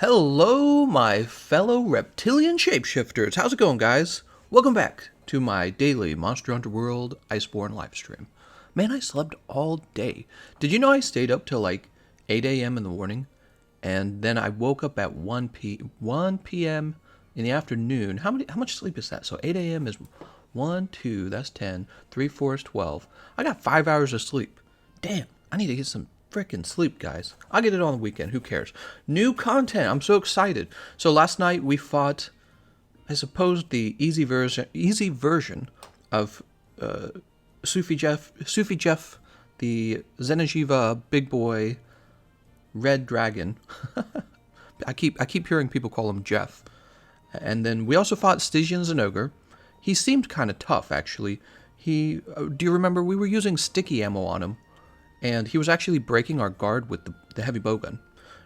Hello, my fellow reptilian shapeshifters. How's it going, guys? Welcome back to my daily Monster Hunter World Iceborne livestream. Man, I slept all day. Did you know I stayed up till like 8 a.m. in the morning? And then I woke up at 1 p.m. in the afternoon. How much sleep is that? So 8 a.m. is 1, 2, that's 10. 3, 4 is 12. I got 5 hours of sleep. Damn, I need to get some freaking sleep, guys. I'll get it on the weekend. Who cares? New content. I'm so excited. So last night we fought, I suppose, the easy version of Sufi Jeff, the Xeno'jiiva big boy red dragon. I keep hearing people call him Jeff. And then we also fought STYGIAN ZINOGRE. He seemed kind of tough, actually. Do you remember we were using sticky ammo on him? And he was actually breaking our guard with the heavy bowgun.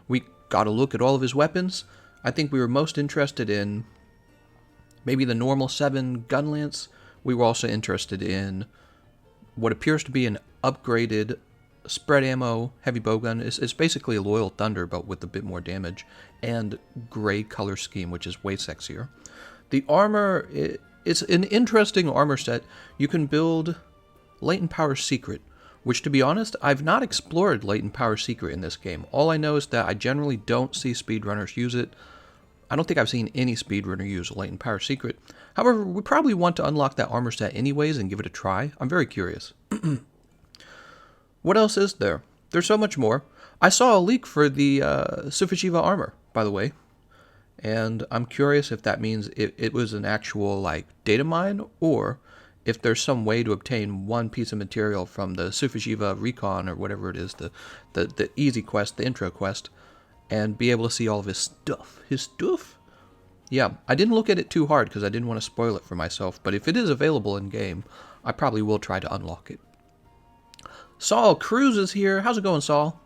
We got a look at all of his weapons. I think we were most interested in maybe the normal 7 gun lance. We were also interested in what appears to be an upgraded spread ammo heavy bowgun. It's basically a Loyal Thunder, but with a bit more damage. And gray color scheme, which is way sexier. The armor, it's an interesting armor set. You can build Latent Power Secret, which, to be honest, I've not explored Latent Power Secret in this game. All I know is that I generally don't see speedrunners use it. I don't think I've seen any speedrunner use Latent Power Secret. However, we probably want to unlock that armor set anyways and give it a try. I'm very curious. What else is there? There's so much more. I saw a leak for the STYGIAN armor, by the way. And I'm curious if that means it was an actual, like, data mine, or if there's some way to obtain one piece of material from the STYGIAN Recon, or whatever it is, the easy quest, the intro quest, and be able to see all of his stuff. His stuff? Yeah, I didn't look at it too hard because I didn't want to spoil it for myself, but if it is available in-game, I probably will try to unlock it. Saul Cruz is here. How's it going, Saul?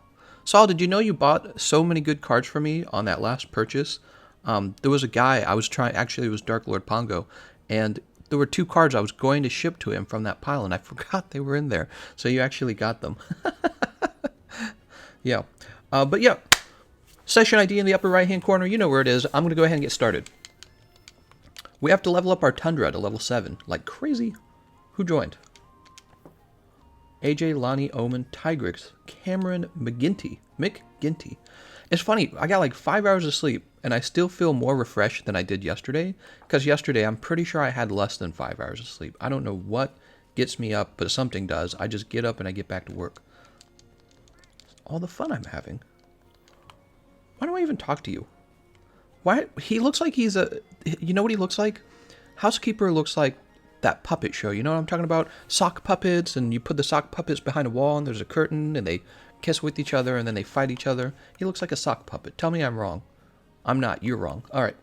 Saul, did you know you bought so many good cards for me on that last purchase? There was a guy I was trying, actually it was Dark Lord Pongo, and there were 2 cards I was going to ship to him from that pile, and I forgot they were in there. So you actually got them. Yeah. But yeah, session ID in the upper right-hand corner. You know where it is. I'm going to go ahead and get started. We have to level up our Tundra to level 7. Like crazy. Who joined? AJ, Lonnie, Omen, Tigrix, Cameron, McGinty. It's funny, I got like 5 hours of sleep, and I still feel more refreshed than I did yesterday, because yesterday I'm pretty sure I had less than 5 hours of sleep. I don't know what gets me up, but something does. I just get up and I get back to work. All the fun I'm having. Why do I even talk to you? Why? He looks like he's a... You know what he looks like? Housekeeper looks like that puppet show. You know what I'm talking about? Sock puppets, and you put the sock puppets behind a wall, and there's a curtain, and they kiss with each other, and then they fight each other. He looks like a sock puppet. Tell me I'm wrong. I'm not. You're wrong. All right.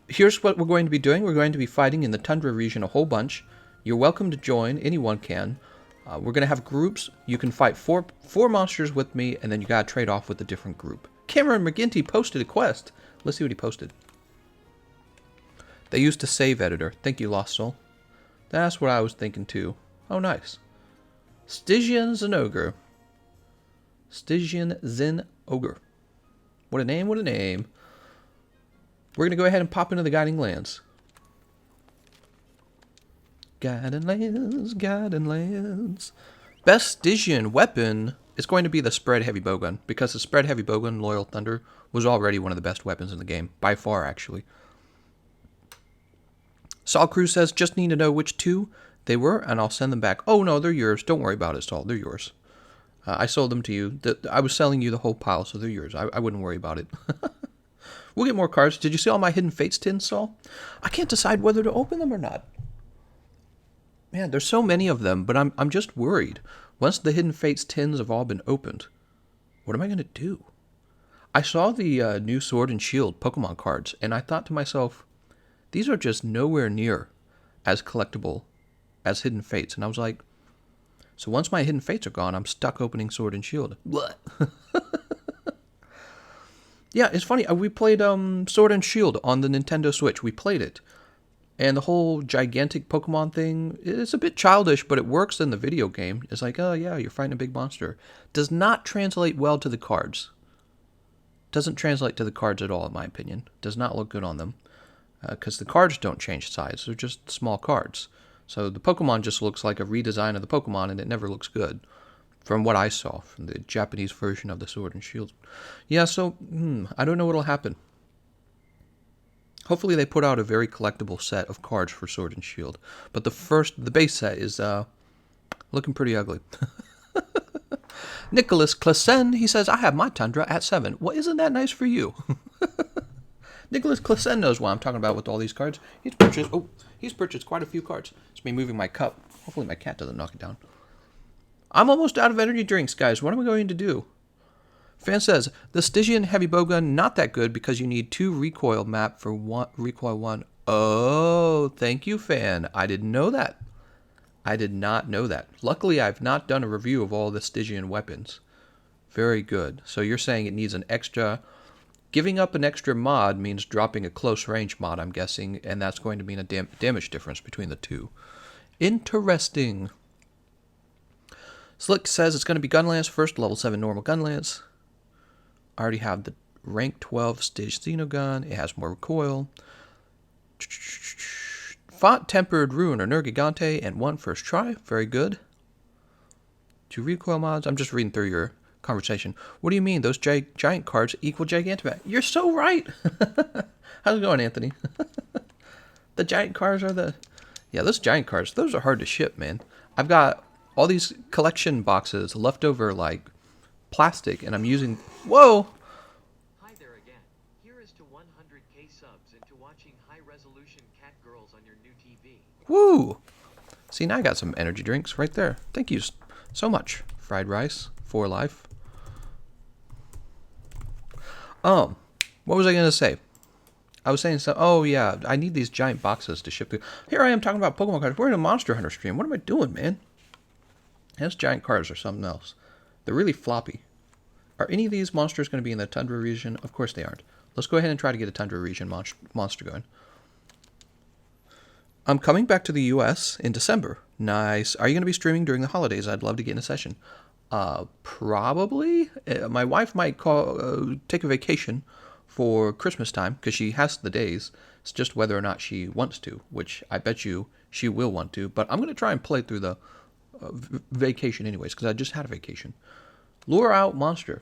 Here's what we're going to be doing. We're going to be fighting in the Tundra region a whole bunch. You're welcome to join. Anyone can. We're going to have groups. You can fight four monsters with me, and then you got to trade off with a different group. Cameron McGinty posted a quest. Let's see what he posted. They used a save editor. Thank you, Lost Soul. That's what I was thinking, too. Oh, nice. STYGIAN ZINOGRE. STYGIAN ZINOGRE. What a name, what a name. We're going to go ahead and pop into the Guiding Lands. Guiding Lands, Guiding Lands. Best STYGIAN weapon is going to be the spread heavy bowgun, because the spread heavy bowgun, Loyal Thunder, was already one of the best weapons in the game. By far, actually. Saul Cruz says, just need to know which 2 they were, and I'll send them back. Oh, no, they're yours. Don't worry about it, Saul. They're yours. I sold them to you. I was selling you the whole pile, so they're yours. I wouldn't worry about it. We'll get more cards. Did you see all my Hidden Fates tins, Saul? I can't decide whether to open them or not. Man, there's so many of them, but I'm just worried. Once the Hidden Fates tins have all been opened, what am I going to do? I saw the new Sword and Shield Pokemon cards, and I thought to myself, these are just nowhere near as collectible as Hidden Fates. And I was like, so once my Hidden Fates are gone, I'm stuck opening Sword and Shield. Yeah, it's funny. We played Sword and Shield on the Nintendo Switch. We played it. And the whole gigantic Pokemon thing, it's a bit childish, but it works in the video game. It's like, oh yeah, you're fighting a big monster. Does not translate well to the cards. Doesn't translate to the cards at all, in my opinion. Does not look good on them. Because the cards don't change size. They're just small cards. So the Pokemon just looks like a redesign of the Pokemon, and it never looks good. From what I saw, from the Japanese version of the Sword and Shield. Yeah, so, I don't know what'll happen. Hopefully they put out a very collectible set of cards for Sword and Shield. But the base set is looking pretty ugly. Nicholas Classen, he says, I have my Tundra at 7. Well, isn't that nice for you? Nicholas Classen knows what I'm talking about with all these cards. He's purchased quite a few cards. It's me moving my cup. Hopefully my cat doesn't knock it down. I'm almost out of energy drinks, guys. What am I going to do? Fan says, the Stygian heavy bowgun, not that good because you need 2 recoil map for recoil 1. Oh, thank you, Fan. I didn't know that. I did not know that. Luckily, I've not done a review of all the Stygian weapons. Very good. So you're saying it needs an extra... Giving up an extra mod means dropping a close range mod, I'm guessing, and that's going to mean a damage difference between the two. Interesting. Slick says it's going to be Gunlance first, level 7 normal Gunlance. I already have the rank 12 Stygian Zinogun. It has more recoil. Font Tempered Rune or Nergigante and 1 first try. Very good. 2 recoil mods. I'm just reading through your conversation. What do you mean? Those giant cards equal Gigantamax? You're so right. How's it going, Anthony? The giant cards are the... Yeah, those giant cards, those are hard to ship, man. I've got all these collection boxes left over, like, plastic, and I'm using... Whoa! Hi there again. Here is to 100k subs and to watching high-resolution cat girls on your new TV. Woo! See, now I got some energy drinks right there. Thank you so much. Fried rice for life. What was I going to say? I was saying, oh yeah, I need these giant boxes to ship through. Here I am talking about Pokemon cards. We're in a Monster Hunter stream. What am I doing, man? Those giant cards are something else. They're really floppy. Are any of these monsters going to be in the Tundra region? Of course they aren't. Let's go ahead and try to get a Tundra region monster going. I'm coming back to the US in December. Nice. Are you going to be streaming during the holidays? I'd love to get in a session. Probably. My wife might take a vacation for Christmas time because she has the days. It's just whether or not she wants to, which I bet you she will want to. But I'm going to try and play through the vacation anyways because I just had a vacation. Lure out monster.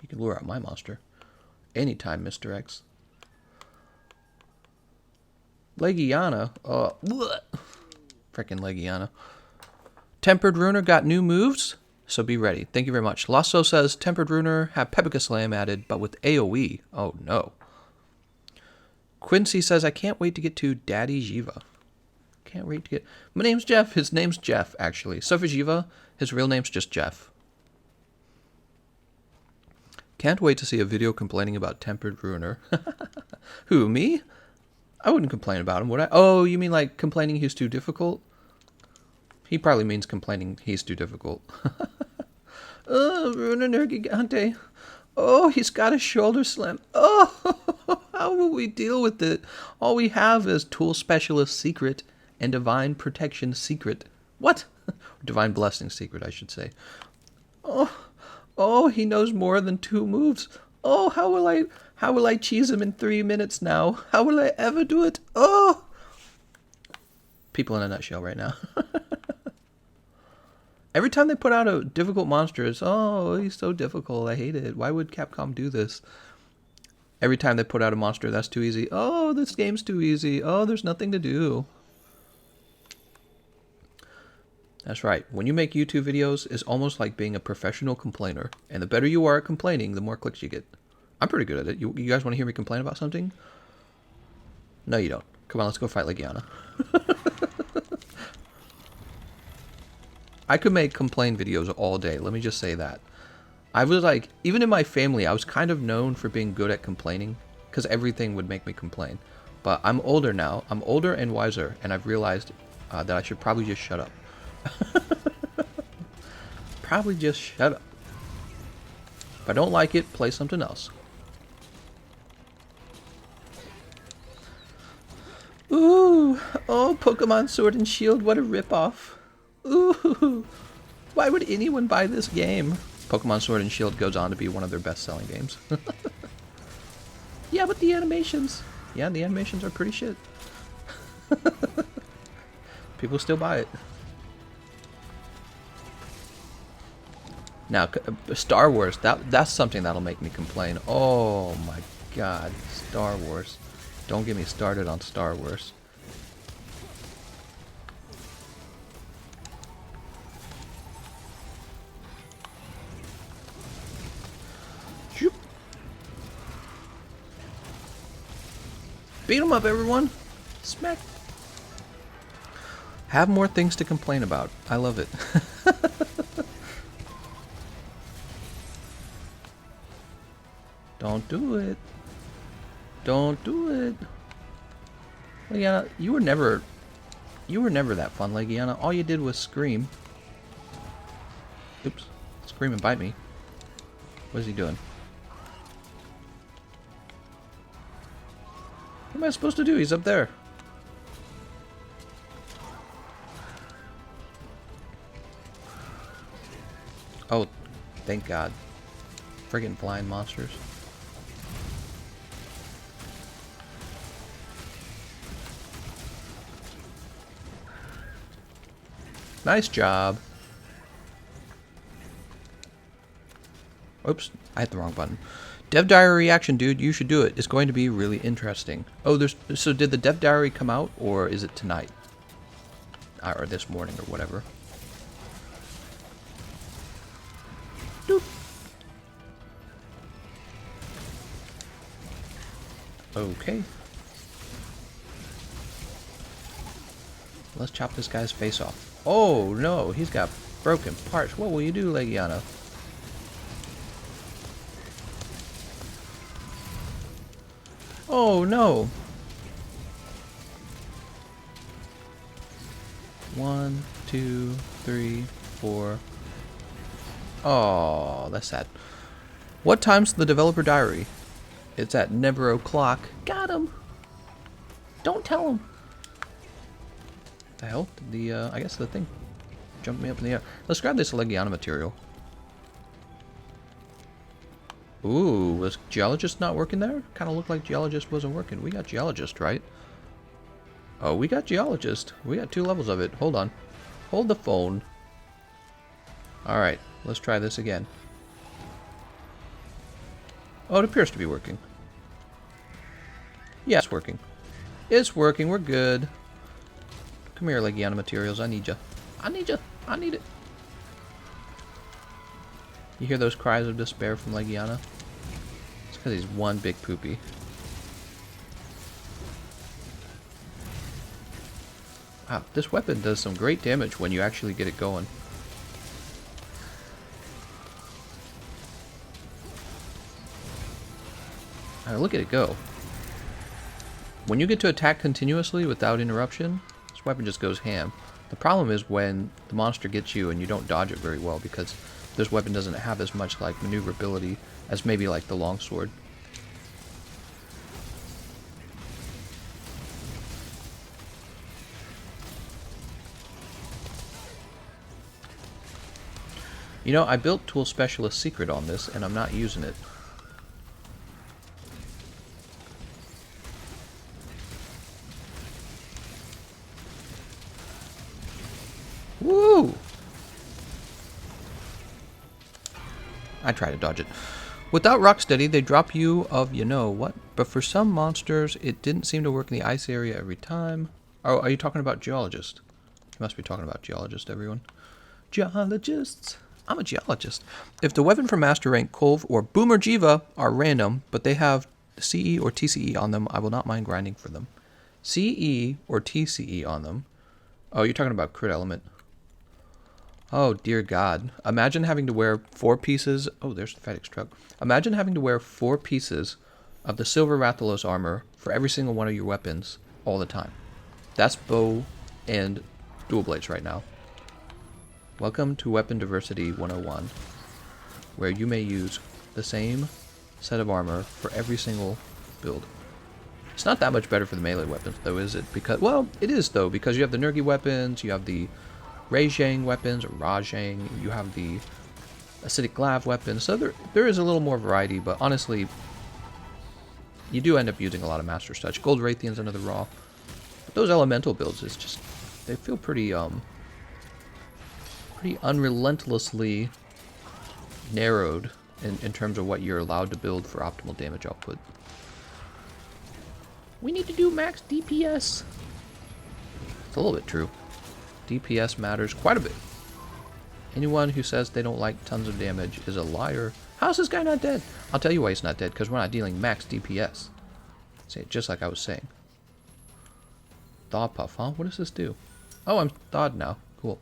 You can lure out my monster anytime, Mr. X. Legiana. Frickin' Legiana. Tempered Runer got new moves, so be ready. Thank you very much. Lasso says, Tempered Runer have Pepica Slam added, but with AoE. Oh, no. Quincy says, I can't wait to get to Daddy Jiva. Can't wait to get... My name's Jeff. His name's Jeff, actually. So for Jiva, his real name's just Jeff. Can't wait to see a video complaining about Tempered Runer. Who, me? I wouldn't complain about him, would I? Oh, you mean like complaining he's too difficult? He probably means complaining he's too difficult. Oh, Runer Gigante. Oh, he's got a shoulder slam. Oh, how will we deal with it? All we have is Tool Specialist Secret and Divine Protection Secret. What? Divine Blessing Secret, I should say. Oh, he knows more than 2 moves. Oh, how will I cheese him in 3 minutes now? How will I ever do it? Oh! People in a nutshell right now. Every time they put out a difficult monster, it's, oh, he's so difficult. I hate it. Why would Capcom do this? Every time they put out a monster that's too easy. Oh, this game's too easy. Oh, there's nothing to do. That's right. When you make YouTube videos, it's almost like being a professional complainer. And the better you are at complaining, the more clicks you get. I'm pretty good at it. You guys want to hear me complain about something? No, you don't. Come on, let's go fight Legiana. I could make complain videos all day. Let me just say that. I was like, even in my family, I was kind of known for being good at complaining. Because everything would make me complain. But I'm older now. I'm older and wiser. And I've realized that I should probably just shut up. Probably just shut up. If I don't like it, play something else. Ooh, oh, Pokemon Sword and Shield, what a ripoff. Ooh, why would anyone buy this game? Pokemon Sword and Shield goes on to be one of their best-selling games. Yeah, but the animations. Yeah, the animations are pretty shit. People still buy it. Now, Star Wars, that's something that'll make me complain. Oh my god, Star Wars. Don't get me started on Star Wars. Shoop. Beat 'em up, everyone! Smack! Have more things to complain about. I love it. Don't do it. Don't do it. Legiana, you were never that fun, Legiana. All you did was scream. Oops. Scream and bite me. What is he doing? What am I supposed to do? He's up there. Oh, thank God. Friggin' flying monsters. Nice job. Oops, I hit the wrong button. Dev Diary reaction, dude. You should do it. It's going to be really interesting. Oh, so did the Dev Diary come out, or is it tonight? Or this morning, or whatever. Doop. Okay. Let's chop this guy's face off. Oh no, he's got broken parts. What will you do, Legiana? Oh no. 1, 2, 3, 4. Oh, that's sad. What time's the developer diary? It's at never o'clock. Got him. Don't tell him. The hell? I guess the thing jumped me up in the air. Let's grab this Legiana material. Ooh, was Geologist not working there? Kind of looked like Geologist wasn't working. We got Geologist, right? Oh, we got Geologist. We got 2 levels of it. Hold on. Hold the phone. Alright, let's try this again. Oh, it appears to be working. Yeah, it's working. It's working. We're good. Come here, Legiana materials. I need ya. I need ya. I need it. You hear those cries of despair from Legiana? It's because he's one big poopy. Wow, this weapon does some great damage when you actually get it going. Alright, look at it go. When you get to attack continuously without interruption, this weapon just goes ham. The problem is when the monster gets you and you don't dodge it very well, because this weapon doesn't have as much like maneuverability as maybe like the longsword. You know, I built Tool Specialist Secret on this and I'm not using it. Woo! I try to dodge it. Without Rocksteady, they drop you of you know what, but for some monsters, it didn't seem to work in the ice area every time. Oh, are you talking about Geologist? You must be talking about Geologist, everyone. Geologists! I'm a Geologist. If the weapon for Master Rank Kolv or Boomer Jiva are random, but they have CE or TCE on them, I will not mind grinding for them. CE or TCE on them? Oh, you're talking about Crit Element. Oh, dear God. Imagine having to wear 4 pieces... Oh, there's the FedEx truck. Imagine having to wear 4 pieces of the Silver Rathalos armor for every single one of your weapons all the time. That's bow and dual blades right now. Welcome to Weapon Diversity 101, where you may use the same set of armor for every single build. It's not that much better for the melee weapons, though, is it? Because, well, it is, though, because you have the Nergi weapons, you have the Reijang weapons, or Rajang, you have the acidic glav weapons. So there is a little more variety, but honestly, you do end up using a lot of Master's Touch. Gold Raytheon's another raw. But those elemental builds is just, they feel pretty pretty unrelentlessly narrowed in terms of what you're allowed to build for optimal damage output. We need to do max DPS. It's a little bit true. DPS matters quite a bit. Anyone who says they don't like tons of damage is a liar. How's this guy not dead? I'll tell you why he's not dead, because we're not dealing max DPS. Say it just like I was saying. Thaw Puff, huh? What does this do? Oh, I'm thawed now. Cool.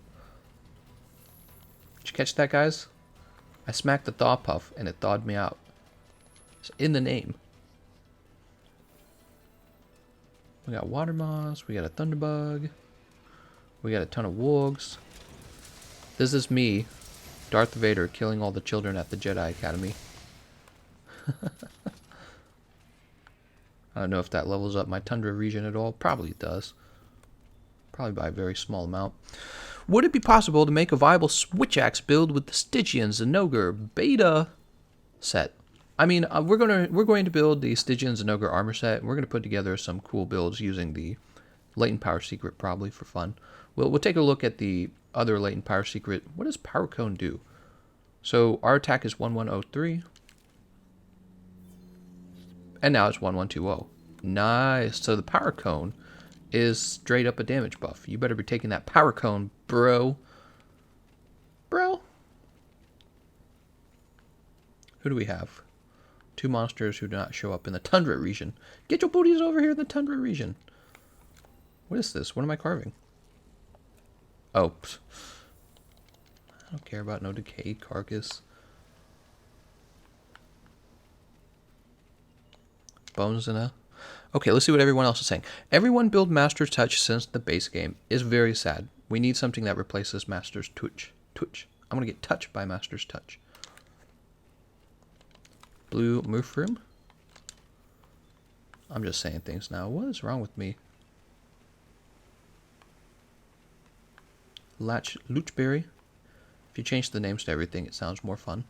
Did you catch that, guys? I smacked the Thaw Puff, and it thawed me out. It's in the name. We got Water Moss, we got a Thunderbug, we got a ton of Wargs. This is me, Darth Vader, killing all the children at the Jedi Academy. I don't know if that levels up my Tundra region at all. Probably it does. Probably by a very small amount. Would it be possible to make a viable Switch Axe build with the Stygian Zinogre beta set? I mean, we're going to build the Stygian Zinogre armor set, and we're going to put together some cool builds using the latent power secret probably for fun. We'll take a look at the other latent power secret. What does Power Cone do? So our attack is 1103, and now it's 1120. Nice. So the Power Cone is straight up a damage buff. You better be taking that Power Cone, bro. Bro. Who do we have? Two monsters who do not show up in the Tundra region. Get your booties over here in the Tundra region. What is this? What am I carving? Oh. Pfft. I don't care about no decayed carcass. Bones in a... Okay, let's see what everyone else is saying. Everyone build Master's Touch since the base game is very sad. We need something that replaces Master's Touch. I'm going to get touched by Master's Touch. Blue Mushroom. I'm just saying things now. What is wrong with me? Loochberry. If you change the names to everything, it sounds more fun.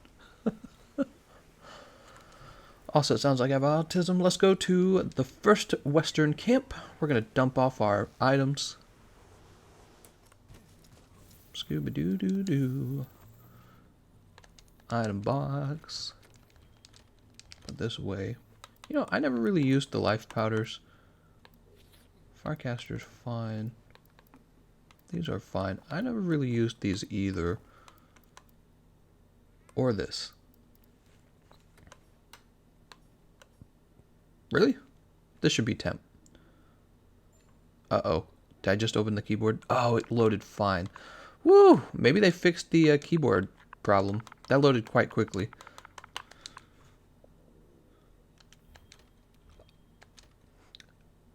Also, it sounds like I have autism. Let's go to the first Western camp. We're going to dump off our items. Scooby-doo-doo-doo. Item box. Put this away. You know, I never really used the life powders. Farcaster's fine. These are fine. I never really used these either. Or this. Really? This should be temp. Uh-oh. Did I just open the keyboard? Oh, it loaded fine. Woo! Maybe they fixed the keyboard problem. That loaded quite quickly.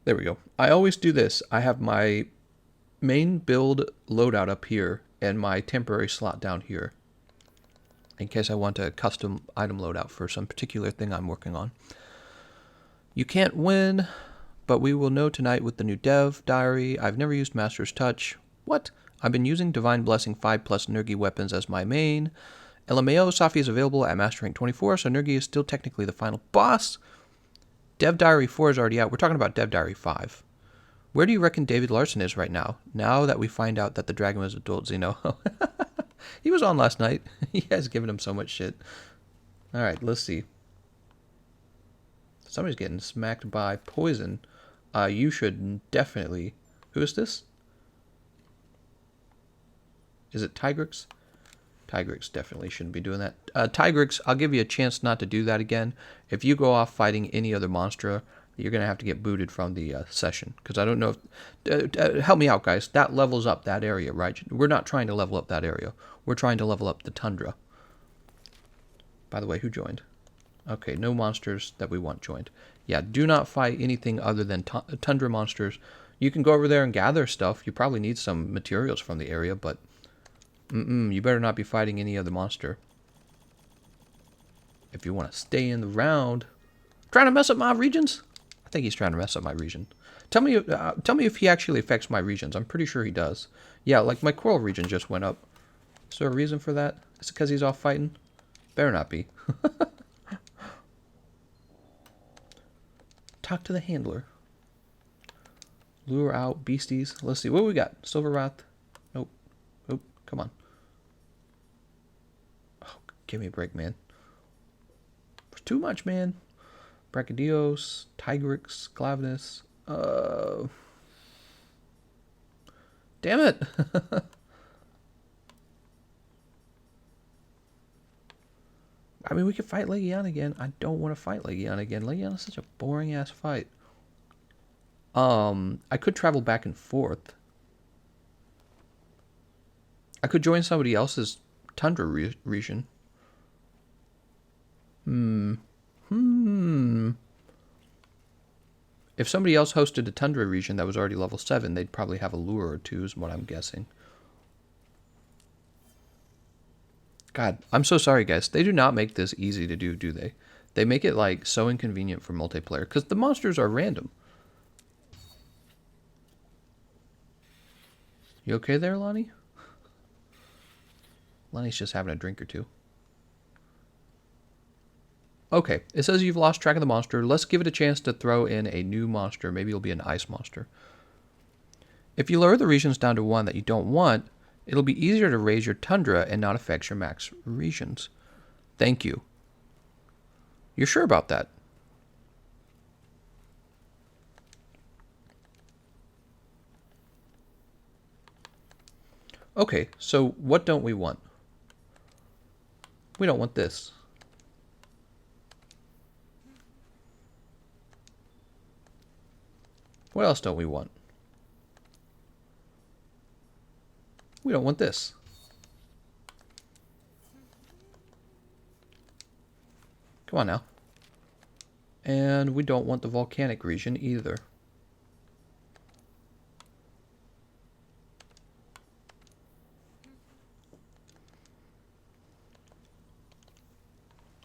There we go. I always do this. I have my main build loadout up here and my temporary slot down here, in case I want a custom item loadout for some particular thing I'm working on. You can't win, but we will know tonight with the new dev diary. I've never used Master's Touch. What? I've been using Divine Blessing 5 plus Nergi weapons as my main. LMAO, Safi is available at Master Rank 24, so Nergi is still technically the final boss. Dev Diary 4 is already out. We're talking about Dev Diary 5. Where do you reckon David Larson is right now? Now that we find out that the dragon was adult Xeno. He was on last night. You guys giving him so much shit. Alright, let's see. Somebody's getting smacked by poison. You should definitely... Who is this? Is it Tigrix? Tigrix definitely shouldn't be doing that. Tigrix, I'll give you a chance not to do that again. If you go off fighting any other monster, you're going to have to get booted from the session. Because I don't know if... help me out, guys. That levels up that area, right? We're not trying to level up that area. We're trying to level up the Tundra. By the way, who joined? Okay, no monsters that we want joined. Yeah, do not fight anything other than Tundra monsters. You can go over there and gather stuff. You probably need some materials from the area, but... you better not be fighting any other monster. If you want to stay in the round. Trying to mess up my regions? I think he's trying to mess up my region. Tell me if he actually affects my regions. I'm pretty sure he does. Yeah, like my coral region just went up. Is there a reason for that? Is it because he's off fighting? Better not be. Talk to the handler. Lure out beasties. Let's see. What we got? Silver Wrath. Nope. Nope. Come on. Oh, give me a break, man. It's too much, man. Brachydios, Tigrix, Glavenus. Damn it. I mean, we could fight Legion again. I don't want to fight Legion again. Legion is such a boring ass fight. I could travel back and forth. I could join somebody else's tundra region. If somebody else hosted a tundra region that was already level 7, they'd probably have a lure or two, is what I'm guessing. God, I'm so sorry, guys. They do not make this easy to do they? They make it, like, so inconvenient for multiplayer, because the monsters are random. You okay there, Lonnie? Lonnie's just having a drink or two. Okay, it says you've lost track of the monster. Let's give it a chance to throw in a new monster. Maybe it'll be an ice monster. If you lower the regions down to 1 that you don't want, it'll be easier to raise your tundra and not affect your max regions. Thank you. You're sure about that? Okay, so what don't we want? We don't want this. What else don't we want? We don't want this. Come on now. And we don't want the volcanic region either.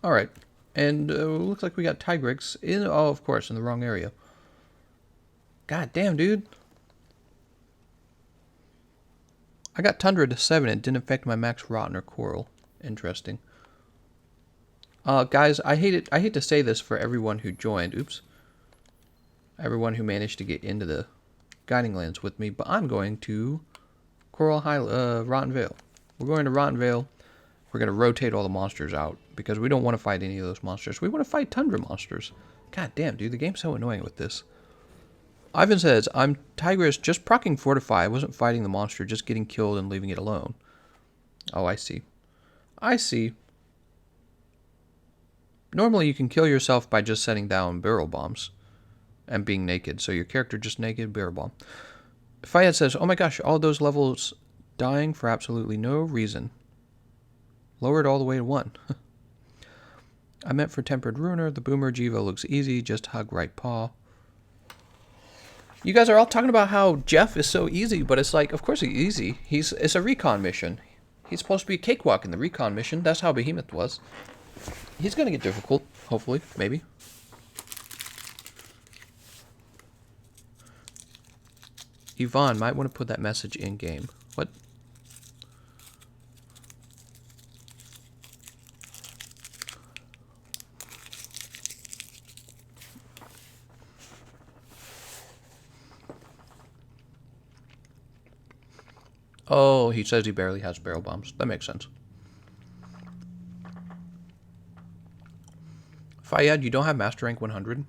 Alright. And looks like we got Tigrix in, oh, of course, in the wrong area. God damn, dude. I got Tundra to 7. It didn't affect my max Rotten or Coral. Interesting. Guys, I hate to say this for everyone who joined. Oops. Everyone who managed to get into the Guiding Lands with me, but I'm going to Rotten Vale. We're going to Rotten Vale. We're going to rotate all the monsters out because we don't want to fight any of those monsters. We want to fight Tundra monsters. God damn, dude. The game's so annoying with this. Ivan says, I'm Tigris just proccing Fortify. I wasn't fighting the monster, just getting killed and leaving it alone. Oh, I see. I see. Normally you can kill yourself by just setting down barrel bombs and being naked. So your character just naked, barrel bomb. Fayed says, oh my gosh, all those levels dying for absolutely no reason. Lowered all the way to 1. I meant for Tempered Ruiner. The Boomer Jiva looks easy. Just hug right paw. You guys are all talking about how Jeff is so easy, but it's like, of course he's easy. It's a recon mission. He's supposed to be a cakewalk in the recon mission. That's how Behemoth was. He's going to get difficult, hopefully, maybe. Yvonne might want to put that message in game. What? Oh, he says he barely has barrel bombs. That makes sense. Fayed, you don't have Master Rank 100?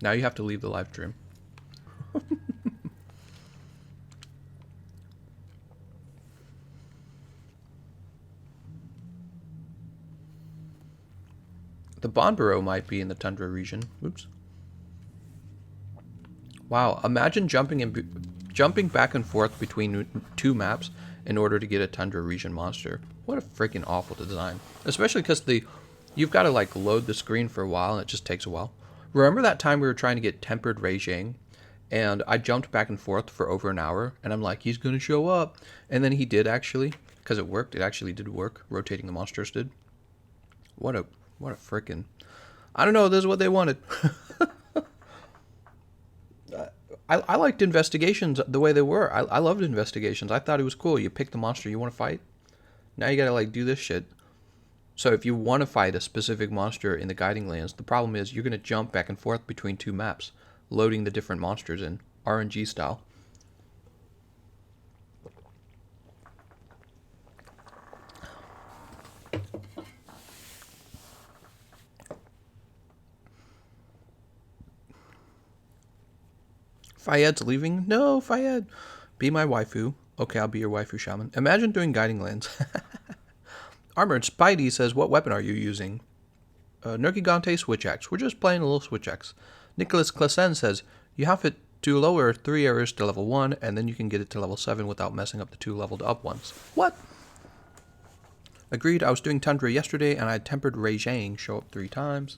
Now you have to leave the live stream. The Bondboro might be in the Tundra region. Oops. Wow, imagine jumping back and forth between 2 maps in order to get a Tundra region monster. What a freaking awful design. Especially because you've got to like load the screen for a while and it just takes a while. Remember that time we were trying to get Tempered Reijing and I jumped back and forth for over an hour and I'm like, he's going to show up. And then he did actually, because it worked. It actually did work. Rotating the monsters did. What a freaking... I don't know, this is what they wanted. I liked investigations the way they were. I loved investigations. I thought it was cool. You pick the monster you want to fight. Now you gotta like do this shit. So if you want to fight a specific monster in the guiding lands, the problem is you're going to jump back and forth between two maps, loading the different monsters in RNG style. Fayed's leaving? No, Fayed. Be my waifu. Okay, I'll be your waifu shaman. Imagine doing guiding lands. Armored Spidey says, what weapon are you using? Nergigante Switch Axe. We're just playing a little Switch Axe. Nicholas Clasen says, you have it to lower 3 areas to level 1, and then you can get it to level 7 without messing up the 2 leveled up ones. What? Agreed, I was doing Tundra yesterday, and I had Tempered Rajang show up 3 times.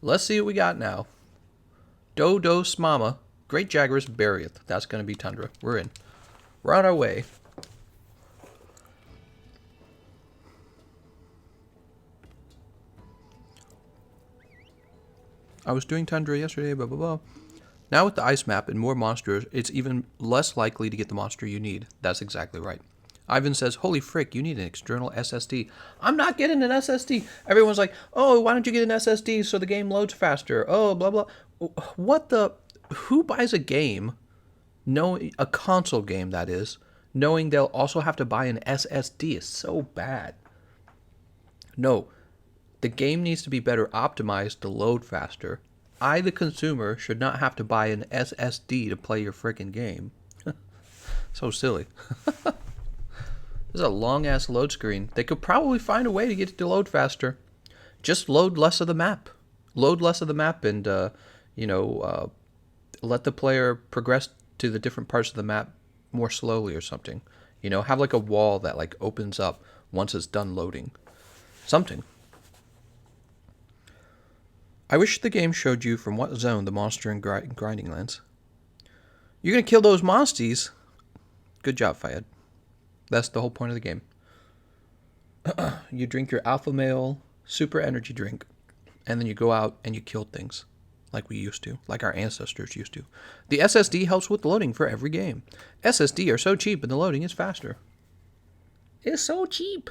Let's see what we got now. Dos Mama. Great Jagras Barrieth. That's going to be Tundra. We're in. We're on our way. I was doing Tundra yesterday, blah, blah, blah. Now with the ice map and more monsters, it's even less likely to get the monster you need. That's exactly right. Ivan says, holy frick, you need an external SSD. I'm not getting an SSD. Everyone's like, oh, why don't you get an SSD so the game loads faster? Oh, blah, blah. What the... Who buys a game, a console game that is, knowing they'll also have to buy an SSD? Is so bad. No, the game needs to be better optimized to load faster. I, the consumer, should not have to buy an SSD to play your freaking game. So silly. This is a long-ass load screen. They could probably find a way to get it to load faster. Just load less of the map. Load less of the map and, let the player progress to the different parts of the map more slowly or something. Have like a wall that like opens up once it's done loading. Something. I wish the game showed you from what zone the monster in grinding lands. You're going to kill those monsties? Good job, Fayed. That's the whole point of the game. You drink your alpha male super energy drink, and then you go out and you kill things. Like we used to, like our ancestors used to. The SSD helps with loading for every game. SSD are so cheap and the loading is faster. It's so cheap.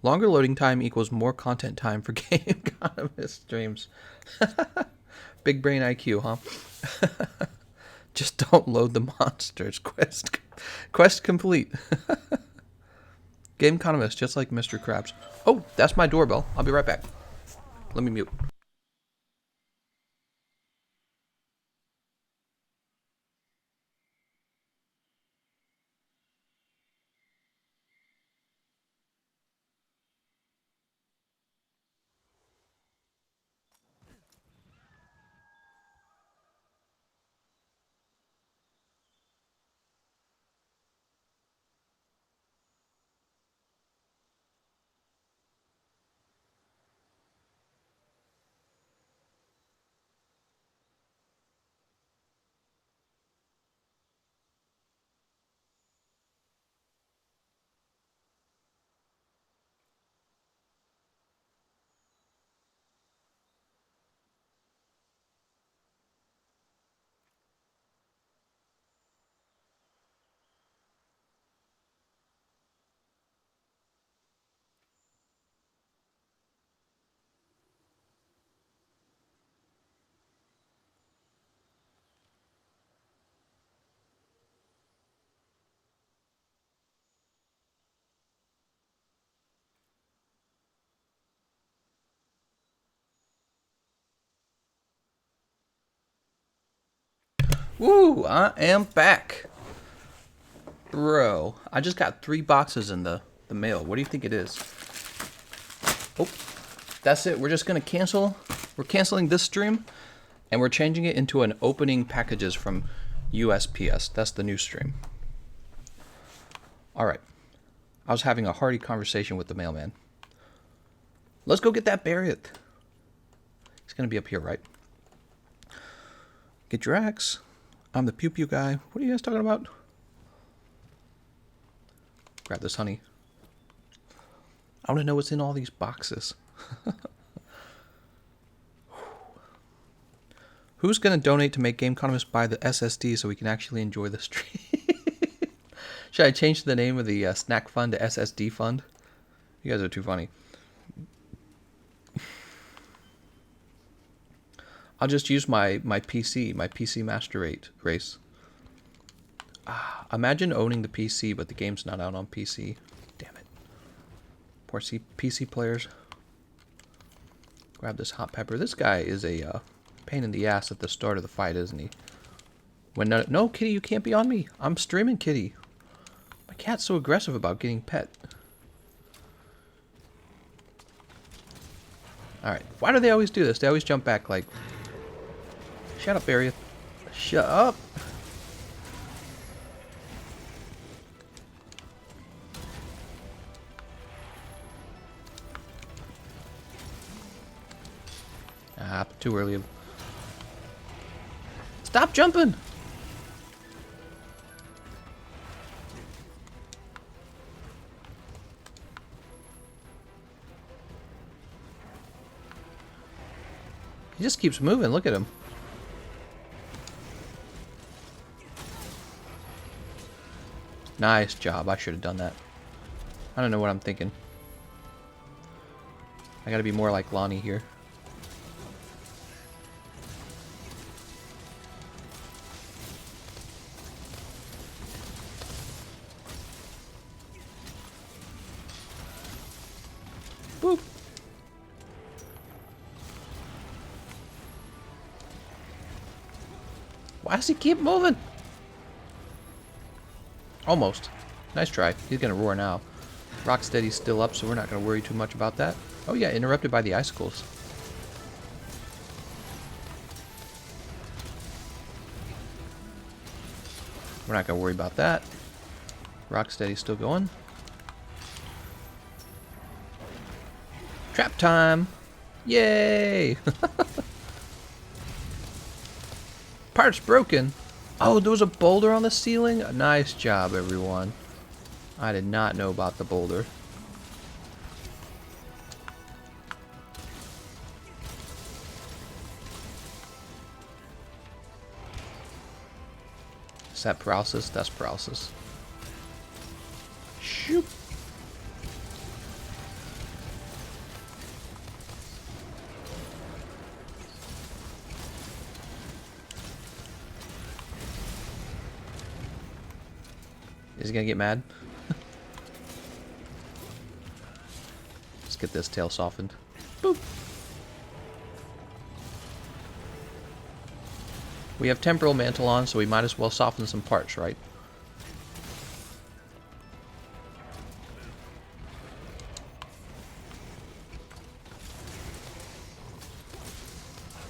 Longer loading time equals more content time for Gameconomist streams. Big brain IQ, huh? Just don't load the monsters. Quest complete. Gameconomist, just like Mr. Krabs. Oh, that's my doorbell. I'll be right back. Let me mute. Woo, I am back. Bro, I just got 3 boxes in the mail. What do you think it is? Oh, that's it. We're just going to cancel. We're canceling this stream, and we're changing it into an opening packages from USPS. That's the new stream. All right. I was having a hearty conversation with the mailman. Let's go get that Barrieth. He's going to be up here, right? Get your axe. I'm the pew pew guy. What are you guys talking about? Grab this honey. I want to know what's in all these boxes. Who's going to donate to make Gameconomist buy the SSD so we can actually enjoy the stream? Should I change the name of the snack fund to SSD fund? You guys are too funny. I'll just use my PC Master Race. Imagine owning the PC, but the game's not out on PC. Damn it. Poor PC players. Grab this hot pepper. This guy is a pain in the ass at the start of the fight, isn't he? When no, Kitty, you can't be on me. I'm streaming, Kitty. My cat's so aggressive about getting pet. Alright. Why do they always do this? They always jump back like... Shut up, Barrier. Shut up. Ah, too early. Stop jumping! He just keeps moving. Look at him. Nice job. I should have done that. I don't know what I'm thinking. I gotta be more like Lonnie here. Boop. Why does he keep moving? Almost. Nice try. He's gonna roar now. Rocksteady's still up, so we're not gonna worry too much about that. Oh yeah, interrupted by the icicles. We're not gonna worry about that. Rocksteady's still going. Trap time! Yay! Parts broken! Oh, there was a boulder on the ceiling? Nice job, everyone. I did not know about the boulder. Is that paralysis? That's paralysis. Shoot! Is he gonna get mad? Let's get this tail softened. Boop! We have Temporal Mantle on, so we might as well soften some parts, right?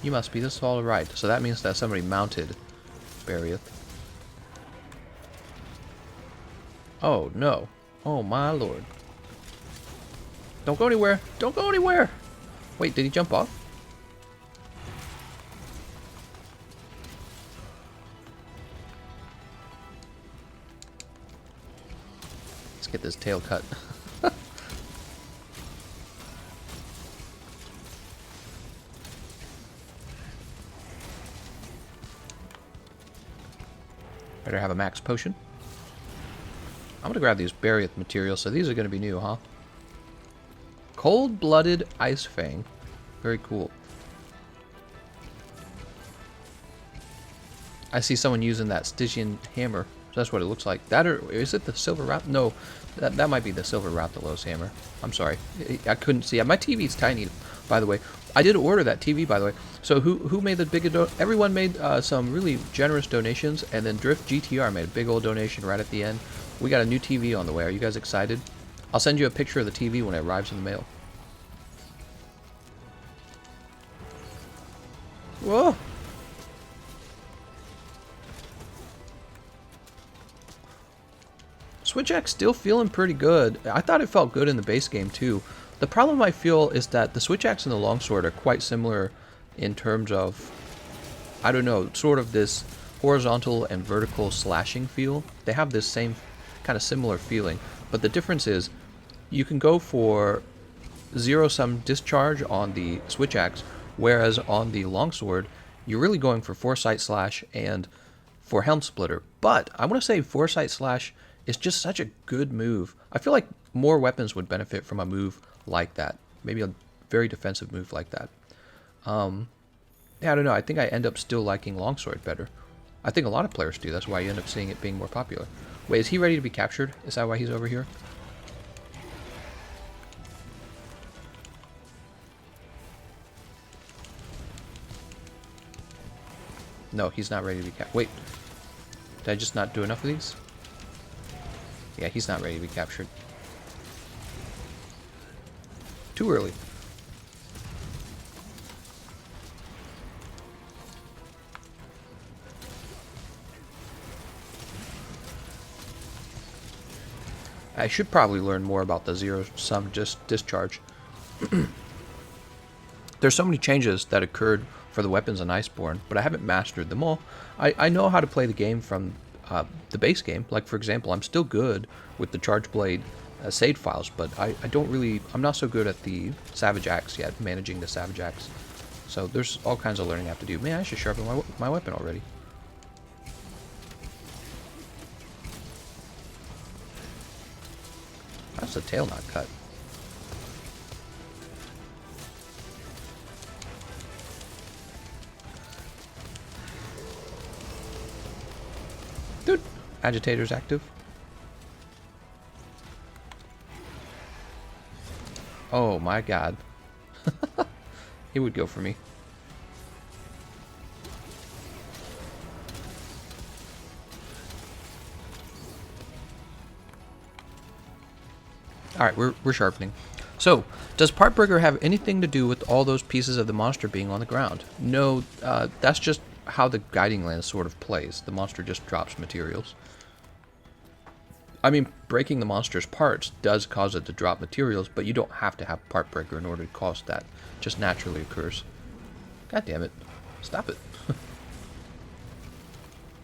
You must be this all right. So that means that somebody mounted Barrier. Oh no. Oh my lord. Don't go anywhere. Don't go anywhere. Wait, did he jump off? Let's get this tail cut. Better have a max potion. I'm gonna grab these Barrier materials, so these are gonna be new, huh? Cold-blooded Ice Fang. Very cool. I see someone using that Stygian hammer. So that's what it looks like. That, or is it the silver wrap? No, that might be the silver Rathalos hammer. I'm sorry, I couldn't see. My TV's tiny, by the way. I did order that TV, by the way. So who made the big? Everyone made some really generous donations, and then Drift GTR made a big old donation right at the end. We got a new TV on the way. Are you guys excited? I'll send you a picture of the TV when it arrives in the mail. Whoa! Switch X still feeling pretty good. I thought it felt good in the base game too. The problem I feel is that the Switch Axe and the Longsword are quite similar in terms of, I don't know, sort of this horizontal and vertical slashing feel. They have this same kind of similar feeling, but the difference is you can go for zero-sum discharge on the Switch Axe, whereas on the Longsword, you're really going for Foresight Slash and for Helm Splitter. But I want to say Foresight Slash is just such a good move. I feel like more weapons would benefit from a move like that. Maybe a very defensive move like that. Yeah, I don't know. I think I end up still liking longsword better. I think a lot of players do. That's why you end up seeing it being more popular. Wait, is he ready to be captured? Is that why he's over here? No, he's not ready to be captured. Wait, did I just not do enough of these? Yeah, he's not ready to be captured. Too early. I should probably learn more about the zero-sum discharge. There's so many changes that occurred for the weapons in Iceborne, but I haven't mastered them all. I know how to play the game from the base game. Like, for example, I'm still good with the Charge Blade save files, but I don't really... I'm not so good at the Savage Axe yet, managing the Savage Axe. So there's all kinds of learning I have to do. Man, I should sharpen my weapon already. How's the tail not cut? Dude, agitator's active. Oh my god. He would go for me. Alright, we're sharpening. So, does Part Breaker have anything to do with all those pieces of the monster being on the ground? No, that's just how the Guiding Lance sort of plays. The monster just drops materials. I mean, breaking the monster's parts does cause it to drop materials, but you don't have to have Part Breaker in order to cause that. It just naturally occurs. God damn it. Stop it.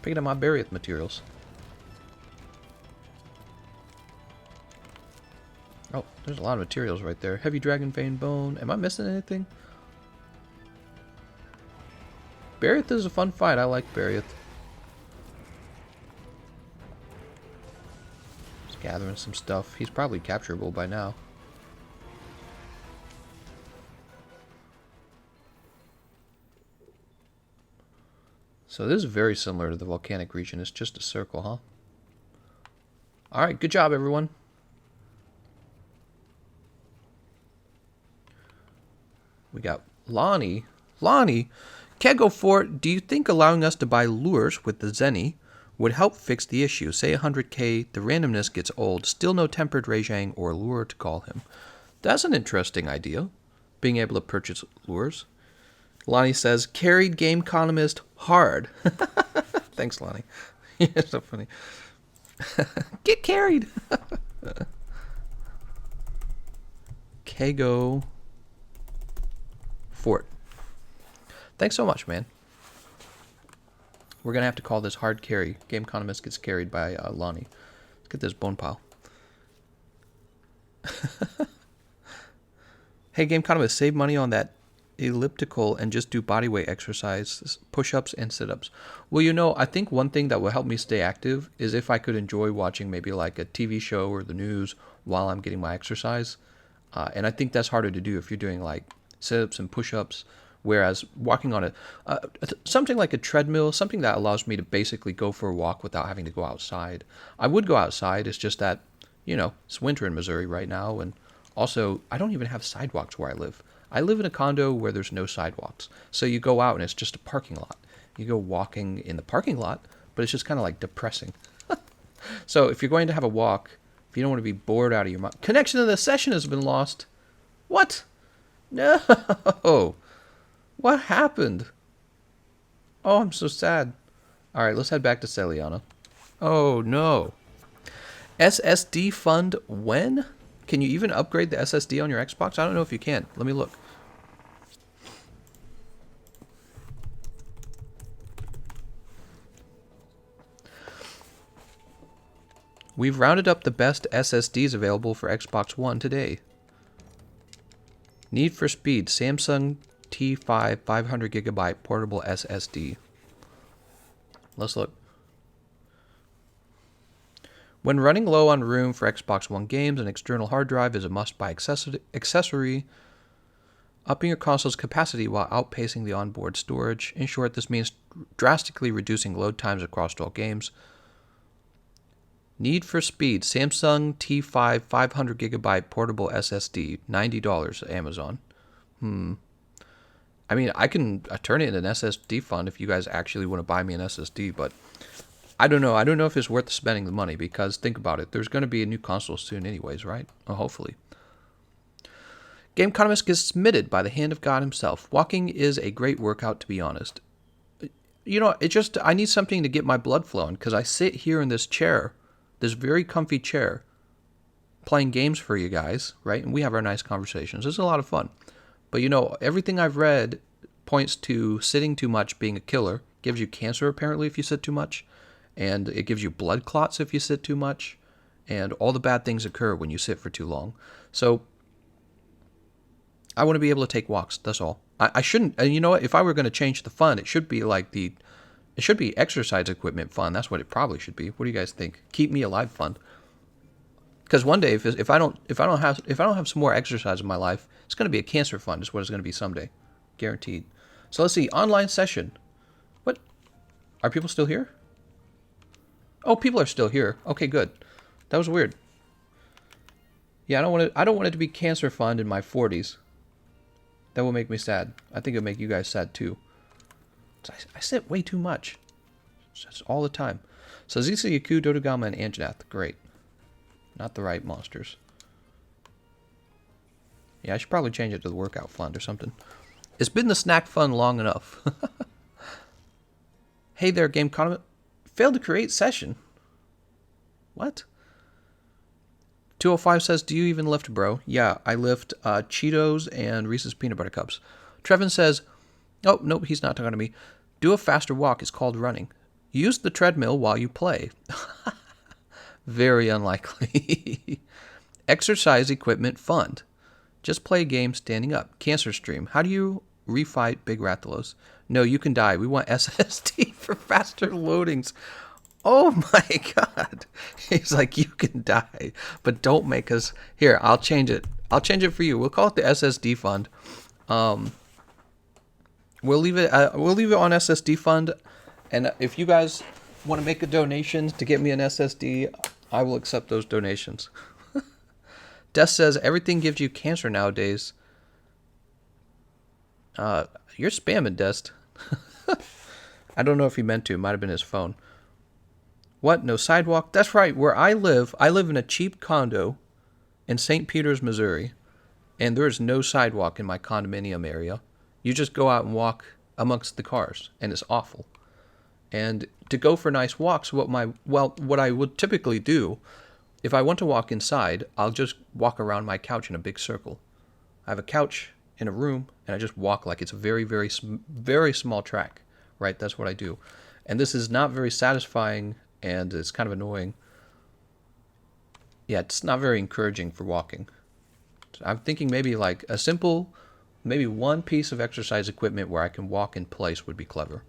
Picking up my Barrier materials. Oh, there's a lot of materials right there. Heavy Dragon Vein Bone. Am I missing anything? Barrier is a fun fight. I like Barrier. Just gathering some stuff. He's probably capturable by now. So this is very similar to the volcanic region. It's just a circle, huh? Alright, good job, everyone. We got Lonnie. Lonnie, Kego Fort, do you think allowing us to buy lures with the Zenny would help fix the issue? Say 100k, the randomness gets old, still no tempered Rajang or lure to call him. That's an interesting idea, being able to purchase lures. Lonnie says, carried Gameconomist hard. Thanks, Lonnie. You're so funny. Get carried. Kego Fort. Thanks so much, man. We're gonna have to call this hard carry. Gameconomist gets carried by Lonnie. Let's get this bone pile. Hey, Gameconomist, save money on that elliptical and just do bodyweight exercises, push-ups and sit-ups. Well, you know, I think one thing that will help me stay active is if I could enjoy watching maybe like a TV show or the news while I'm getting my exercise. And I think that's harder to do if you're doing like sit-ups and push-ups, whereas walking on something like a treadmill, something that allows me to basically go for a walk without having to go outside. I would go outside, it's just that, you know, it's winter in Missouri right now, and also I don't even have sidewalks where I live. I live in a condo where there's no sidewalks, so you go out and it's just a parking lot. You go walking in the parking lot, but it's just kind of like depressing. So if you're going to have a walk, if you don't want to be bored out of your mind... Connection to the session has been lost. What? No. What happened? Oh, I'm so sad. Alright, let's head back to Celiana. Oh, no. SSD fund when? Can you even upgrade the SSD on your Xbox? I don't know if you can. Let me look. We've rounded up the best SSDs available for Xbox One today. Need for Speed, Samsung T5 500GB portable SSD. Let's look. When running low on room for Xbox One games, an external hard drive is a must-buy accessory. Upping your console's capacity while outpacing the onboard storage. In short, this means drastically reducing load times across all games. Need for speed. Samsung T5 500GB portable SSD. $90 at Amazon. I mean, I can turn it into an SSD fund if you guys actually want to buy me an SSD, but I don't know. I don't know if it's worth spending the money because think about it. There's going to be a new console soon anyways, right? Or hopefully. Gameconomist gets submitted by the hand of God himself. Walking is a great workout, to be honest. You know, I need something to get my blood flowing because I sit here in this chair, this very comfy chair, playing games for you guys, right? And we have our nice conversations. It's a lot of fun. But you know, everything I've read points to sitting too much being a killer. Gives you cancer apparently if you sit too much. And it gives you blood clots if you sit too much. And all the bad things occur when you sit for too long. So I want to be able to take walks. That's all. I shouldn't. And you know what? If I were going to change the fund, it should be like it should be exercise equipment fund. That's what it probably should be. What do you guys think? Keep me alive fund. Because one day, if I don't have some more exercise in my life, it's going to be a cancer fund. Is what it's going to be someday, guaranteed. So let's see. Online session. What? Are people still here? Oh, people are still here. Okay, good. That was weird. Yeah, I don't want it to be cancer fund in my 40s. That will make me sad. I think it'll make you guys sad too. I sit way too much. Just all the time. So Zisa, Yaku, Dodogama, and Anjanath. Great. Not the right monsters. Yeah, I should probably change it to the workout fund or something. It's been the snack fund long enough. Hey there, Gameconomist. Failed to create session. What? 205 says, do you even lift, bro? Yeah, I lift Cheetos and Reese's Peanut Butter Cups. Trevin says, oh, nope, he's not talking to me. Do a faster walk. It's called running. Use the treadmill while you play. Very unlikely. Exercise equipment fund. Just play a game standing up. Cancer stream. How do you refight Big Rathalos? No, you can die. We want SSD for faster loadings. Oh my god. He's like, you can die, but don't make us. Here, I'll change it. I'll change it for you. We'll call it the SSD fund. We'll leave it on SSD fund, and if you guys want to make a donation to get me an SSD, I will accept those donations. Des says everything gives you cancer nowadays. You're spamming, Des. I don't know if he meant to. It might have been his phone. What? No sidewalk? That's right. Where I live in a cheap condo in St. Peters, Missouri, and there is no sidewalk in my condominium area. You just go out and walk amongst the cars, and it's awful. And to go for nice walks, what I would typically do, if I want to walk inside, I'll just walk around my couch in a big circle. I have a couch in a room, and I just walk like it's a very, very, very small track, right? That's what I do. And this is not very satisfying, and it's kind of annoying. Yeah, it's not very encouraging for walking. So I'm thinking maybe like a simple, maybe one piece of exercise equipment where I can walk in place would be clever.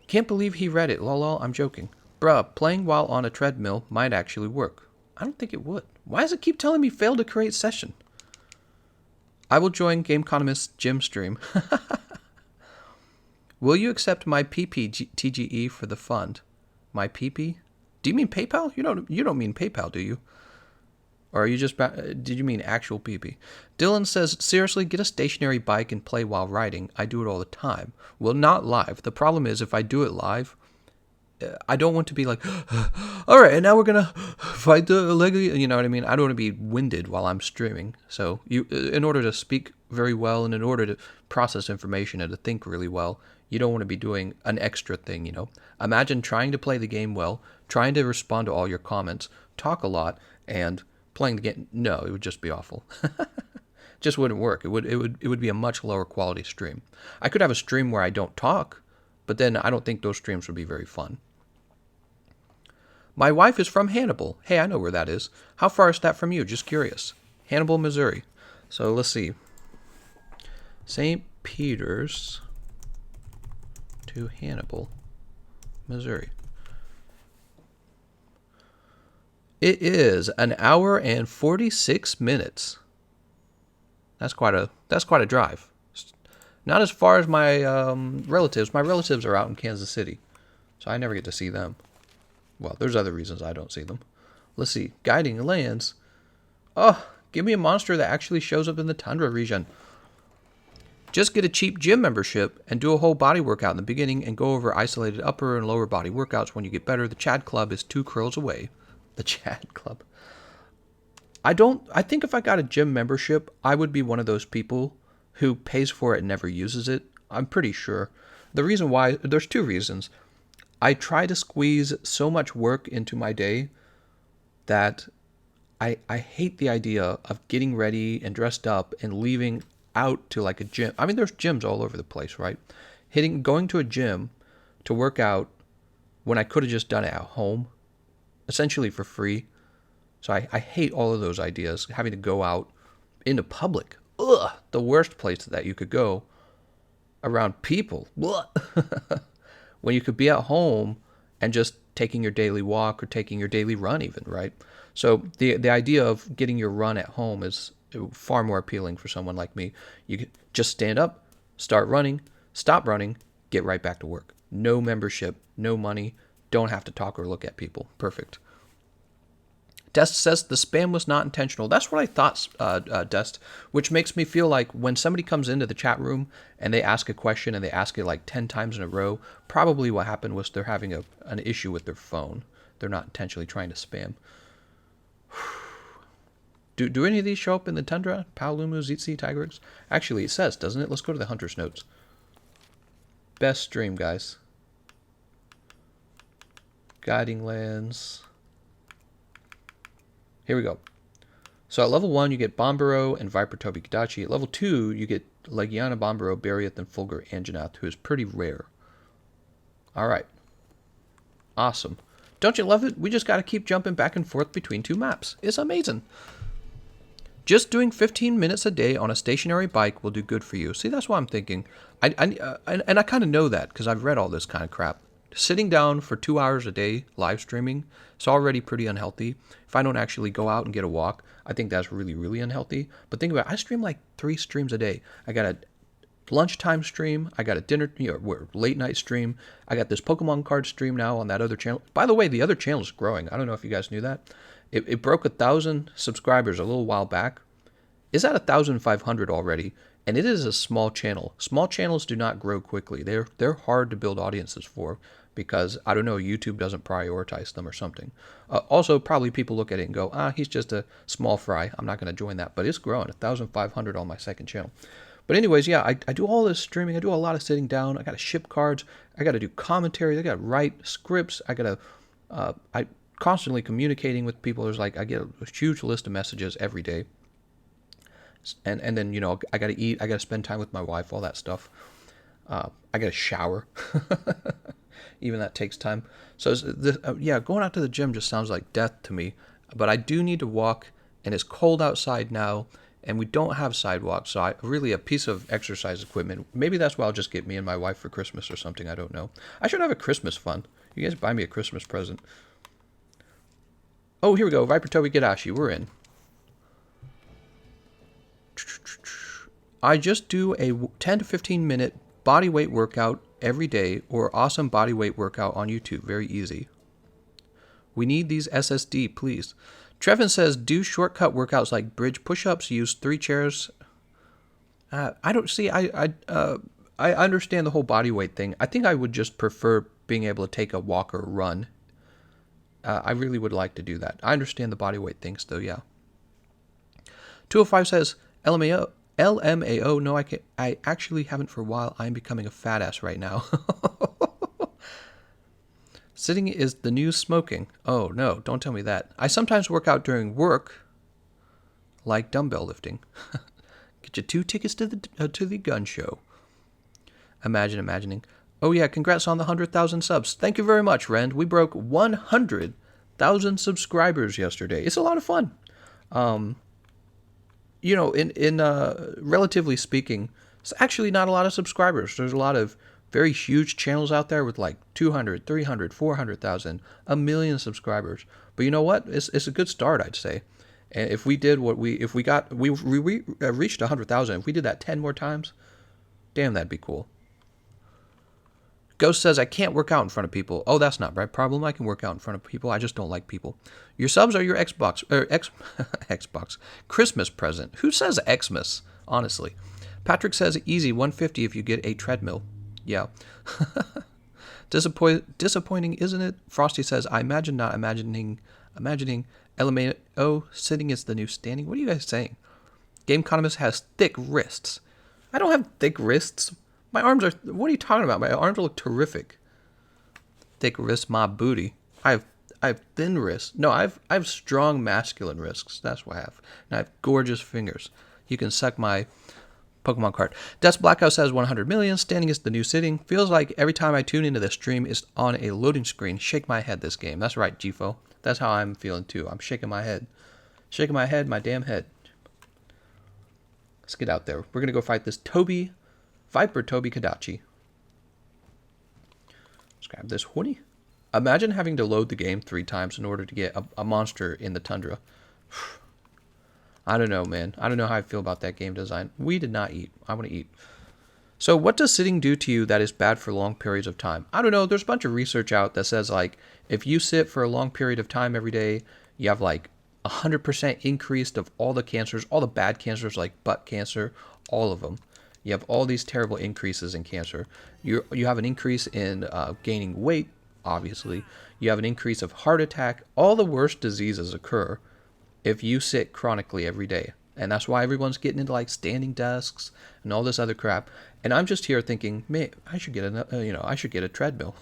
Can't believe he read it. Lol, I'm joking. Bruh, playing while on a treadmill might actually work. I don't think it would. Why does it keep telling me fail to create session? I will join Gameconomist's gym stream. Will you accept my PPTGE for the fund? My PP? Do you mean PayPal? You don't mean PayPal, do you? Or are you just... did you mean actual PP? Dylan says, seriously, get a stationary bike and play while riding. I do it all the time. Well, not live. The problem is if I do it live, I don't want to be like, all right, and now we're going to fight the leg. You know what I mean? I don't want to be winded while I'm streaming. So in order to speak very well and in order to process information and to think really well, you don't want to be doing an extra thing, you know? Imagine trying to play the game well, trying to respond to all your comments, talk a lot, and playing the game. No, it would just be awful. Just wouldn't work. It would be a much lower quality stream. I could have a stream where I don't talk, but then I don't think those streams would be very fun. My wife is from Hannibal. Hey, I know where that is. How far is that from you? Just curious. Hannibal, Missouri. So let's see. St. Peter's to Hannibal, Missouri. It is an hour and 46 minutes. That's quite a drive. Not as far as my relatives. My relatives are out in Kansas City, so I never get to see them. Well, there's other reasons I don't see them. Let's see. Guiding lands. Oh, give me a monster that actually shows up in the tundra region. Just get a cheap gym membership and do a whole body workout in the beginning and go over isolated upper and lower body workouts when you get better. The Chad Club is 2 curls away. The Chad Club. I think if I got a gym membership, I would be one of those people who pays for it and never uses it. I'm pretty sure. The reason why, there's 2 reasons. I try to squeeze so much work into my day that I hate the idea of getting ready and dressed up and leaving out to like a gym. I mean, there's gyms all over the place, right? Going to a gym to work out when I could have just done it at home, essentially for free. So I hate all of those ideas, having to go out into public. Ugh, the worst place that you could go around people. When you could be at home and just taking your daily walk or taking your daily run even, right? So the idea of getting your run at home is far more appealing for someone like me. You can just stand up, start running, stop running, get right back to work. No membership, no money, don't have to talk or look at people. Perfect. Dest says the spam was not intentional. That's what I thought, Dest, which makes me feel like when somebody comes into the chat room and they ask a question and they ask it like 10 times in a row, probably what happened was they're having an issue with their phone. They're not intentionally trying to spam. Do any of these show up in the Tundra? Paolumu, Zitzi, Tigrex? Actually, it says, doesn't it? Let's go to the Hunter's Notes. Best stream, guys. Guiding lands. Here we go. So at level 1, you get Bombero and Viper Toby Kadachi. At level 2, you get Legiana Bombero, Bariath, and Fulgur Anjanath, who is pretty rare. Alright. Awesome. Don't you love it? We just got to keep jumping back and forth between 2 maps. It's amazing. Just doing 15 minutes a day on a stationary bike will do good for you. See, that's what I'm thinking. And I kind of know that because I've read all this kind of crap. Sitting down for 2 hours a day live streaming is already pretty unhealthy. If I don't actually go out and get a walk, I think that's really, really unhealthy. But think about it, I stream like 3 streams a day. I got a lunchtime stream, I got a dinner, late night stream, I got this Pokemon card stream now on that other channel. By the way, the other channel is growing. I don't know if you guys knew that. It broke 1,000 subscribers a little while back. It's at 1,500 already, and it is a small channel. Small channels do not grow quickly. They're hard to build audiences for because, I don't know, YouTube doesn't prioritize them or something. Also, probably people look at it and go, he's just a small fry. I'm not going to join that. But it's growing, 1,500 on my second channel. But anyways, yeah, I do all this streaming. I do a lot of sitting down. I got to ship cards. I got to do commentary. I got to write scripts. I constantly communicating with people. There's like, I get a huge list of messages every day. And then, I got to eat. I got to spend time with my wife, all that stuff. I got to shower. Even that takes time. So, going out to the gym just sounds like death to me. But I do need to walk, and it's cold outside now, and we don't have sidewalks. So, really a piece of exercise equipment. Maybe that's why I'll just get me and my wife for Christmas or something. I don't know. I should have a Christmas fund. You guys buy me a Christmas present. Oh, here we go. Viper Toby Gadashi. We're in. I just do a 10 to 15 minute body weight workout every day or awesome body weight workout on YouTube. Very easy. We need these SSD, please. Trevin says, do shortcut workouts like bridge push-ups, use 3 chairs. I don't see, I understand the whole body weight thing. I think I would just prefer being able to take a walk or run. I really would like to do that. I understand the body weight thing still, yeah. 205 says, LMAO, no, I actually haven't for a while. I'm becoming a fat ass right now. Sitting is the new smoking. Oh, no, don't tell me that. I sometimes work out during work, like dumbbell lifting. Get you 2 tickets to the gun show. Imagining. Oh, yeah, congrats on the 100,000 subs. Thank you very much, Rend. We broke 100,000 subscribers yesterday. It's a lot of fun. In relatively speaking, it's actually not a lot of subscribers. There's a lot of very huge channels out there with like 200, 300, 400,000, a million subscribers. But you know what? It's a good start, I'd say. And if we did what if we got, we reached 100,000. If we did that 10 more times, damn, that'd be cool. Ghost says, I can't work out in front of people. Oh, that's not my problem. I can work out in front of people. I just don't like people. Your subs are your Xbox, or Xbox Christmas present. Who says Xmas, honestly? Patrick says, easy, 150 if you get a treadmill. Yeah. Disappointing, isn't it? Frosty says, I imagine not imagining LMAO sitting is the new standing. What are you guys saying? Gameconomist has thick wrists. I don't have thick wrists. My arms are... What are you talking about? My arms look terrific. Thick wrists, my booty. I have thin wrists. No, I have strong masculine wrists. That's what I have. And I have gorgeous fingers. You can suck my Pokemon card. Death's Blackhouse has 100 million. Standing is the new sitting. Feels like every time I tune into the stream, it's on a loading screen. Shake my head, this game. That's right, Gfo. That's how I'm feeling, too. I'm shaking my head. Shaking my head, my damn head. Let's get out there. We're going to go fight this Viper Toby Kadachi. Let's grab this hoodie. Imagine having to load the game 3 times in order to get a monster in the tundra. I don't know, man. I don't know how I feel about that game design. We did not eat. I want to eat. So what does sitting do to you that is bad for long periods of time? I don't know. There's a bunch of research out that says, like, if you sit for a long period of time every day, you have, like, 100% increase of all the cancers, all the bad cancers, like butt cancer, all of them. You have all these terrible increases in cancer. You have an increase in gaining weight, obviously. You have an increase of heart attack. All the worst diseases occur if you sit chronically every day. And that's why everyone's getting into like standing desks and all this other crap. And I'm just here thinking, man, I should get I should get a treadmill.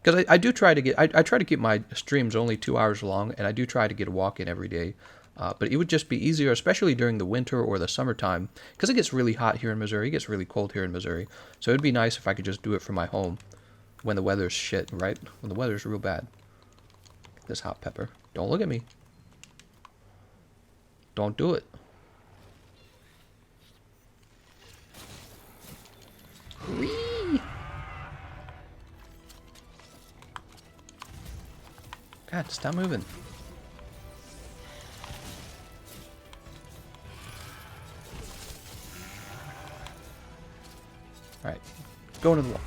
Because I do try to get, I try to keep my streams only 2 hours long, and I do try to get a walk in every day. But it would just be easier, especially during the winter or the summertime, because it gets really hot here in Missouri. It gets really cold here in Missouri. So it'd be nice if I could just do it from my home when the weather's shit, right? When the weather's real bad. This hot pepper. Don't look at me. Don't do it. Whee! God, stop moving. Alright, go into the wall.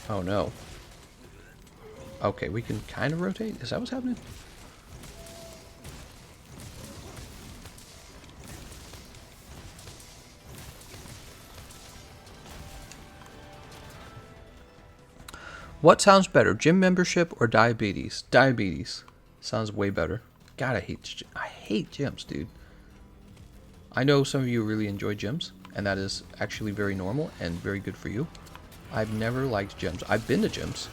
Oh no. Okay, we can kind of rotate? Is that what's happening? What sounds better, gym membership or diabetes? Diabetes. Sounds way better. God, I hate gyms, dude. I know some of you really enjoy gyms, and that is actually very normal and very good for you. I've never liked gyms. I've been to gyms.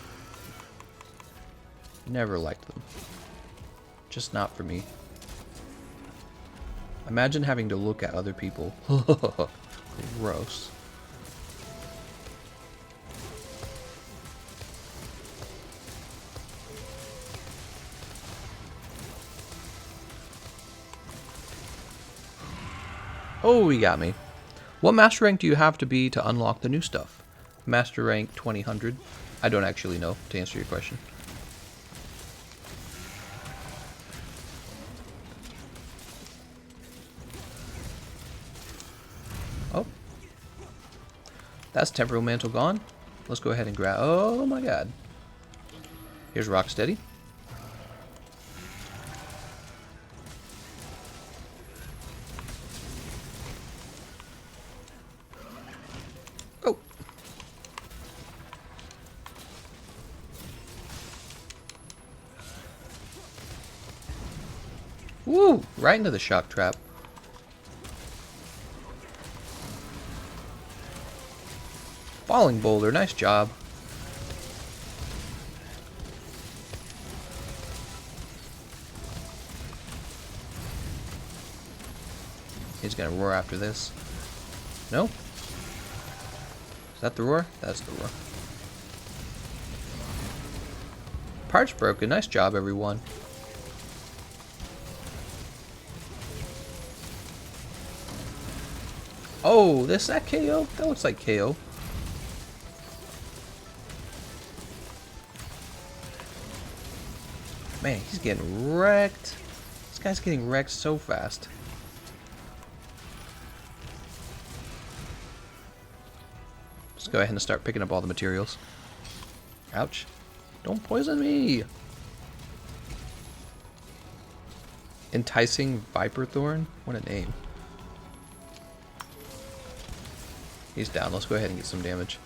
Never liked them. Just not for me. Imagine having to look at other people. Gross. Oh, he got me. What master rank do you have to be to unlock the new stuff? Master rank 2000. I don't actually know, to answer your question. Oh. That's Temporal Mantle gone. Let's go ahead and grab... Oh my god. Here's Rocksteady. Oh. Woo! Right into the shock trap. Falling boulder, nice job. He's gonna roar after this. No? Is that the roar? That's the roar. Parts broken, nice job everyone. Oh, that KO? That looks like KO. Man, he's getting wrecked. This guy's getting wrecked so fast. Let's go ahead and start picking up all the materials. Ouch. Don't poison me! Enticing Viper Thorn? What a name. He's down. Let's go ahead and get some damage.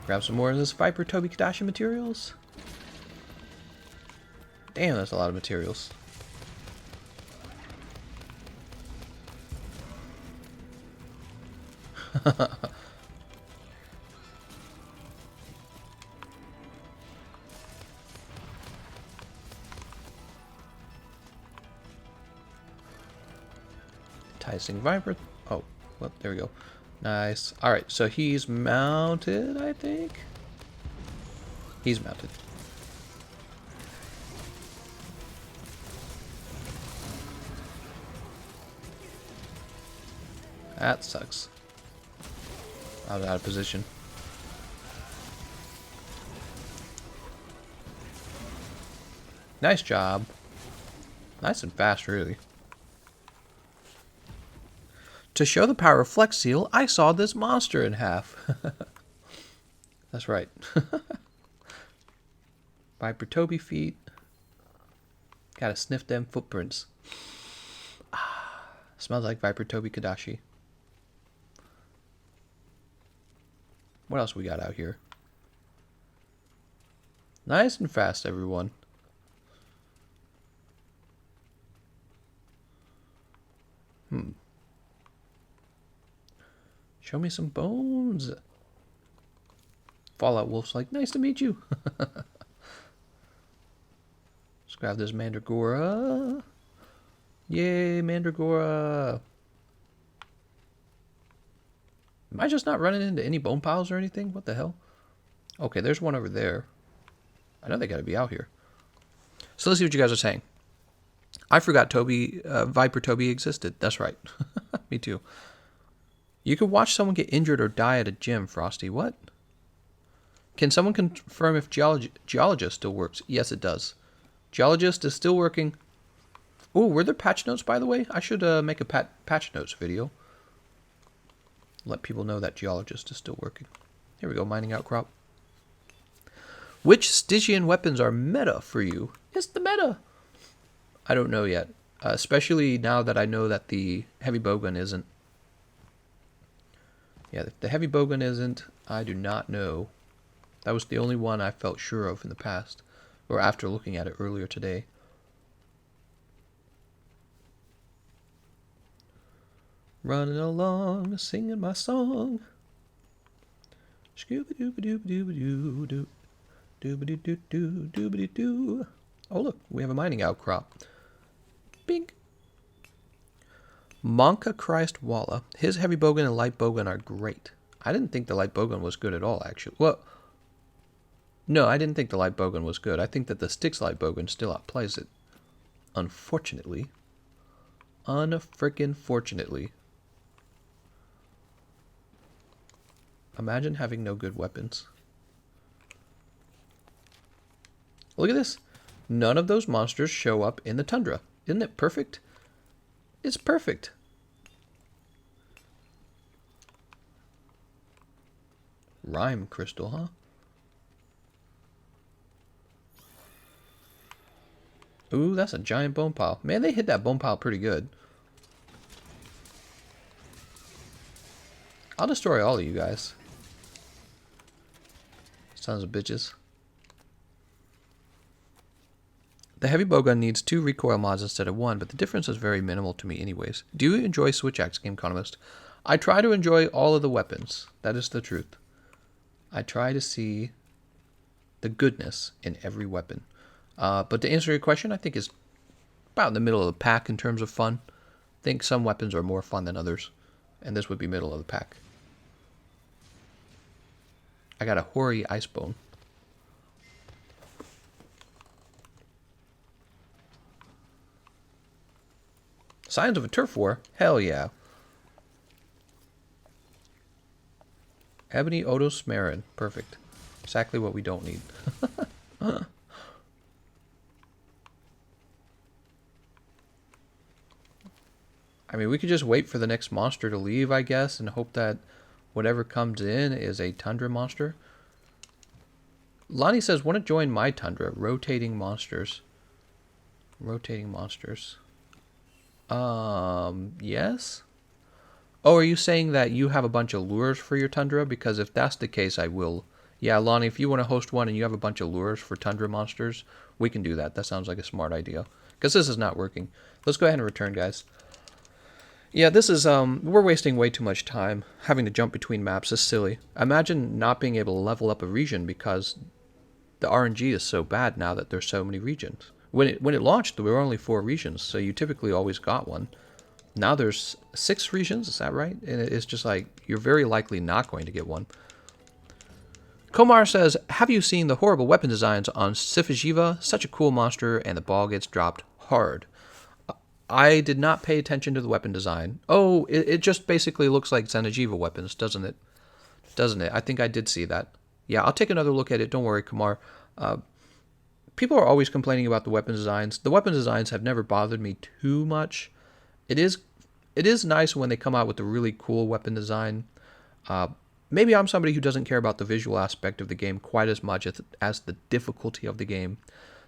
Grab some more of this Viper Toby Kadashi materials. Damn, that's a lot of materials. Enticing Viper. Oh, well, there we go. Nice. Alright, so he's mounted, I think. He's mounted. That sucks. I was out of position. Nice job. Nice and fast, really. To show the power of Flex Seal, I sawed this monster in half. That's right. Viper Toby feet. Gotta sniff them footprints. Smells like Viper Toby Kadashi. What else we got out here? Nice and fast, everyone. Show me some bones. Fallout Wolf's like, nice to meet you. Let's grab this Mandragora. Yay, Mandragora. Am I just not running into any bone piles or anything? What the hell? Okay, there's one over there. I know they gotta be out here. So let's see what you guys are saying. I forgot Viper Toby existed. That's right. Me too. You could watch someone get injured or die at a gym, Frosty. What? Can someone confirm if Geologist still works? Yes, it does. Geologist is still working. Oh, were there patch notes, by the way? I should make a patch notes video. Let people know that Geologist is still working. Here we go, mining outcrop. Which Stygian weapons are meta for you? It's the meta. I don't know yet. Especially now that I know that the heavy bowgun isn't. Yeah, the heavy bowgun isn't. I do not know. That was the only one I felt sure of in the past. Or after looking at it earlier today. Running along, singing my song. Scooby-dooby-dooby-dooby-doo. Doobity-doo-doo, doobity-doo. Oh, look, we have a mining outcrop. Bink. Monka Christ Walla. His heavy bowgun and light bowgun are great. I didn't think the light bowgun was good at all, actually. Well, no, I didn't think the light bowgun was good. I think that the Styx light bowgun still outplays it. Unfortunately. Unfrickin-fortunately. Imagine having no good weapons. Look at this. None of those monsters show up in the tundra. Isn't it perfect? It's perfect. Rime crystal, huh? Ooh, that's a giant bone pile. Man, they hit that bone pile pretty good. I'll destroy all of you guys. Sons of bitches. The heavy bowgun needs 2 recoil mods instead of 1, but the difference is very minimal to me anyways. Do you enjoy Switch Axe, Gameconomist? I try to enjoy all of the weapons. That is the truth. I try to see the goodness in every weapon. But to answer your question, I think it's about in the middle of the pack in terms of fun. I think some weapons are more fun than others, and this would be middle of the pack. I got a hoary Iceborne. Signs of a turf war? Hell yeah. Ebony Otosmarin. Perfect. Exactly what we don't need. I mean, we could just wait for the next monster to leave, I guess, and hope that whatever comes in is a tundra monster. Lonnie says, want to join my tundra. Rotating monsters. Rotating monsters. Yes? Oh, are you saying that you have a bunch of lures for your tundra? Because if that's the case, I will. Yeah, Lonnie, if you want to host one and you have a bunch of lures for tundra monsters, we can do that. That sounds like a smart idea. Because this is not working. Let's go ahead and return, guys. Yeah, this is, we're wasting way too much time. Having to jump between maps is silly. Imagine not being able to level up a region because the RNG is so bad now that there's so many regions. When it launched, there were only 4 regions, so you typically always got one. Now there's 6 regions, is that right? And it's just like, you're very likely not going to get one. Komar says, have you seen the horrible weapon designs on Sifjiva? Such a cool monster, and the ball gets dropped hard. I did not pay attention to the weapon design. Oh, it just basically looks like Xenojiva weapons, doesn't it? Doesn't it? I think I did see that. Yeah, I'll take another look at it. Don't worry, Kamar. People are always complaining about the weapon designs. The weapon designs have never bothered me too much. It is nice when they come out with a really cool weapon design. Maybe I'm somebody who doesn't care about the visual aspect of the game quite as much as the difficulty of the game.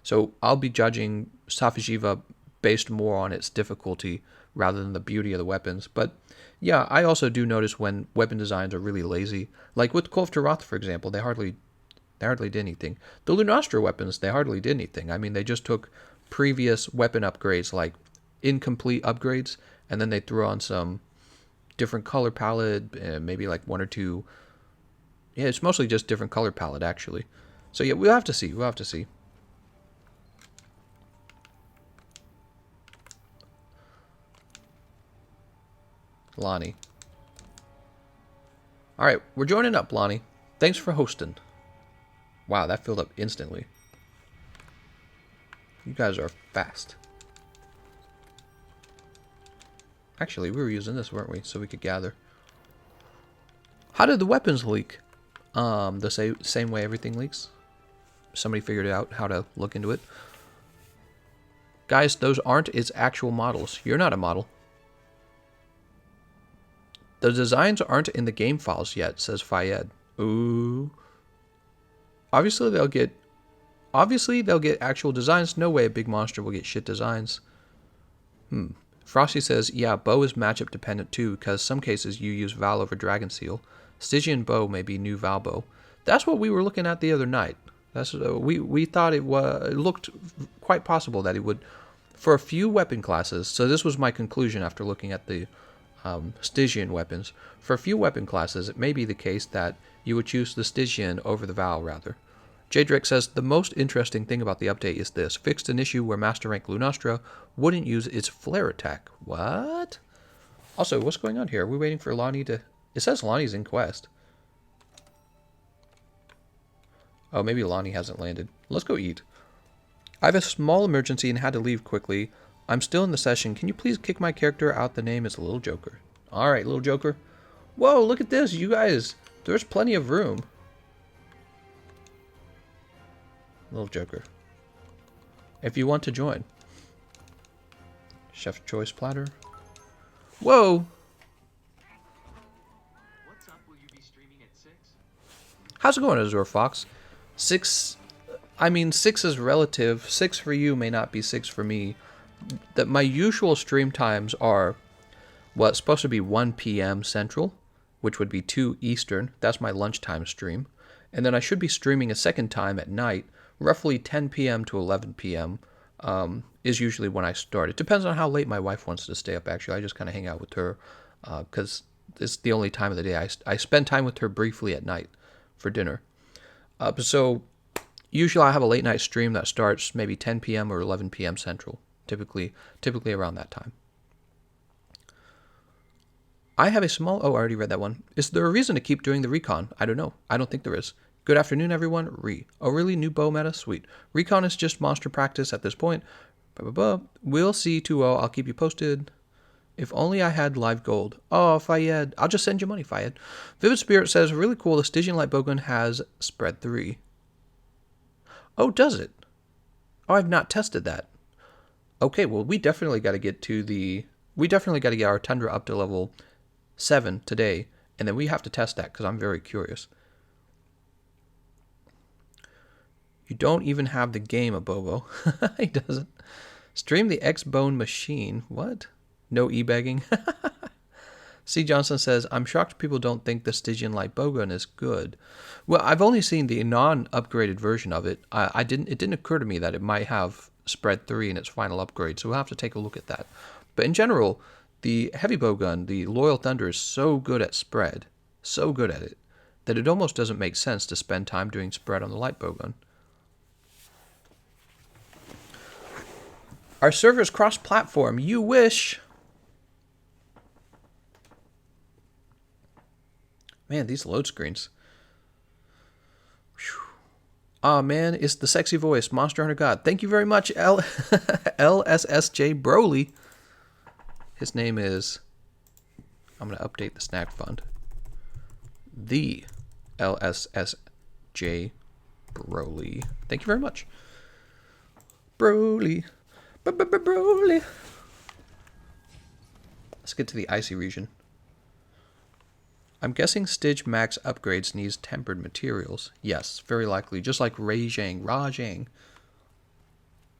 So I'll be judging Safijiva based more on its difficulty rather than the beauty of the weapons. But yeah, I also do notice when weapon designs are really lazy. Like with Kolf Taroth, for example, they hardly did anything. The Lunastra weapons, they hardly did anything. I mean, they just took previous weapon upgrades, like incomplete upgrades, and then they threw on some different color palette, maybe like 1 or 2. Yeah, it's mostly just different color palette, actually. So yeah, we'll have to see. We'll have to see. Lonnie. Alright, we're joining up, Lonnie. Thanks for hosting. Wow, that filled up instantly. You guys are fast. Actually, we were using this, weren't we? So we could gather. How did the weapons leak? The same way everything leaks. Somebody figured out how to look into it. Guys, those aren't its actual models. You're not a model. The designs aren't in the game files yet, says Fayed. Ooh. Obviously they'll get actual designs. No way a big monster will get shit designs. Frosty says, yeah, bow is matchup dependent too, because some cases you use Val over Dragon Seal. Stygian bow may be new Val bow. That's what we were looking at the other night. That's we thought it looked quite possible that it would, for a few weapon classes. So this was my conclusion after looking at the Stygian weapons. For a few weapon classes, it may be the case that you would choose the Stygian over the Val, rather. J-Drake says, the most interesting thing about the update is this. Fixed an issue where Master Rank Lunastra wouldn't use its flare attack. What? Also, what's going on here? Are we waiting for Lonnie to... It says Lonnie's in quest. Oh, maybe Lonnie hasn't landed. Let's go eat. I have a small emergency and had to leave quickly. I'm still in the session. Can you please kick my character out? The name is Little Joker. Alright, Little Joker. Whoa, look at this, you guys. There's plenty of room. Little Joker. If you want to join. Chef's Choice Platter. Whoa! What's up? Will you be streaming at 6? How's it going, Azure Fox? 6... I mean, 6 is relative. 6 for you may not be 6 for me. That my usual stream times are what's supposed to be 1 p.m. Central, which would be 2 Eastern. That's my lunchtime stream. And then I should be streaming a second time at night, roughly 10 p.m. to 11 p.m. Is usually when I start. It depends on how late my wife wants to stay up, actually. I just kind of hang out with her because it's the only time of the day. I spend time with her briefly at night for dinner. So usually I have a late night stream that starts maybe 10 p.m. or 11 p.m. Central. Typically around that time. I have a small... Oh, I already read that one. Is there a reason to keep doing the recon? I don't know. I don't think there is. Good afternoon, everyone. Oh, really? New bow meta? Sweet. Recon is just monster practice at this point. We'll see, 2-0. I'll keep you posted. If only I had live gold. Oh, Fayed. I'll just send you money, Fayed. Vivid Spirit says, really cool, the Stygian light bowgun has spread 3. Oh, does it? Oh, I've not tested that. Okay, well, we definitely got to get to the... We definitely got to get our Tundra up to level 7 today, and then we have to test that, because I'm very curious. You don't even have the game, Abobo. He doesn't. Stream the X-Bone machine. What? No e-begging? C. Johnson says, I'm shocked people don't think the Stygian light bowgun is good. Well, I've only seen the non-upgraded version of it. It didn't occur to me that it might have spread 3 in its final upgrade, so we'll have to take a look at that. But in general, the heavy bowgun, the Loyal Thunder, is so good at spread, so good at it, that it almost doesn't make sense to spend time doing spread on the light bowgun. Our server's cross-platform. You wish. Man, these load screens. Ah, man, it's the sexy voice, Monster Hunter God. Thank you very much, LSSJ Broly. His name is... I'm going to update the snack fund. The LSSJ Broly. Thank you very much. Broly. Broly. Let's get to the icy region. I'm guessing Styg Max upgrades needs tempered materials. Yes, very likely. Just like Rajang.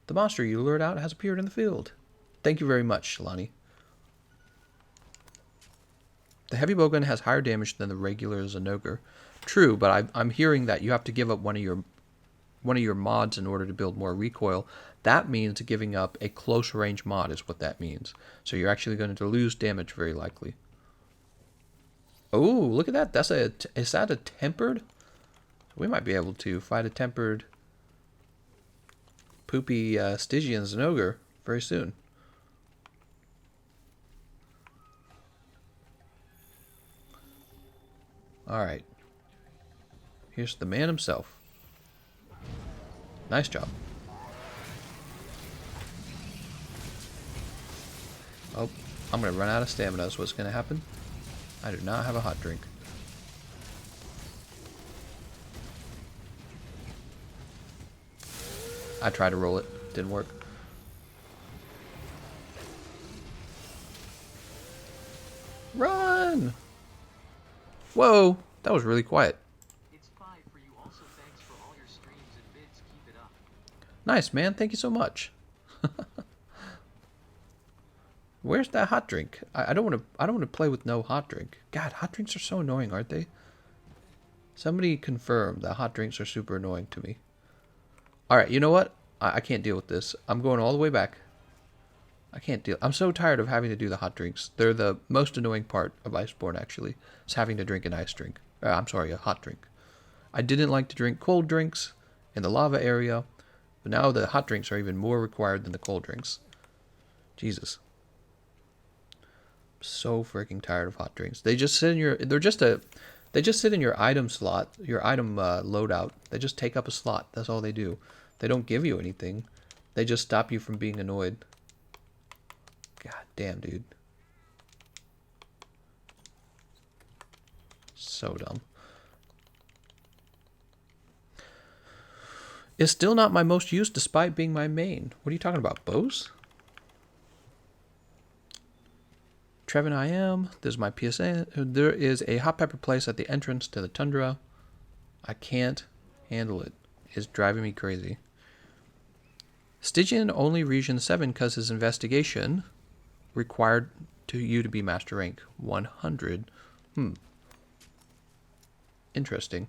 The monster you lured out has appeared in the field. Thank you very much, Shalani. The heavy bowgun has higher damage than the regular Zinogre. True, but I'm hearing that you have to give up one of your mods in order to build more recoil. That means giving up a close range mod is what that means. So you're actually going to lose damage very likely. Oh, look at that. Is that a tempered? We might be able to fight a tempered poopy Stygian Zinogre very soon. Alright. Here's the man himself. Nice job. Oh, I'm going to run out of stamina is what's going to happen. I do not have a hot drink. I tried to roll it. Didn't work. Run! Whoa! That was really quiet. It's 5 for you. Also, thanks for all your streams and vids. Keep it up. Nice, man. Thank you so much. Where's that hot drink? I don't want to play with no hot drink. God, hot drinks are so annoying, aren't they? Somebody confirm that hot drinks are super annoying to me. Alright, you know what? I can't deal with this. I'm going all the way back. I can't deal. I'm so tired of having to do the hot drinks. They're the most annoying part of Iceborne, actually. Is having to drink an ice drink. I'm sorry, a hot drink. I didn't like to drink cold drinks in the lava area, but now the hot drinks are even more required than the cold drinks. Jesus. So freaking tired of hot drinks. They just sit in your... They just sit in your item slot, your item loadout. They just take up a slot. That's all they do. They don't give you anything. They just stop you from being annoyed. God damn, dude. So dumb. It's still not my most used despite being my main. What are you talking about, bows? Trevin, I am. This is my PSN. There is a hot pepper place at the entrance to the tundra. I can't handle it. It's driving me crazy. Stygian only region 7 because his investigation required you to be master rank 100. Interesting.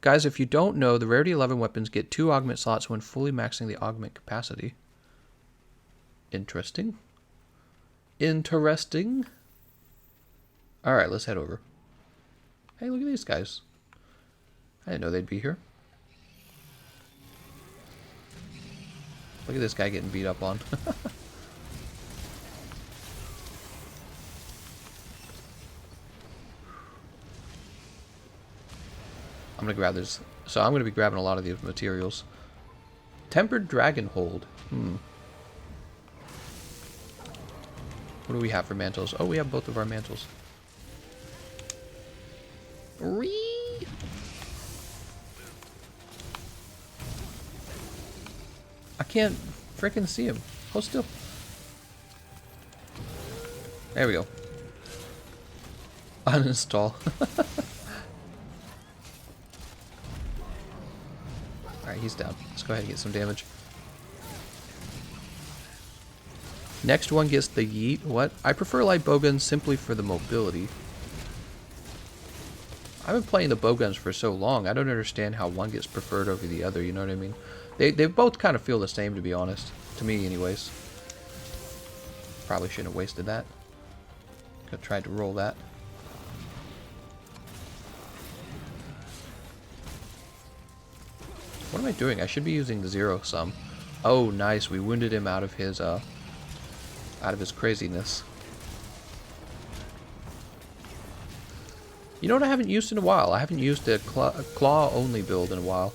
Guys, if you don't know, the rarity 11 weapons get 2 augment slots when fully maxing the augment capacity. Interesting. Interesting. Alright, let's head over. Hey, look at these guys. I didn't know they'd be here. Look at this guy getting beat up on. I'm gonna grab this. So I'm gonna be grabbing a lot of these materials. Tempered dragon hold. What do we have for mantles? Oh, we have both of our mantles. Whee! I can't freaking see him. Hold still. There we go. Uninstall. Alright, he's down. Let's go ahead and get some damage. Next one gets the yeet. What? I prefer light bowguns simply for the mobility. I've been playing the bowguns for so long, I don't understand how one gets preferred over the other, you know what I mean? They both kind of feel the same, to be honest. To me, anyways. Probably shouldn't have wasted that. Could have tried to roll that. What am I doing? I should be using the zero sum. Oh, nice. We wounded him out of his craziness. You know what I haven't used in a while? I haven't used a claw-only build in a while.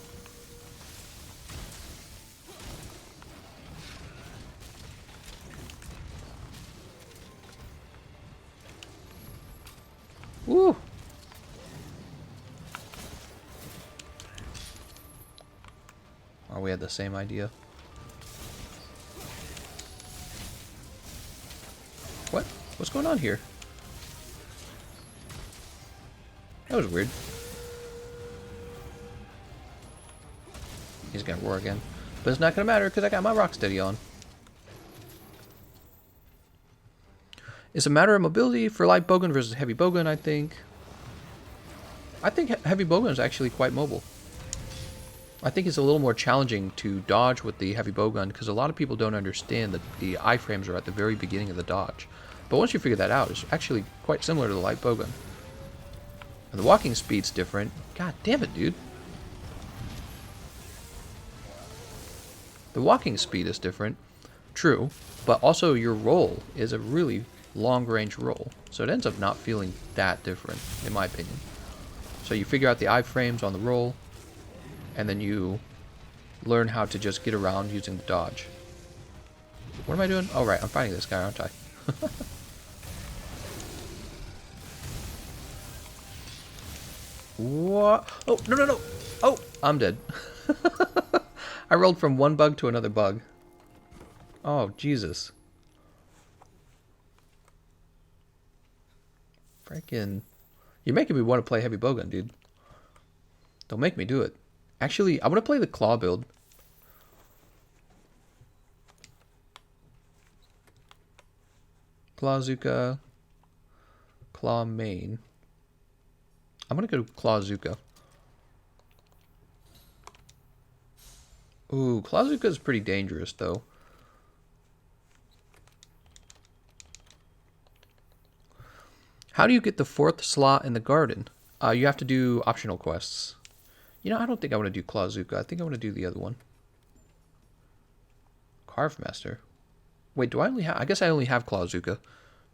Woo! Oh, we had the same idea. What? What's going on here? That was weird. He's gonna roar again. But it's not gonna matter because I got my Rocksteady on. It's a matter of mobility for light bowgun versus heavy bowgun, I think. I think heavy bowgun is actually quite mobile. I think it's a little more challenging to dodge with the heavy bowgun because a lot of people don't understand that the iframes are at the very beginning of the dodge. But once you figure that out, it's actually quite similar to the light bowgun. And the walking speed's different. God damn it, dude. The walking speed is different, true, but also your roll is a really long-range roll, so it ends up not feeling that different, in my opinion. So you figure out the iframes on the roll, and then you learn how to just get around using the dodge. What am I doing? Oh, right, I'm fighting this guy, aren't I? What? Oh, no, no, no! Oh, I'm dead. I rolled from one bug to another bug. Oh, Jesus. Freaking... You're making me want to play heavy bowgun, dude. Don't make me do it. Actually, I want to play the claw build. Clawzuka. Claw main. I'm going to go to Clawzuka. Ooh, Clawzuka is pretty dangerous, though. How do you get the 4th slot in the garden? You have to do optional quests. You know, I don't think I want to do Clawzuka. I think I want to do the other one. Carve Master. Wait, do I only have... I guess I only have Clawzuka.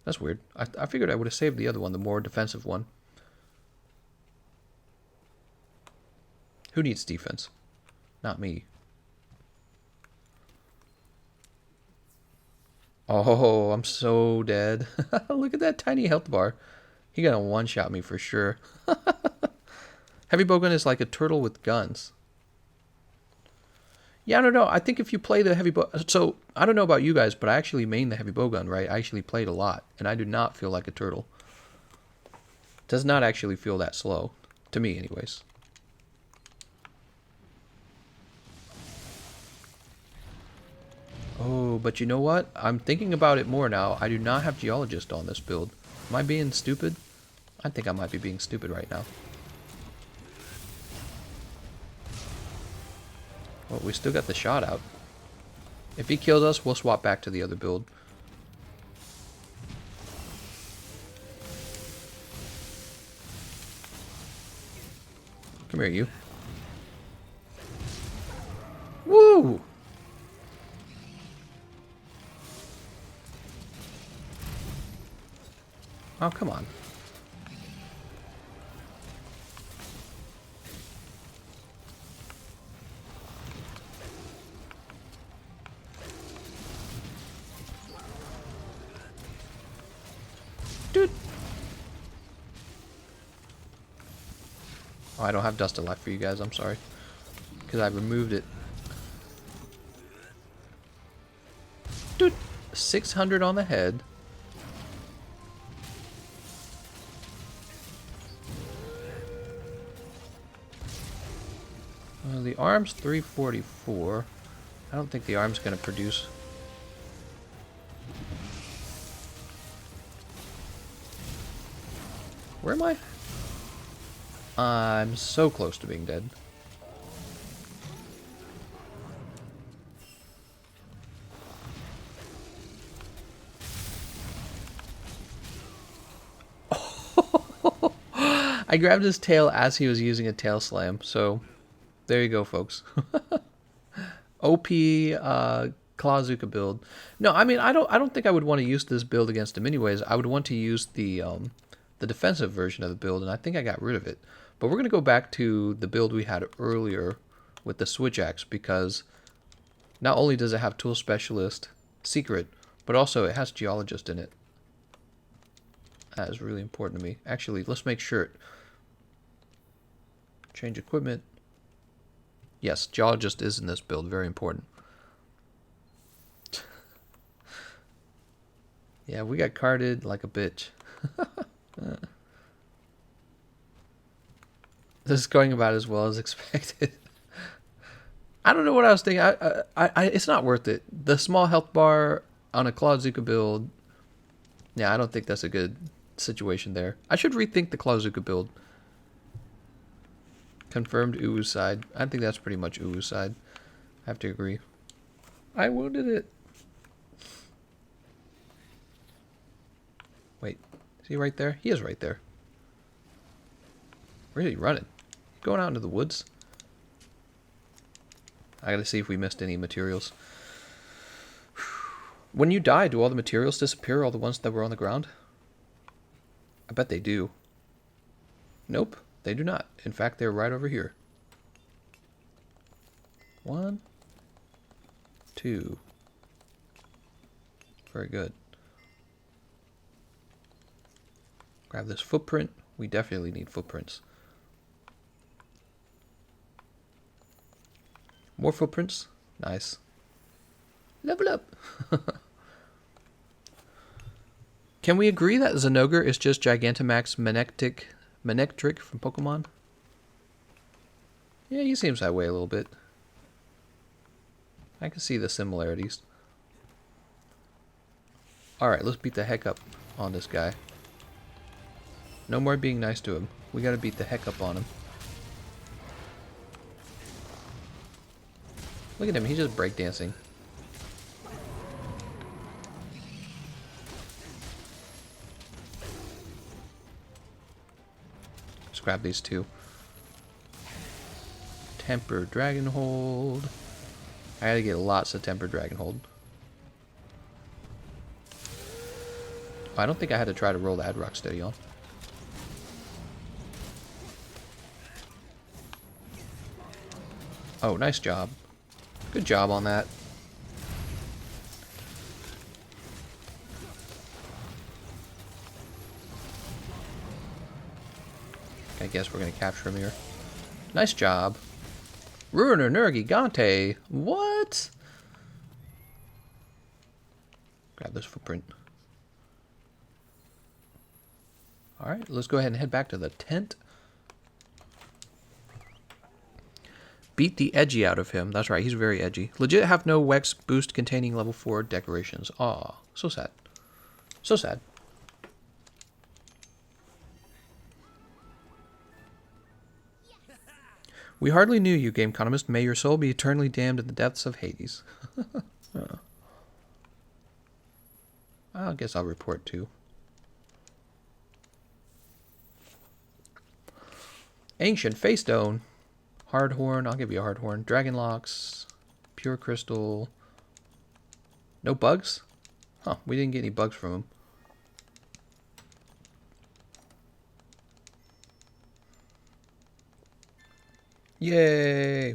That's weird. I figured I would have saved the other one, the more defensive one. Who needs defense? Not me. Oh, I'm so dead. Look at that tiny health bar. He gonna one-shot me for sure. Heavy bowgun is like a turtle with guns. Yeah, I don't know. I think if you play the heavy bow... So, I don't know about you guys, but I actually main the heavy bowgun, right? I actually played a lot, and I do not feel like a turtle. Does not actually feel that slow. To me, anyways. Oh, but you know what? I'm thinking about it more now. I do not have Geologist on this build. Am I being stupid? I think I might be being stupid right now. Well, we still got the shot out. If he kills us, we'll swap back to the other build. Come here, you. Woo! Oh, come on. Dude. Oh, I don't have dust life for you guys. I'm sorry. Because I removed it. Dude. 600 on the head. The arm's 344. I don't think the arm's going to produce. Where am I? I'm so close to being dead. I grabbed his tail as he was using a tail slam, so there you go, folks. OP Clawzuka build. No, I mean I don't think I would want to use this build against him anyways. I would want to use the defensive version of the build, and I think I got rid of it. But we're gonna go back to the build we had earlier with the switch axe, because not only does it have tool specialist secret, but also it has geologist in it. That is really important to me. Actually, let's make sure. Change equipment. Yes, geologist is in this build. Very important. Yeah, we got carded like a bitch. This is going about as well as expected. I don't know what I was thinking. It's not worth it. The small health bar on a Clawzuka build. Yeah, I don't think that's a good situation there. I should rethink the Clawzuka build. Confirmed Uwu's side. I think that's pretty much Uwu's side. I have to agree. I wounded it. Wait, is he right there? He is right there. Where is he running? Going out into the woods? I gotta see if we missed any materials. When you die, do all the materials disappear? All the ones that were on the ground? I bet they do. Nope, they do not. In fact, they're right over here. 1, 2. Very good. Grab this footprint. We definitely need footprints. More footprints. Nice. Level up. Can we agree that Zinogre is just Gigantamax Manectric from Pokemon? Yeah, he seems that way a little bit. I can see the similarities. Alright, let's beat the heck up on this guy. No more being nice to him. We gotta beat the heck up on him. Look at him, he's just breakdancing. Let's grab these two. Temper Dragon Hold. I gotta get lots of Temper Dragon Hold. I don't think I had to try to roll the Ad Rock Steady on. Oh, nice job. Good job on that. I guess we're going to capture him here. Nice job. Ruiner Nergigante. What? Grab this footprint. Alright, let's go ahead and head back to the tent. Beat the edgy out of him. That's right, he's very edgy. Legit have no Wex boost containing level 4 decorations. Aw, so sad. So sad. We hardly knew you, Gameconomist. May your soul be eternally damned in the depths of Hades. I guess I'll report too. Ancient Face Stone. Hardhorn, I'll give you a Hardhorn. Dragon Locks. Pure Crystal. No bugs? Huh, we didn't get any bugs from him. Yay!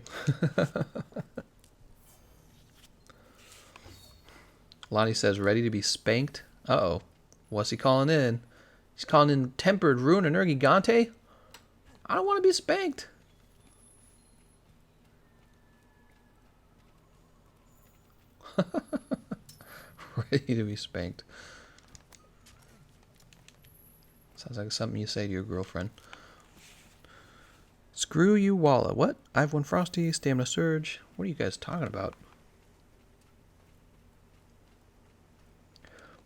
Lonnie says, ready to be spanked. Uh-oh. What's he calling in? He's calling in tempered rune and gigante. I don't want to be spanked. Ready to be spanked. Sounds like something you say to your girlfriend. Screw you, Walla. What? I have one frosty, stamina surge. What are you guys talking about?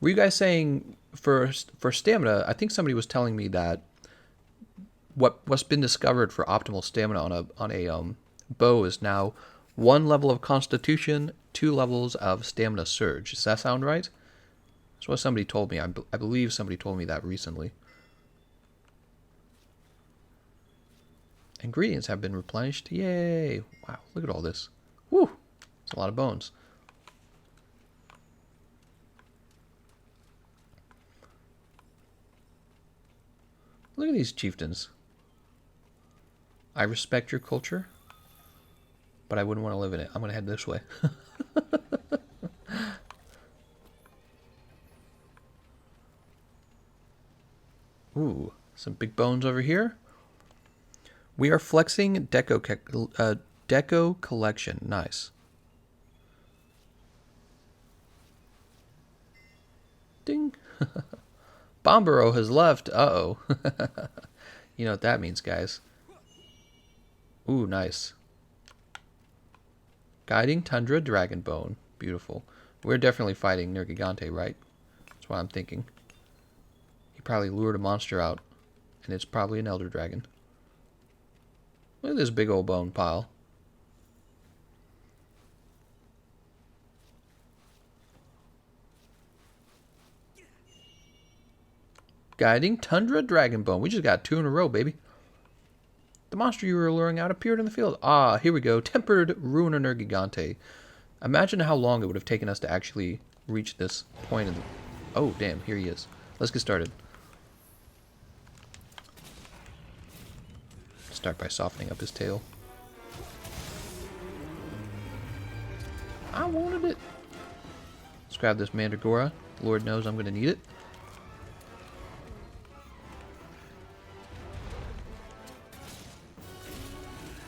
Were you guys saying for stamina? I think somebody was telling me that what's been discovered for optimal stamina on a bow is now 1 level of Constitution, 2 levels of stamina surge. Does that sound right? That's what somebody told me. I believe somebody told me that recently. Ingredients have been replenished. Yay! Wow, look at all this. Woo! It's a lot of bones. Look at these chieftains. I respect your culture, but I wouldn't want to live in it. I'm going to head this way. Ooh, some big bones over here. We are flexing deco collection. Nice. Ding. Bombero has left. Uh-oh. You know what that means, guys. Ooh, nice. Guiding Tundra Dragonbone. Beautiful. We're definitely fighting Nergigante, right? That's what I'm thinking. He probably lured a monster out, and it's probably an Elder Dragon. Look at this big old bone pile. Guiding Tundra Dragonbone. We just got 2 in a row, baby. The monster you were luring out appeared in the field. Ah, here we go. Tempered Ruiner Nergigante. Imagine how long it would have taken us to actually reach this point. Oh, damn. Here he is. Let's get started. Start by softening up his tail. I wanted it. Let's grab this Mandragora. Lord knows I'm going to need it.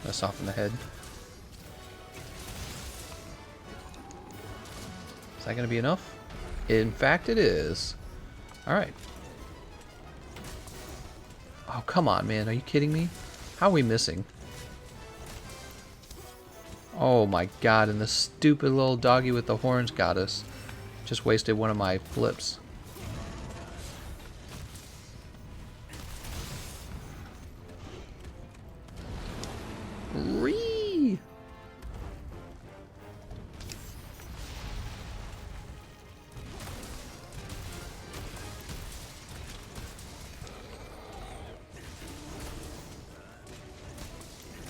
Let's soften the head. Is that going to be enough? In fact, it is. Alright. Oh, come on, man. Are you kidding me? How are we missing? Oh my god, and the stupid little doggy with the horns got us. Just wasted one of my flips. Ree!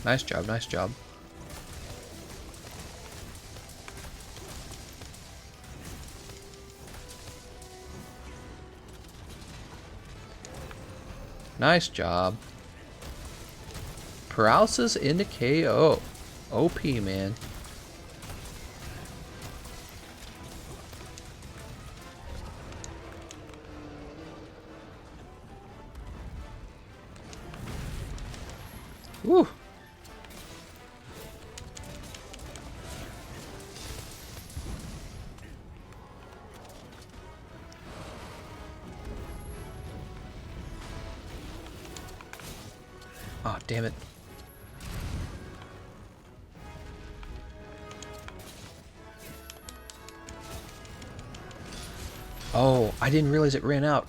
Nice job, nice job. Nice job. Paralysis into KO. OP, man. Woo. Oh, damn it. Oh, I didn't realize it ran out.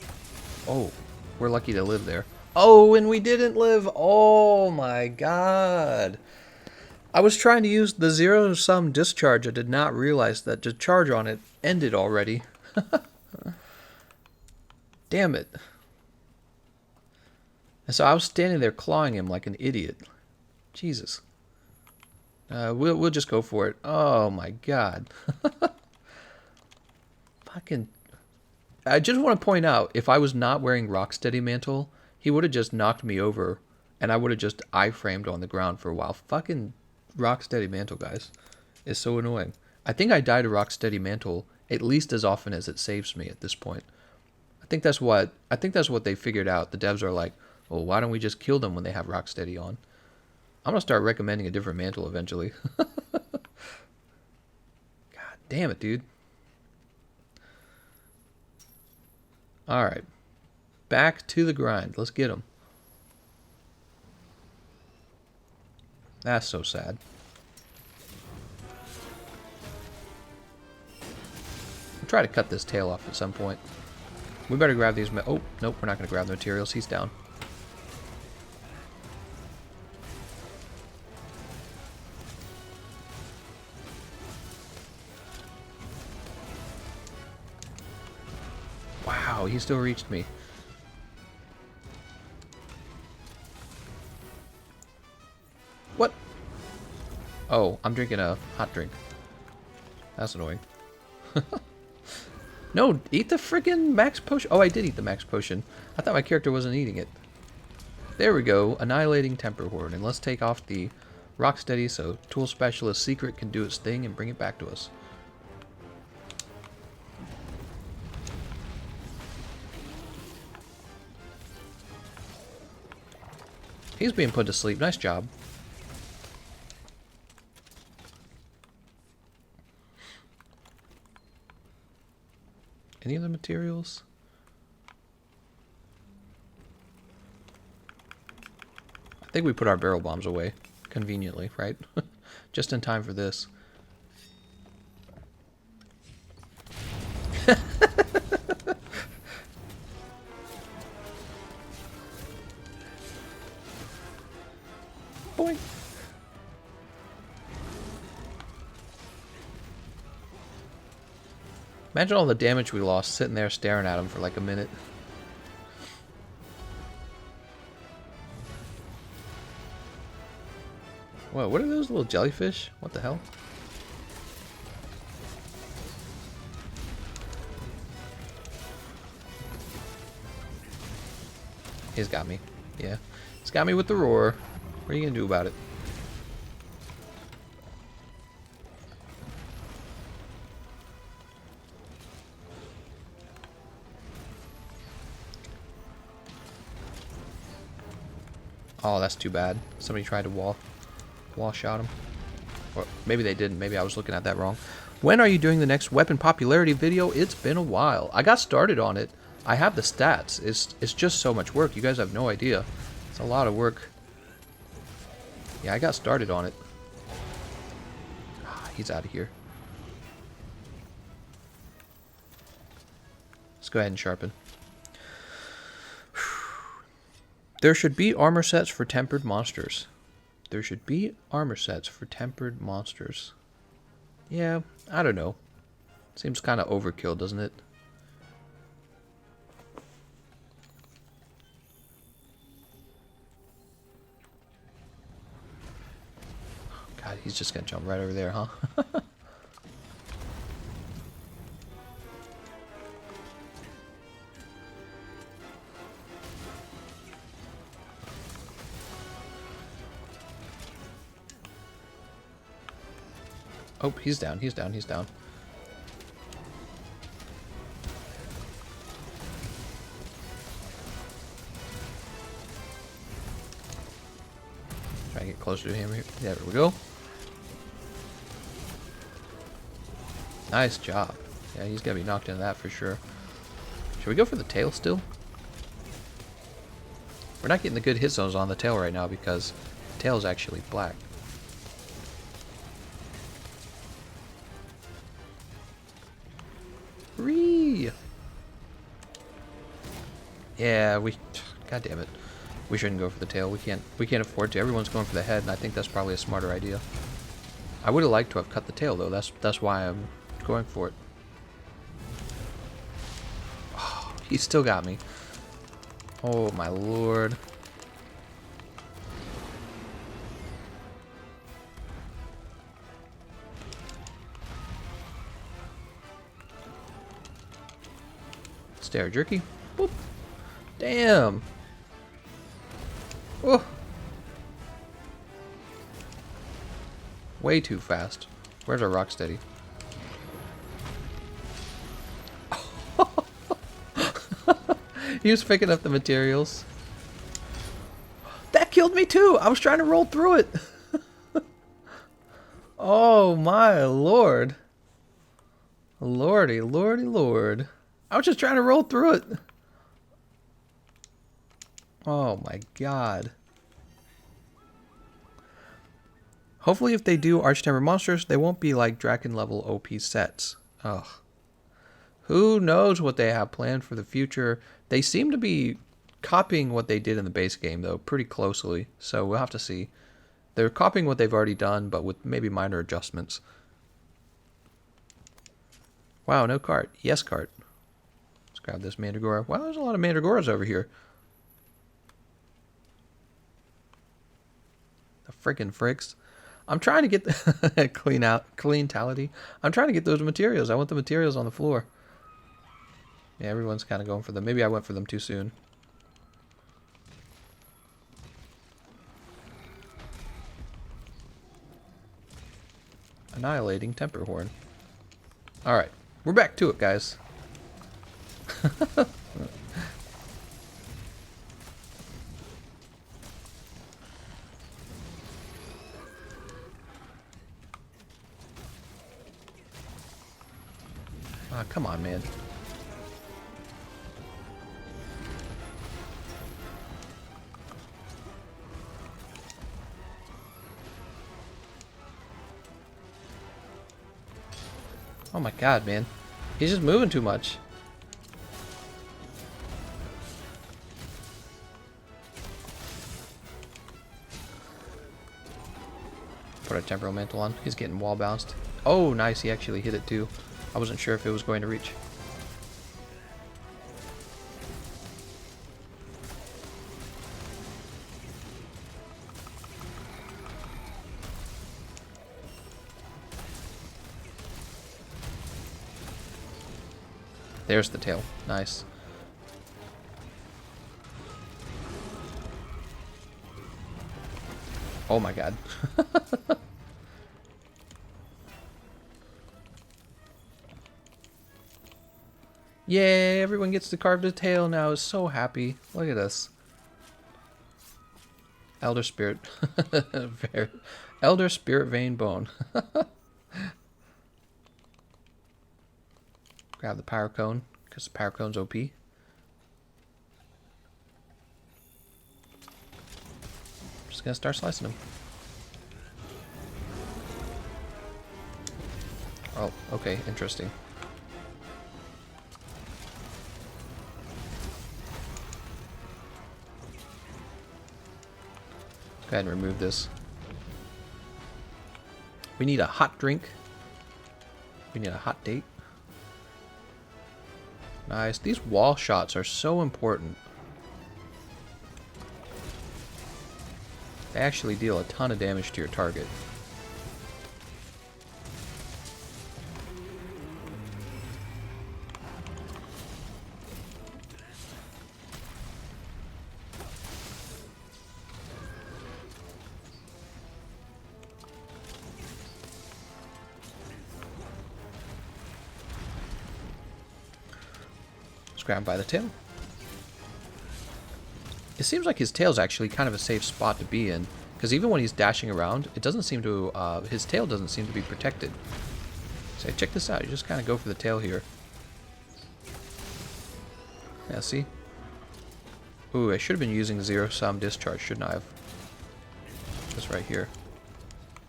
Oh, we're lucky to live there. Oh, and we didn't live. Oh my god. I was trying to use the zero-sum discharge. I did not realize that the charge on it ended already. Damn it. And so I was standing there clawing him like an idiot. Jesus. We'll just go for it. Oh my god. Fucking. I just want to point out, if I was not wearing Rocksteady Mantle, he would have just knocked me over, and I would have just iframed on the ground for a while. Fucking Rocksteady Mantle, guys, is so annoying. I think I die to Rocksteady Mantle at least as often as it saves me at this point. I think that's what they figured out. The devs are like, well, why don't we just kill them when they have Rocksteady on? I'm gonna start recommending a different mantle eventually. God damn it, dude. All right, back to the grind. Let's get them. That's so sad. I'll try to cut this tail off at some point. We better grab these. Oh, nope, we're not going to grab the materials. He's down. Wow, he still reached me. What? Oh, I'm drinking a hot drink. That's annoying. No, eat the freaking max potion. Oh, I did eat the max potion. I thought my character wasn't eating it. There we go. Annihilating Temper Horde. And let's take off the Rocksteady so Tool Specialist Secret can do its thing and bring it back to us. He's being put to sleep. Nice job. Any other materials? I think we put our barrel bombs away conveniently, right? Just in time for this. Boing. Imagine all the damage we lost sitting there staring at him for like a minute. Whoa, what are those little jellyfish? What the hell? He's got me. Yeah. He's got me with the roar. What are you gonna do about it? Oh, that's too bad. Somebody tried to wall shot him. Or maybe they didn't. Maybe I was looking at that wrong. When are you doing the next weapon popularity video? It's been a while. I got started on it. I have the stats. It's just so much work. You guys have no idea. It's a lot of work. Yeah, I got started on it. Ah, he's out of here. Let's go ahead and sharpen. There should be armor sets for tempered monsters. There should be armor sets for tempered monsters. Yeah, I don't know. Seems kind of overkill, doesn't it? God, he's just gonna jump right over there, huh? Oh, he's down, he's down, he's down. Try to get closer to him here. There we go. Nice job. Yeah, he's gonna be knocked into that for sure. Should we go for the tail still? We're not getting the good hit zones on the tail right now because the tail is actually black. Ree! Yeah, God damn it. We shouldn't go for the tail. We can't afford to. Everyone's going for the head, and I think that's probably a smarter idea. I would have liked to have cut the tail though. That's why I'm going for it. Oh, he still got me. Oh my lord. Stare jerky. Boop. Damn. Oh. Way too fast. Where's our Rocksteady? He was picking up the materials. That killed me too! I was trying to roll through it! Oh my lord. Lordy, lordy, lord. I was just trying to roll through it. Oh my god. Hopefully if they do Arch-Tempered Monsters, they won't be like Draken level OP sets. Ugh. Who knows what they have planned for the future. They seem to be copying what they did in the base game, though, pretty closely. So we'll have to see. They're copying what they've already done, but with maybe minor adjustments. Wow, no cart. Yes, cart. Let's grab this Mandragora. Wow, there's a lot of Mandragoras over here. The freaking fricks. I'm trying to get the cleantality. I'm trying to get those materials. I want the materials on the floor. Yeah, everyone's kind of going for them. Maybe I went for them too soon. Annihilating Temper Horn. Alright, we're back to it, guys. Ah, come on, man. Oh my god, man. He's just moving too much. Put a temporal mantle on. He's getting wall bounced. Oh, nice. He actually hit it too. I wasn't sure if it was going to reach. There's the tail. Nice. Oh my god. Yay, everyone gets to carve the tail now. Is so happy. Look at us. Elder Spirit. Elder Spirit Vein Bone. Grab the Power Cone, because the Power Cone's OP. Just gonna start slicing them. Oh, okay, interesting. Go ahead and remove this. We need a hot drink. We need a hot date. Nice. These wall shots are so important. They actually deal a ton of damage to your target. Grab him by the tail. It seems like his tail's actually kind of a safe spot to be in, because even when he's dashing around, it doesn't seem to, his tail doesn't seem to be protected. So check this out, you just kind of go for the tail here. Yeah, see? Ooh, I should have been using zero-sum discharge, shouldn't I have? Just right here.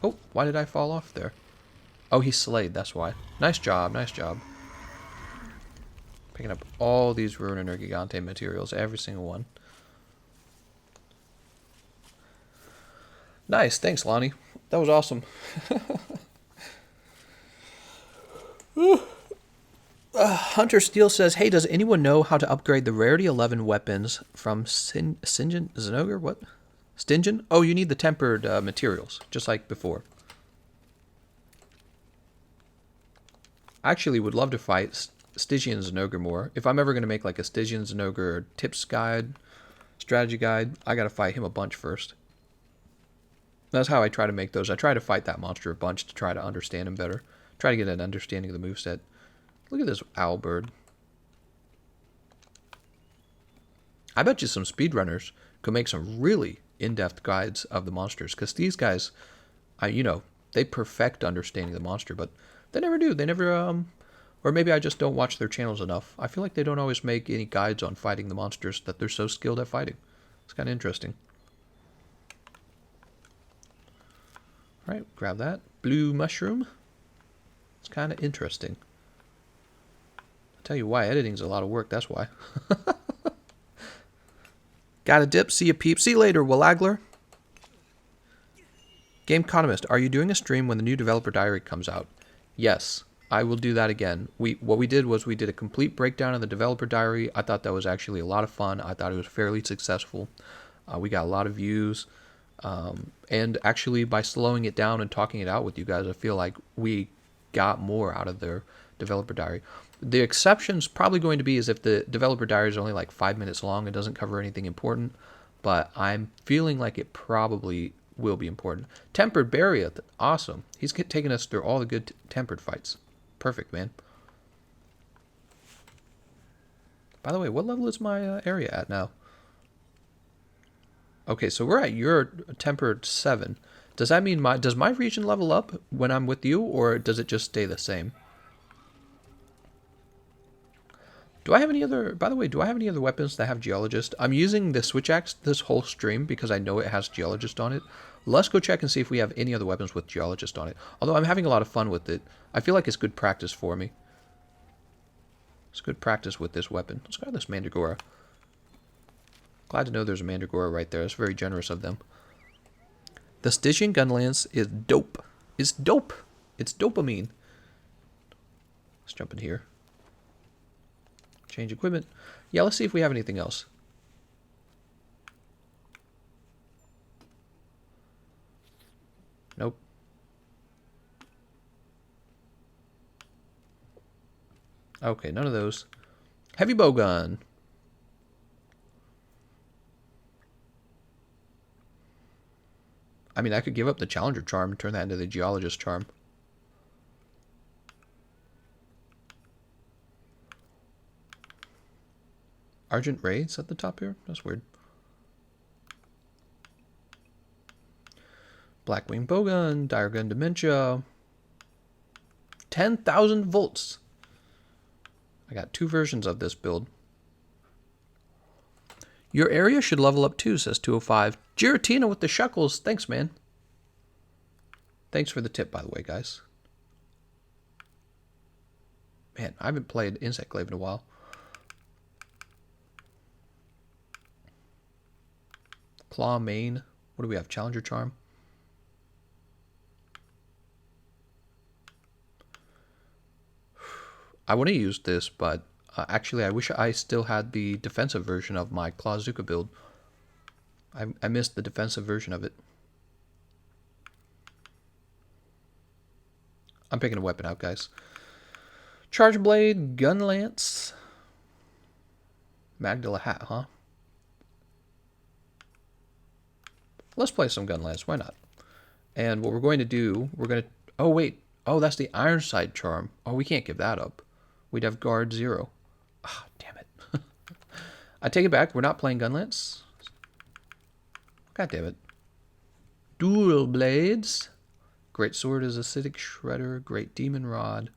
Oh, why did I fall off there? Oh, he slayed, that's why. Nice job, nice job. Picking up all these Ruiner Gigante materials, every single one. Nice, thanks Lonnie. That was awesome. Hunter Steel says, hey, does anyone know how to upgrade the Rarity 11 weapons from STYGIAN ZINOGRE? What? STYGIAN? Oh, you need the tempered materials, just like before. I actually would love to fight STYGIAN ZINOGRE more. If I'm ever going to make like a STYGIAN ZINOGRE tips guide, strategy guide, I got to fight him a bunch first. That's how I try to make those. I try to fight that monster a bunch to try to understand him better. Try to get an understanding of the moveset. Look at this owl bird. I bet you some speedrunners could make some really in-depth guides of the monsters, because these guys, they perfect understanding the monster, but they never do. They never, or maybe I just don't watch their channels enough. I feel like they don't always make any guides on fighting the monsters that they're so skilled at fighting. It's kind of interesting. All right, grab that. Blue mushroom. It's kind of interesting. I'll tell you why, editing's a lot of work, that's why. Got a dip, see you peep. See you later, Willagler. Gameconomist, are you doing a stream when the new developer diary comes out? Yes, I will do that again. What we did was we did a complete breakdown of the developer diary. I thought that was actually a lot of fun. I thought it was fairly successful. We got a lot of views. And actually, by slowing it down and talking it out with you guys, I feel like we got more out of their developer diary. The exception's probably going to be is if the developer diary is only like 5 minutes long and doesn't cover anything important. But I'm feeling like it probably will be important. Tempered Barrier, awesome. He's taking us through all the good tempered fights. Perfect, man. By the way, what level is my area at now? Okay, so we're at your tempered 7. Does that mean does my region level up when I'm with you, or does it just stay the same? Do I have any other, by the way, do I have any other weapons that have Geologist? I'm using the Switch Axe this whole stream because I know it has Geologist on it. Let's go check and see if we have any other weapons with Geologist on it. Although I'm having a lot of fun with it. I feel like it's good practice for me. It's good practice with this weapon. Let's grab this Mandragora. Glad to know there's a Mandragora right there. That's very generous of them. The Stygian gun lance is dope. It's dope. It's dopamine. Let's jump in here. Change equipment. Yeah, let's see if we have anything else. Nope. Okay, none of those. Heavy bow gun. I mean, I could give up the Challenger charm and turn that into the Geologist charm. Argent Raids at the top here? That's weird. Blackwing Bowgun, Dire Gun Dementia. 10,000 volts. I got 2 versions of this build. Your area should level up too, says 205. Giratina with the shuckles. Thanks, man. Thanks for the tip, by the way, guys. Man, I haven't played Insect Glaive in a while. Claw Mane. What do we have? Challenger Charm. I want to use this, but actually I wish I still had the defensive version of my Clawzuka build. I missed the defensive version of it. I'm picking a weapon out, guys. Charge Blade, Gun Lance. Magdala Hat, huh? Let's play some Gun Lance, why not? And what we're going to do, we're going to... Oh, wait. Oh, that's the Ironside Charm. Oh, we can't give that up. We'd have Guard 0. Ah, damn it. I take it back. We're not playing Gun Lance. God damn it. Dual Blades. Great Sword is Acidic Shredder. Great Demon Rod.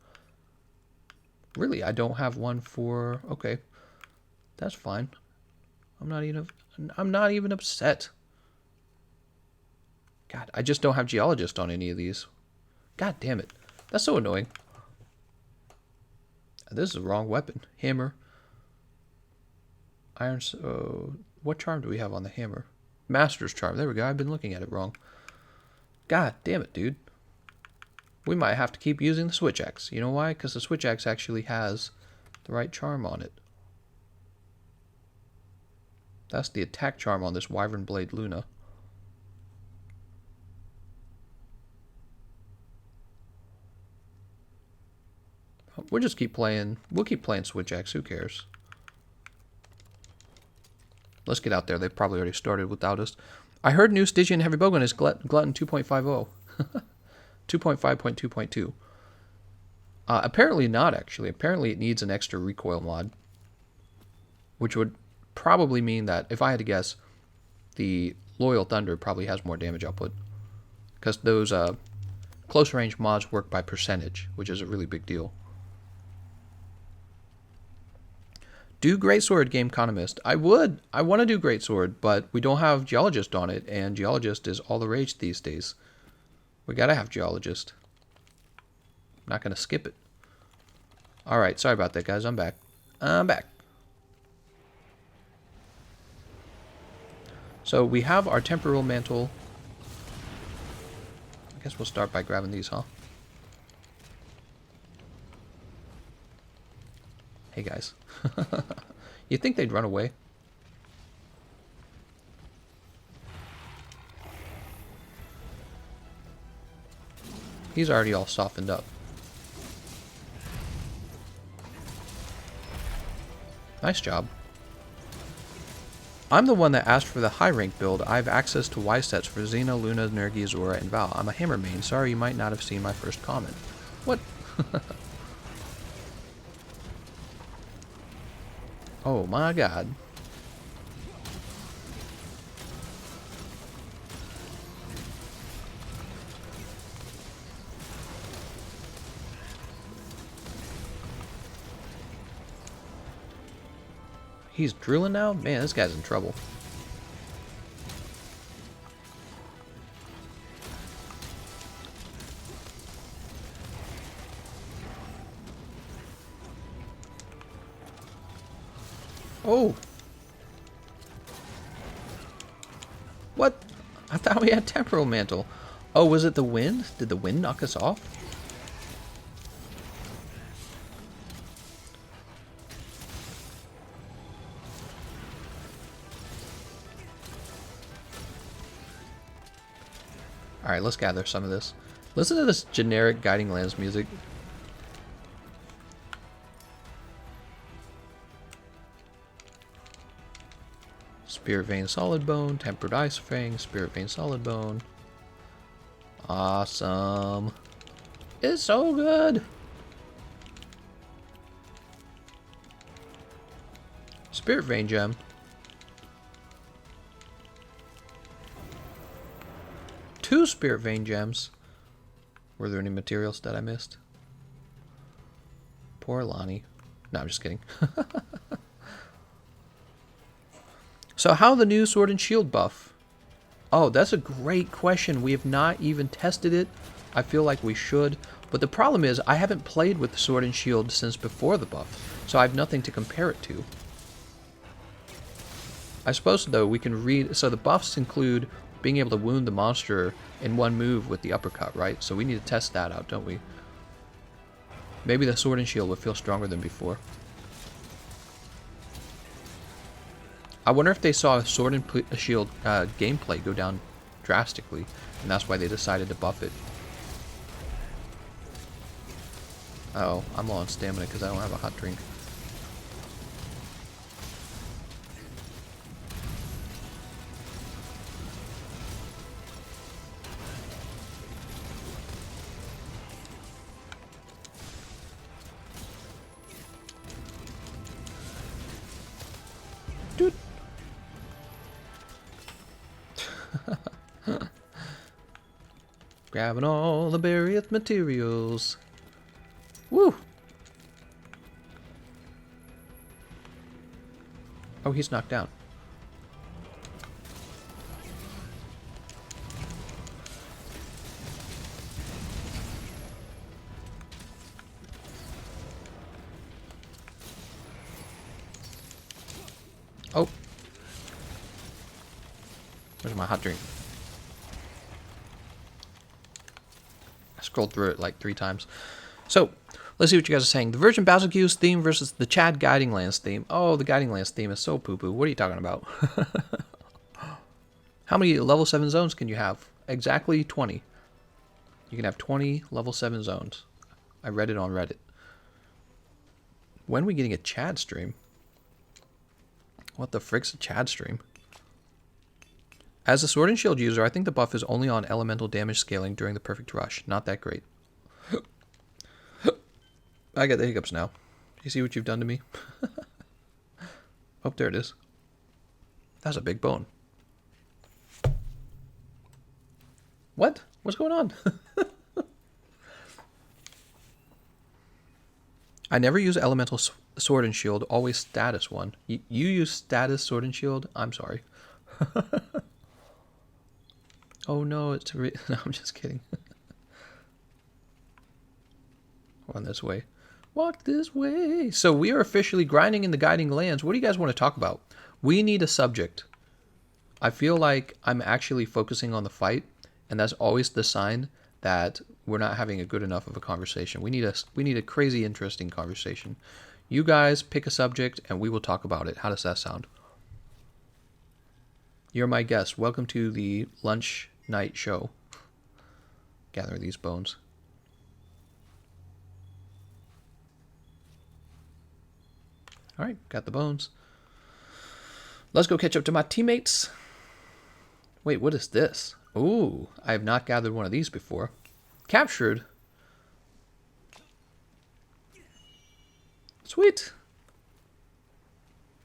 Really, I don't have one for... Okay. That's fine. I'm not even upset. God, I just don't have Geologist on any of these. God damn it. That's so annoying. This is the wrong weapon. Hammer. Iron... what charm do we have on the hammer? Master's Charm. There we go. I've been looking at it wrong. God damn it, dude. We might have to keep using the Switch Axe. You know why? Because the Switch Axe actually has the right charm on it. That's the attack charm on this Wyvern Blade Luna. We'll just keep playing. We'll keep playing Switch Axe. Who cares? Let's get out there. They've probably already started without us. I heard new Stygian Heavy Bowgun is Glutton 2.50. 2.5.2.2. Apparently not, actually. Apparently it needs an extra recoil mod. Which would probably mean that, if I had to guess, the Loyal Thunder probably has more damage output. Because those close range mods work by percentage, which is a really big deal. Do Greatsword, Gameconomist. I would. I want to do Greatsword, but we don't have Geologist on it, and Geologist is all the rage these days. We gotta have Geologist. I'm not gonna skip it. Alright, sorry about that, guys. I'm back. I'm back. So we have our Temporal Mantle. I guess we'll start by grabbing these, huh? Hey, guys. You'd think they'd run away. He's already all softened up. Nice job. I'm the one that asked for the high rank build. I have access to Y sets for Xena, Luna, Nergi, Azura, and Val. I'm a hammer main. Sorry you might not have seen my first comment. What? Oh my god. He's drilling now? Man, this guy's in trouble. Oh! What? I thought we had Temporal Mantle. Oh, was it the wind? Did the wind knock us off? Alright, let's gather some of this. Listen to this generic Guiding Lands music. Spirit Vein Solid Bone, Tempered Ice Fang, Spirit Vein Solid Bone. Awesome. It's so good. Spirit Vein Gem. Two Spirit Vein Gems. Were there any materials that I missed? Poor Lonnie. No, I'm just kidding. So how the new Sword and Shield buff? Oh, that's a great question. We have not even tested it. I feel like we should. But the problem is I haven't played with the Sword and Shield since before the buff. So I have nothing to compare it to. I suppose, though, we can read... So the buffs include being able to wound the monster in one move with the uppercut, right? So we need to test that out, don't we? Maybe the Sword and Shield will feel stronger than before. I wonder if they saw Sword and Shield gameplay go down drastically, and that's why they decided to buff it. Uh oh, I'm low on stamina because I don't have a hot drink. Dude. Grabbing all the buried materials. Woo! Oh, he's knocked down. Oh. Where's my hot drink? I scrolled through it like 3 times. So, let's see what you guys are saying. The Virgin Basil's theme versus the Chad Guiding Lands theme. Oh, the Guiding Lands theme is so poo-poo. What are you talking about? How many level 7 zones can you have? Exactly 20. You can have 20 level 7 zones. I read it on Reddit. When are we getting a Chad stream? What the frick's a Chad stream? As a Sword and Shield user, I think the buff is only on elemental damage scaling during the Perfect Rush. Not that great. I got the hiccups now. You see what you've done to me? Oh, there it is. That's a big bone. What? What's going on? I never use elemental sword and shield, always status one. You use status sword and shield? I'm sorry. Oh no, it's no, I'm just kidding. On this way. Walk this way. So we are officially grinding in the guiding lands. What do you guys want to talk about? We need a subject. I feel like I'm actually focusing on the fight, and that's always the sign that we're not having a good enough of a conversation. We need a crazy interesting conversation. You guys pick a subject and we will talk about it. How does that sound? You're my guest. Welcome to the lunch night show. Gather these bones. All right, got the bones. Let's go catch up to my teammates. Wait, what is this? Ooh, I have not gathered one of these before. Captured. Sweet.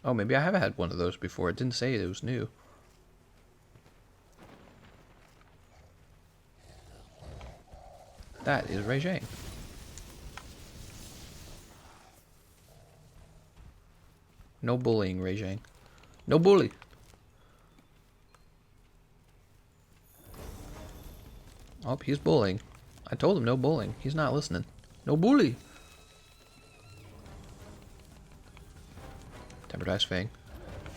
Oh, maybe I have had one of those before. It didn't say it was new. That is Rajang. No bullying, Rajang. No bully. Oh, he's bullying. I told him no bullying. He's not listening. No bully. Tempered Ice Fang.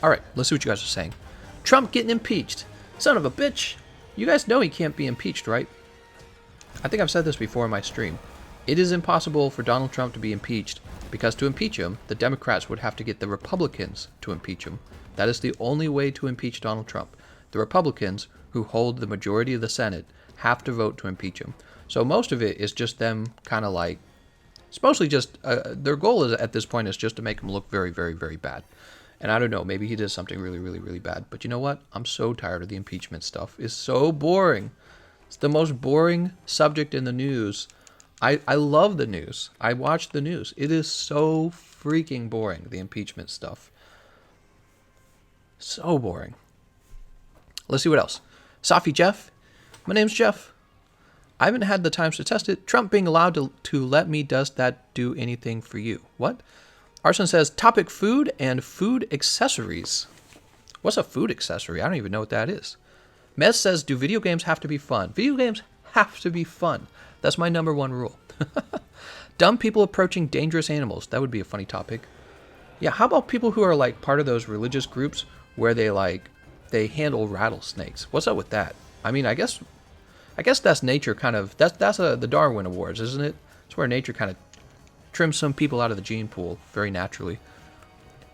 Alright, let's see what you guys are saying. Trump getting impeached. Son of a bitch. You guys know he can't be impeached, right? I think I've said this before in my stream. It is impossible for Donald Trump to be impeached because to impeach him, the Democrats would have to get the Republicans to impeach him. That is the only way to impeach Donald Trump. The Republicans, who hold the majority of the Senate, have to vote to impeach him. So most of it is just them kind of like, it's mostly just, their goal is at this point is just to make him look very, very, very bad. And I don't know, maybe he did something really, really, really bad. But you know what? I'm so tired of the impeachment stuff. It's so boring. It's the most boring subject in the news. I love the news. I watch the news. It is so freaking boring, the impeachment stuff. So boring. Let's see what else. Safi Jeff. My name's Jeff. I haven't had the times to test it. Trump being allowed to let me, does that do anything for you? What? Arson says, topic food and food accessories. What's a food accessory? I don't even know what that is. Mez says, do video games have to be fun? Video games have to be fun. That's my number one rule. Dumb people approaching dangerous animals. That would be a funny topic. Yeah, how about people who are like part of those religious groups where they handle rattlesnakes? What's up with that? I mean, I guess that's nature kind of, that's the Darwin Awards, isn't it? It's where nature kind of trims some people out of the gene pool very naturally.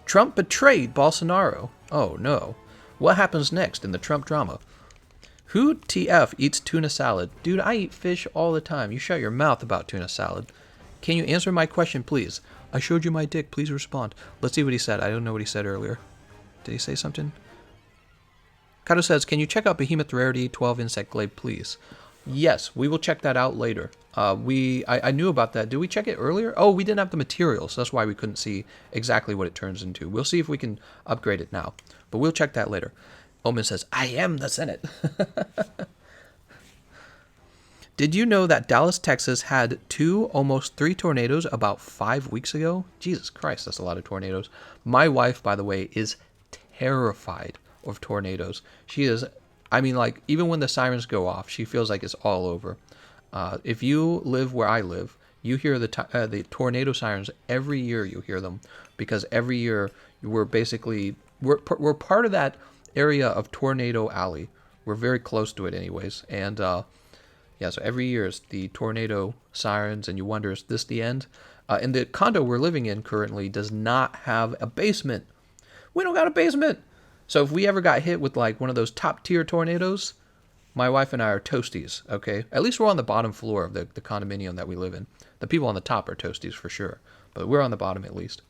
Trump betrayed Bolsonaro. Oh no. What happens next in the Trump drama? Who TF eats tuna salad? Dude, I eat fish all the time. You shut your mouth about tuna salad. Can you answer my question, please? I showed you my dick. Please respond. Let's see what he said. I don't know what he said earlier. Did he say something? Kato says, can you check out Behemoth Rarity 12 Insect Glaive, please? Yes, we will check that out later. I knew about that. Did we check it earlier? Oh, we didn't have the materials. That's why we couldn't see exactly what it turns into. We'll see if we can upgrade it now. But we'll check that later. Omen says, I am the Senate. Did you know that Dallas, Texas had 2, almost 3 tornadoes about 5 weeks ago? Jesus Christ, that's a lot of tornadoes. My wife, by the way, is terrified of tornadoes. She is, I mean, like, even when the sirens go off, she feels like it's all over. If you live where I live, you hear the tornado sirens every year. You hear them because every year we're part of that area of Tornado Alley. We're very close to it, anyways. And yeah, so every year it's the tornado sirens, and you wonder, is this the end? And the condo we're living in currently does not have a basement. We don't got a basement. So if we ever got hit with like one of those top tier tornadoes, my wife and I are toasties, okay? At least we're on the bottom floor of the condominium that we live in. The people on the top are toasties for sure, but we're on the bottom at least.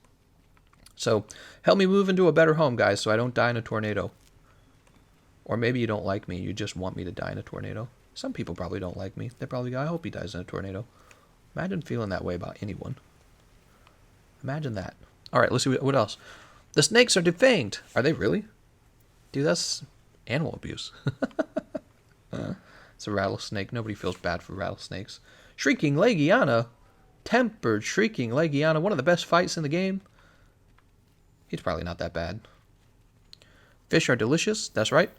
So help me move into a better home, guys, so I don't die in a tornado. Or maybe you don't like me, you just want me to die in a tornado. Some people probably don't like me. They probably go, I hope he dies in a tornado. Imagine feeling that way about anyone. Imagine that. All right, let's see what else. The snakes are defanged. Are they really? Dude, that's animal abuse. It's a rattlesnake. Nobody feels bad for rattlesnakes. Shrieking Legiana. Tempered Shrieking Legiana. One of the best fights in the game. He's probably not that bad. Fish are delicious. That's right.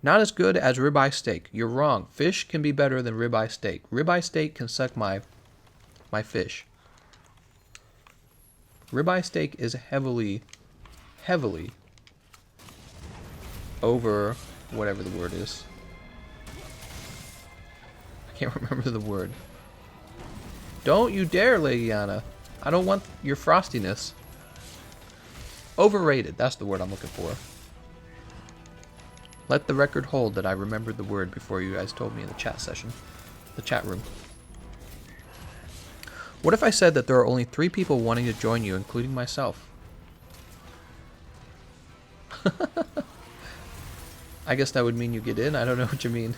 Not as good as ribeye steak. You're wrong. Fish can be better than ribeye steak. Ribeye steak can suck my fish. Ribeye steak is heavily over whatever the word is. I can't remember the word. Don't you dare, Legiana. I don't want your frostiness. Overrated. That's the word I'm looking for. Let the record hold that I remembered the word before you guys told me in the chat session. The chat room. What if I said that there are only 3 people wanting to join you, including myself? I guess that would mean you get in. I don't know what you mean.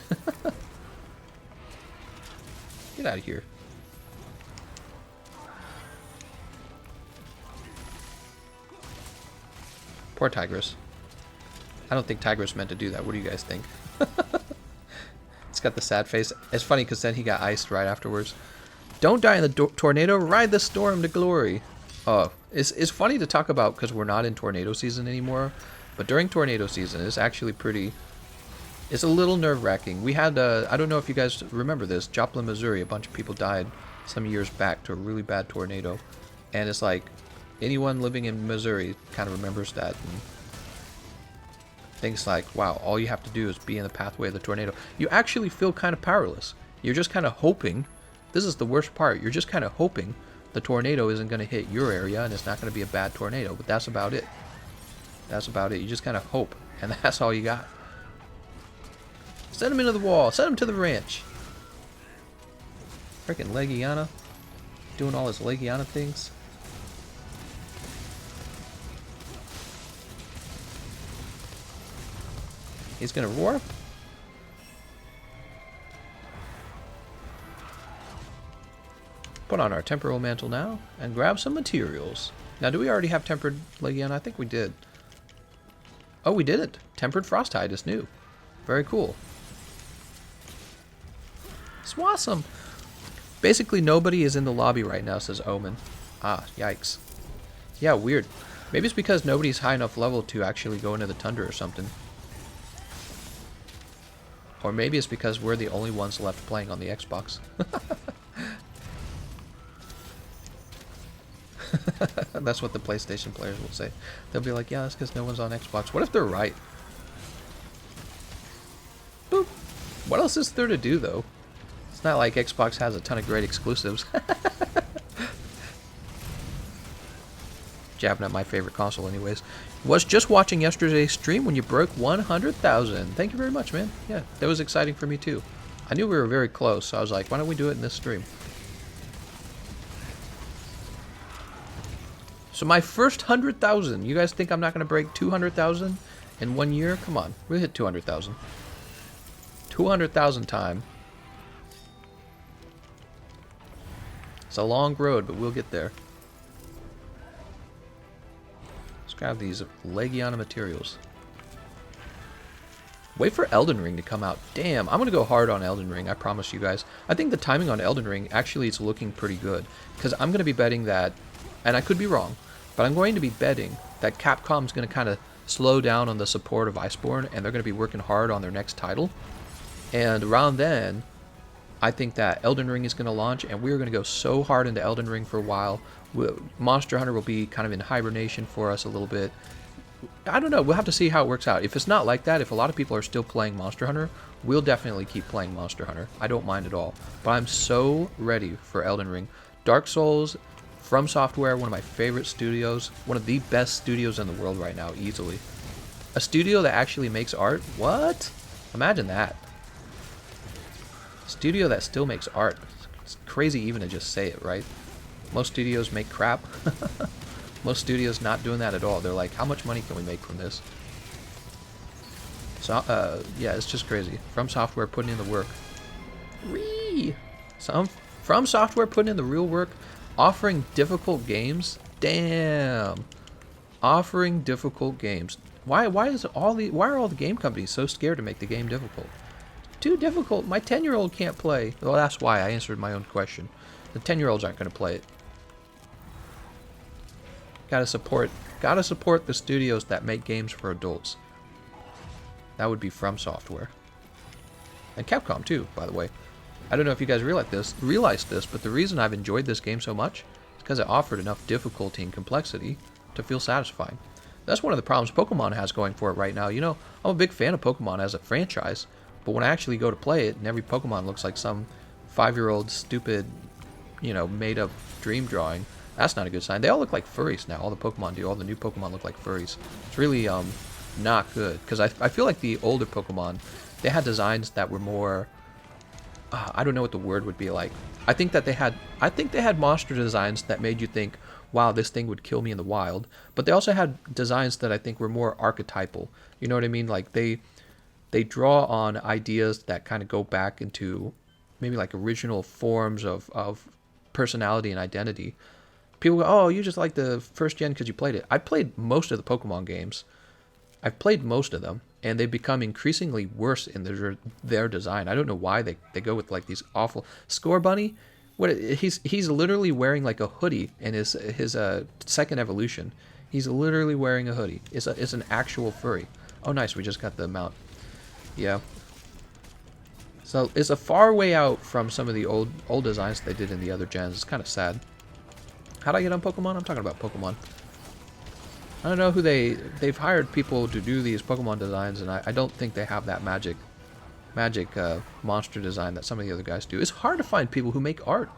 Get out of here. Poor Tigress. I don't think Tigress meant to do that. What do you guys think? It's got the sad face. It's funny because then he got iced right afterwards. Don't die in the tornado. Ride the storm to glory. Oh, it's funny to talk about because we're not in tornado season anymore. But during tornado season, it's actually pretty... It's a little nerve-wracking. We had, I don't know if you guys remember this, Joplin, Missouri, a bunch of people died some years back to a really bad tornado. And it's like, anyone living in Missouri kind of remembers that. And thinks like, wow, all you have to do is be in the pathway of the tornado. You actually feel kind of powerless. You're just kind of hoping, this is the worst part, you're just kind of hoping the tornado isn't going to hit your area and it's not going to be a bad tornado. But that's about it. That's about it. You just kind of hope. And that's all you got. Send him into the wall. Send him to the ranch. Freaking Legiana. Doing all his Legiana things. He's gonna roar. Put on our temporal mantle now and grab some materials. Now, do we already have tempered Legiana? I think we did. Oh, we didn't. Tempered Frosthide is new. Very cool. Swasm. Basically, nobody is in the lobby right now, says Omen. Ah, yikes. Yeah, weird. Maybe it's because nobody's high enough level to actually go into the Tundra or something. Or maybe it's because we're the only ones left playing on the Xbox. That's what the PlayStation players will say. They'll be like, yeah, that's because no one's on Xbox. What if they're right? Boop. What else is there to do, though? It's not like Xbox has a ton of great exclusives. Jabbing at my favorite console anyways. Was just watching yesterday's stream when you broke 100,000. Thank you very much, man. Yeah, that was exciting for me too. I knew we were very close, so I was like, why don't we do it in this stream? So my first 100,000. You guys think I'm not going to break 200,000 in 1 year? Come on, we'll hit 200,000. 200,000 time. It's a long road, but we'll get there. Let's grab these Legiana materials. Wait for Elden Ring to come out. Damn, I'm going to go hard on Elden Ring, I promise you guys. I think the timing on Elden Ring actually is looking pretty good. Because I'm going to be betting that, and I could be wrong, but I'm going to be betting that Capcom's going to kind of slow down on the support of Iceborne, and they're going to be working hard on their next title. And around then, I think that Elden Ring is going to launch, and we're going to go so hard into Elden Ring for a while. Monster Hunter will be kind of in hibernation for us a little bit. I don't know. We'll have to see how it works out. If it's not like that, if a lot of people are still playing Monster Hunter, we'll definitely keep playing Monster Hunter. I don't mind at all. But I'm so ready for Elden Ring. Dark Souls, From Software, one of my favorite studios. One of the best studios in the world right now, easily. A studio that actually makes art? What? Imagine that. Studio that still makes art. It's crazy even to just say it, right? Most studios make crap. Most studios not doing that at all. They're like, how much money can we make from this? So, yeah, it's just crazy. From Software putting in the work. From Software putting in the real work. Offering difficult games. Damn. Offering difficult games. Why are all the game companies so scared to make the game difficult? Too difficult. My 10-year-old can't play. Well, that's why I answered my own question. The 10-year-olds aren't going to play it. Gotta support the studios that make games for adults. That would be From Software. And Capcom too, by the way. I don't know if you guys realize this, but the reason I've enjoyed this game so much is because it offered enough difficulty and complexity to feel satisfying. That's one of the problems Pokemon has going for it right now. You know, I'm a big fan of Pokemon as a franchise, but when I actually go to play it and every Pokemon looks like some 5-year-old stupid, made up dream drawing, that's not a good sign. They all look like furries now. All the Pokemon do. All the new Pokemon look like furries. It's really not good, because I feel like the older Pokemon, they had designs that were more, I don't know what the word would be like. I think they had monster designs that made you think, wow, this thing would kill me in the wild. But they also had designs that I think were more archetypal. You know what I mean? Like they draw on ideas that kind of go back into maybe like original forms of personality and identity. People go, oh, you just like the first gen because you played it. I played most of the Pokemon games. I've played most of them, and they become increasingly worse in their design. I don't know why they go with like these awful Score Bunny. He's literally wearing like a hoodie in his second evolution. He's literally wearing a hoodie. It's an actual furry. Oh, nice. We just got the mount. Yeah. So it's a far way out from some of the old designs they did in the other gens. It's kind of sad. How'd I get on Pokemon? I'm talking about Pokemon. I don't know who they've hired people to do these Pokemon designs, and I don't think they have that magic monster design that some of the other guys do. It's hard to find people who make art.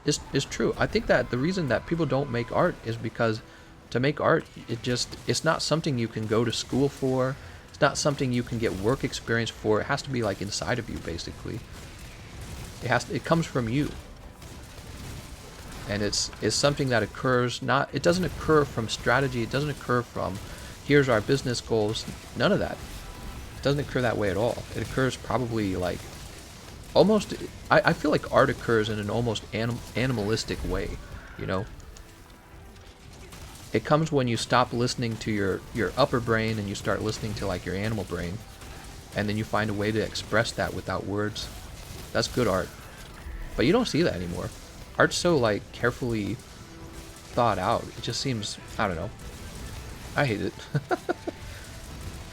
It's true. I think that the reason that people don't make art is because to make art, it's not something you can go to school for. It's not something you can get work experience for. It has to be like inside of you, basically. It comes from you. And it's something that occurs it doesn't occur from strategy. It doesn't occur from here's our business goals. None of that. It doesn't occur that way at all. It occurs probably like almost, I feel like art occurs in an almost animalistic way, you know? It comes when you stop listening to your upper brain and you start listening to like your animal brain, and then you find a way to express that without words. That's good art. But you don't see that anymore. Art's so like carefully thought out. It just seems, I don't know. I hate it.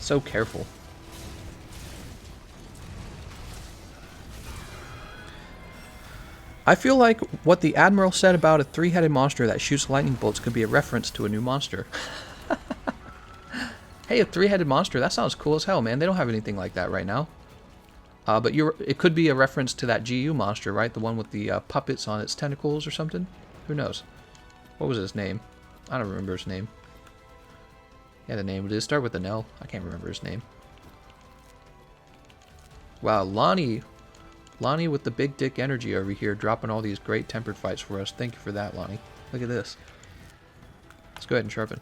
So careful. I feel like what the Admiral said about a 3-headed monster that shoots lightning bolts could be a reference to a new monster. Hey, a 3-headed monster, that sounds cool as hell, man. They don't have anything like that right now. But it could be a reference to that GU monster, right? The one with the puppets on its tentacles or something? Who knows? What was his name? I don't remember his name. Yeah, the name. Did it start with an L? I can't remember his name. Wow, Lonnie with the big dick energy over here, dropping all these great tempered fights for us. Thank you for that, Lonnie. Look at this. Let's go ahead and sharpen.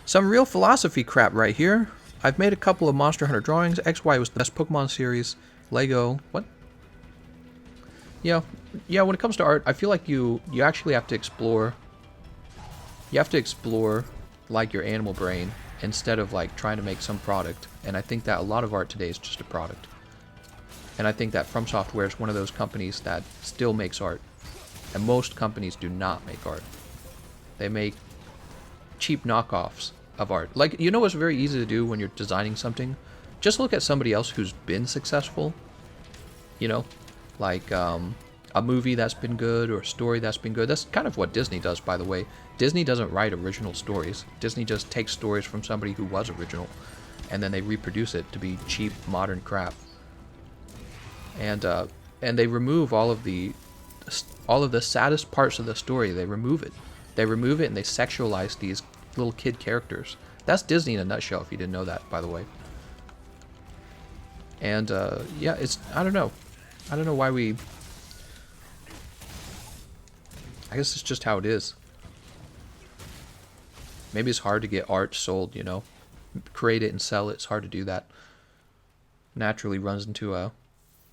Some real philosophy crap right here. I've made a couple of Monster Hunter drawings. XY was the best Pokemon series. Lego. What? Yeah, when it comes to art, I feel like you actually have to explore. You have to explore like your animal brain instead of like trying to make some product. And I think that a lot of art today is just a product. And I think that From Software is one of those companies that still makes art. And most companies do not make art. They make cheap knockoffs of art. Like, you know what's very easy to do when you're designing something? Just look at somebody else who's been successful. You know? Like, a movie that's been good or a story that's been good. That's kind of what Disney does, by the way. Disney doesn't write original stories. Disney just takes stories from somebody who was original, and then they reproduce it to be cheap, modern crap. And they remove all of the saddest parts of the story. They remove it. They remove it and they sexualize these little kid characters. That's Disney in a nutshell, if you didn't know that, by the way. And yeah, I don't know why we. I guess it's just how it is. Maybe it's hard to get art sold, you know. Create it and sell it. It's hard to do that. Naturally runs into a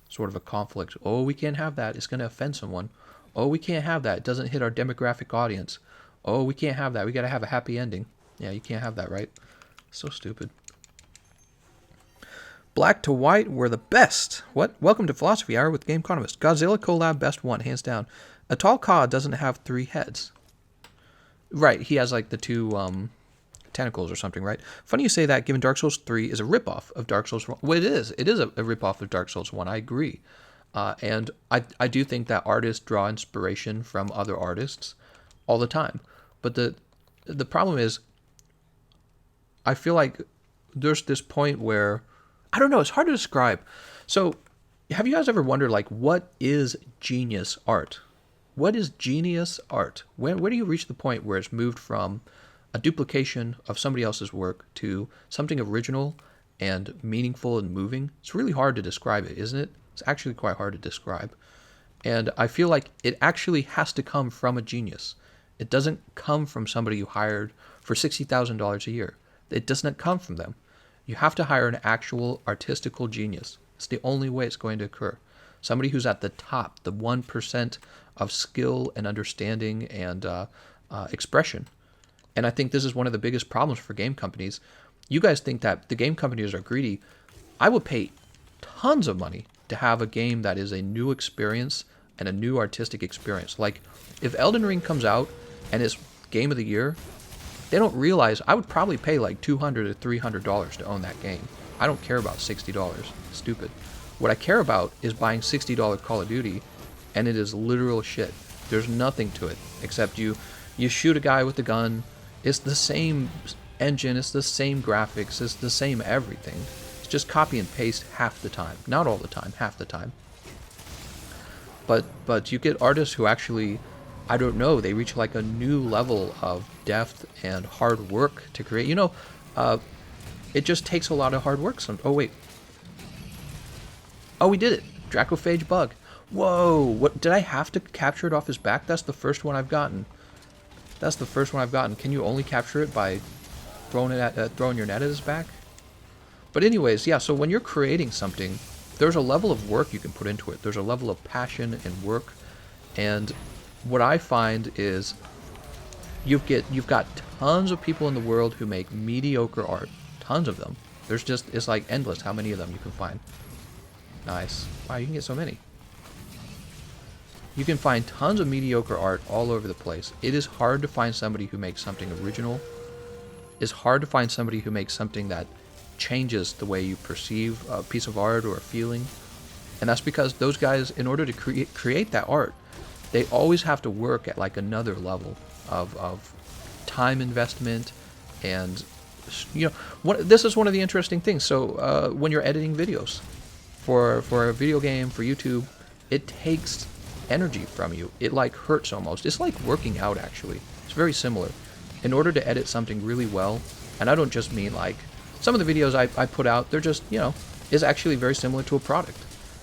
sort of a conflict. Oh, we can't have that. It's going to offend someone. Oh, we can't have that. It doesn't hit our demographic audience. Oh, we can't have that. We got to have a happy ending. Yeah, you can't have that, right? So stupid. Black to white, we're the best. What? Welcome to Philosophy Hour with Gameconomist. Godzilla collab best one, hands down. A tall Ka doesn't have 3 heads. Right, he has like the 2 tentacles or something, right? Funny you say that, given Dark Souls 3 is a ripoff of Dark Souls 1. Well, it is. It is a ripoff of Dark Souls 1, I agree. And I do think that artists draw inspiration from other artists all the time. But the problem is, I feel like there's this point where, I don't know, it's hard to describe. So, have you guys ever wondered, like, what is genius art? What is genius art? Where do you reach the point where it's moved from a duplication of somebody else's work to something original and meaningful and moving? It's really hard to describe it, isn't it? It's actually quite hard to describe. And I feel like it actually has to come from a genius. It doesn't come from somebody you hired for $60,000 a year. It does not come from them. You have to hire an actual artistical genius. It's the only way it's going to occur. Somebody who's at the top, the 1% of skill and understanding and expression. And I think this is one of the biggest problems for game companies. You guys think that the game companies are greedy. I would pay tons of money to have a game that is a new experience and a new artistic experience. Like, if Elden Ring comes out and it's Game of the Year, they don't realize I would probably pay like $200 to $300 to own that game. I don't care about $60. Stupid. What I care about is buying $60 Call of Duty, and it is literal shit. There's nothing to it except you shoot a guy with a gun. It's the same engine, it's the same graphics, it's the same everything. It's just copy and paste half the time. Not all the time, half the time. But you get artists who actually, I don't know, they reach like a new level of depth and hard work to create. You know, it just takes a lot of hard work. Oh, wait. Oh, we did it. Dracophage bug. Whoa, what, did I have to capture it off his back? That's the first one I've gotten. That's the first one I've gotten. Can you only capture it by throwing your net at his back? But anyways, yeah, so when you're creating something, there's a level of work you can put into it. There's a level of passion and work. And what I find is you've got tons of people in the world who make mediocre art. Tons of them. It's like endless how many of them you can find. Nice. Wow, you can get so many. You can find tons of mediocre art all over the place. It is hard to find somebody who makes something original. It's hard to find somebody who makes something that changes the way you perceive a piece of art or a feeling. And that's because those guys, in order to create that art, they always have to work at like another level of time investment. And, you know, this is one of the interesting things. So when you're editing videos for a video game, for YouTube, it takes energy from you. It like hurts almost. It's like working out, actually. It's very similar. In order to edit something really well, and I don't just mean like some of the videos I put out, they're just, you know, is actually very similar to a product.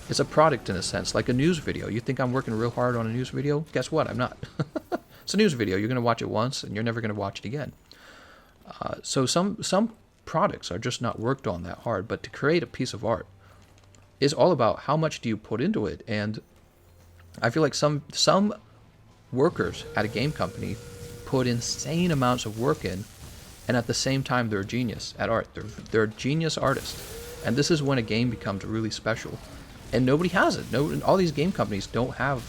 It's a product in a sense, like a news video. You think I'm working real hard on a news video? Guess what? I'm not. It's a news video. You're going to watch it once and you're never going to watch it again. So some products are just not worked on that hard, but to create a piece of art is all about how much do you put into it. And I feel like some workers at a game company put insane amounts of work in, and at the same time they're a genius at art. They're a genius artist, and this is when a game becomes really special. And nobody has it. No, all these game companies don't have.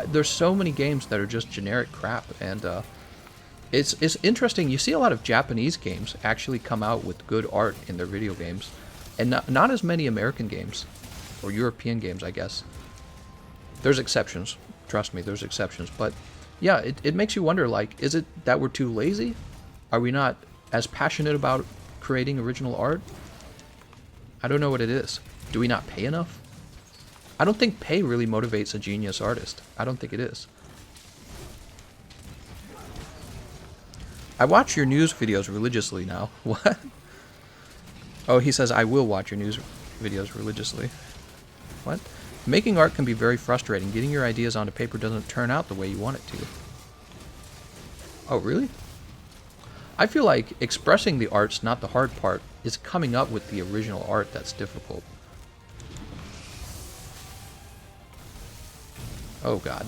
There's so many games that are just generic crap, and it's interesting. You see a lot of Japanese games actually come out with good art in their video games, and not as many American games or European games, I guess. There's exceptions. Trust me, there's exceptions. But yeah, it makes you wonder, like, is it that we're too lazy? Are we not as passionate about creating original art? I don't know what it is. Do we not pay enough? I don't think pay really motivates a genius artist. I don't think it is. I watch your news videos religiously now. What? Oh, he says, I will watch your news videos religiously. What? Making art can be very frustrating. Getting your ideas onto paper doesn't turn out the way you want it to. Oh, really? I feel like expressing the art's not the hard part. It's coming up with the original art that's difficult. Oh, God.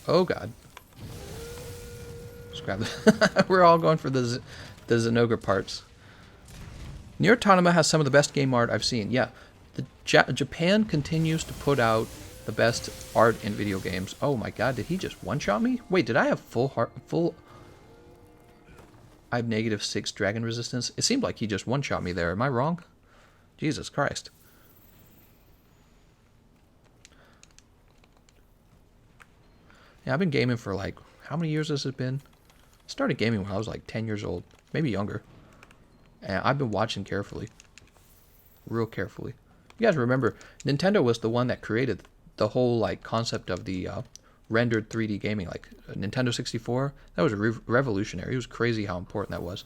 Oh, God. Let's grab the we're all going for the Zinogre parts. Nier Automata has some of the best game art I've seen. Yeah, Japan continues to put out the best art in video games. Oh my god, did he just one-shot me? Wait, did I have I have -6 dragon resistance? It seemed like he just one-shot me there. Am I wrong? Jesus Christ. Yeah, I've been gaming for like, how many years has it been? I started gaming when I was like 10 years old, maybe younger. And I've been watching carefully. Real carefully. You guys remember, Nintendo was the one that created the whole like concept of the rendered 3D gaming, like Nintendo 64. That was revolutionary. It was crazy how important that was.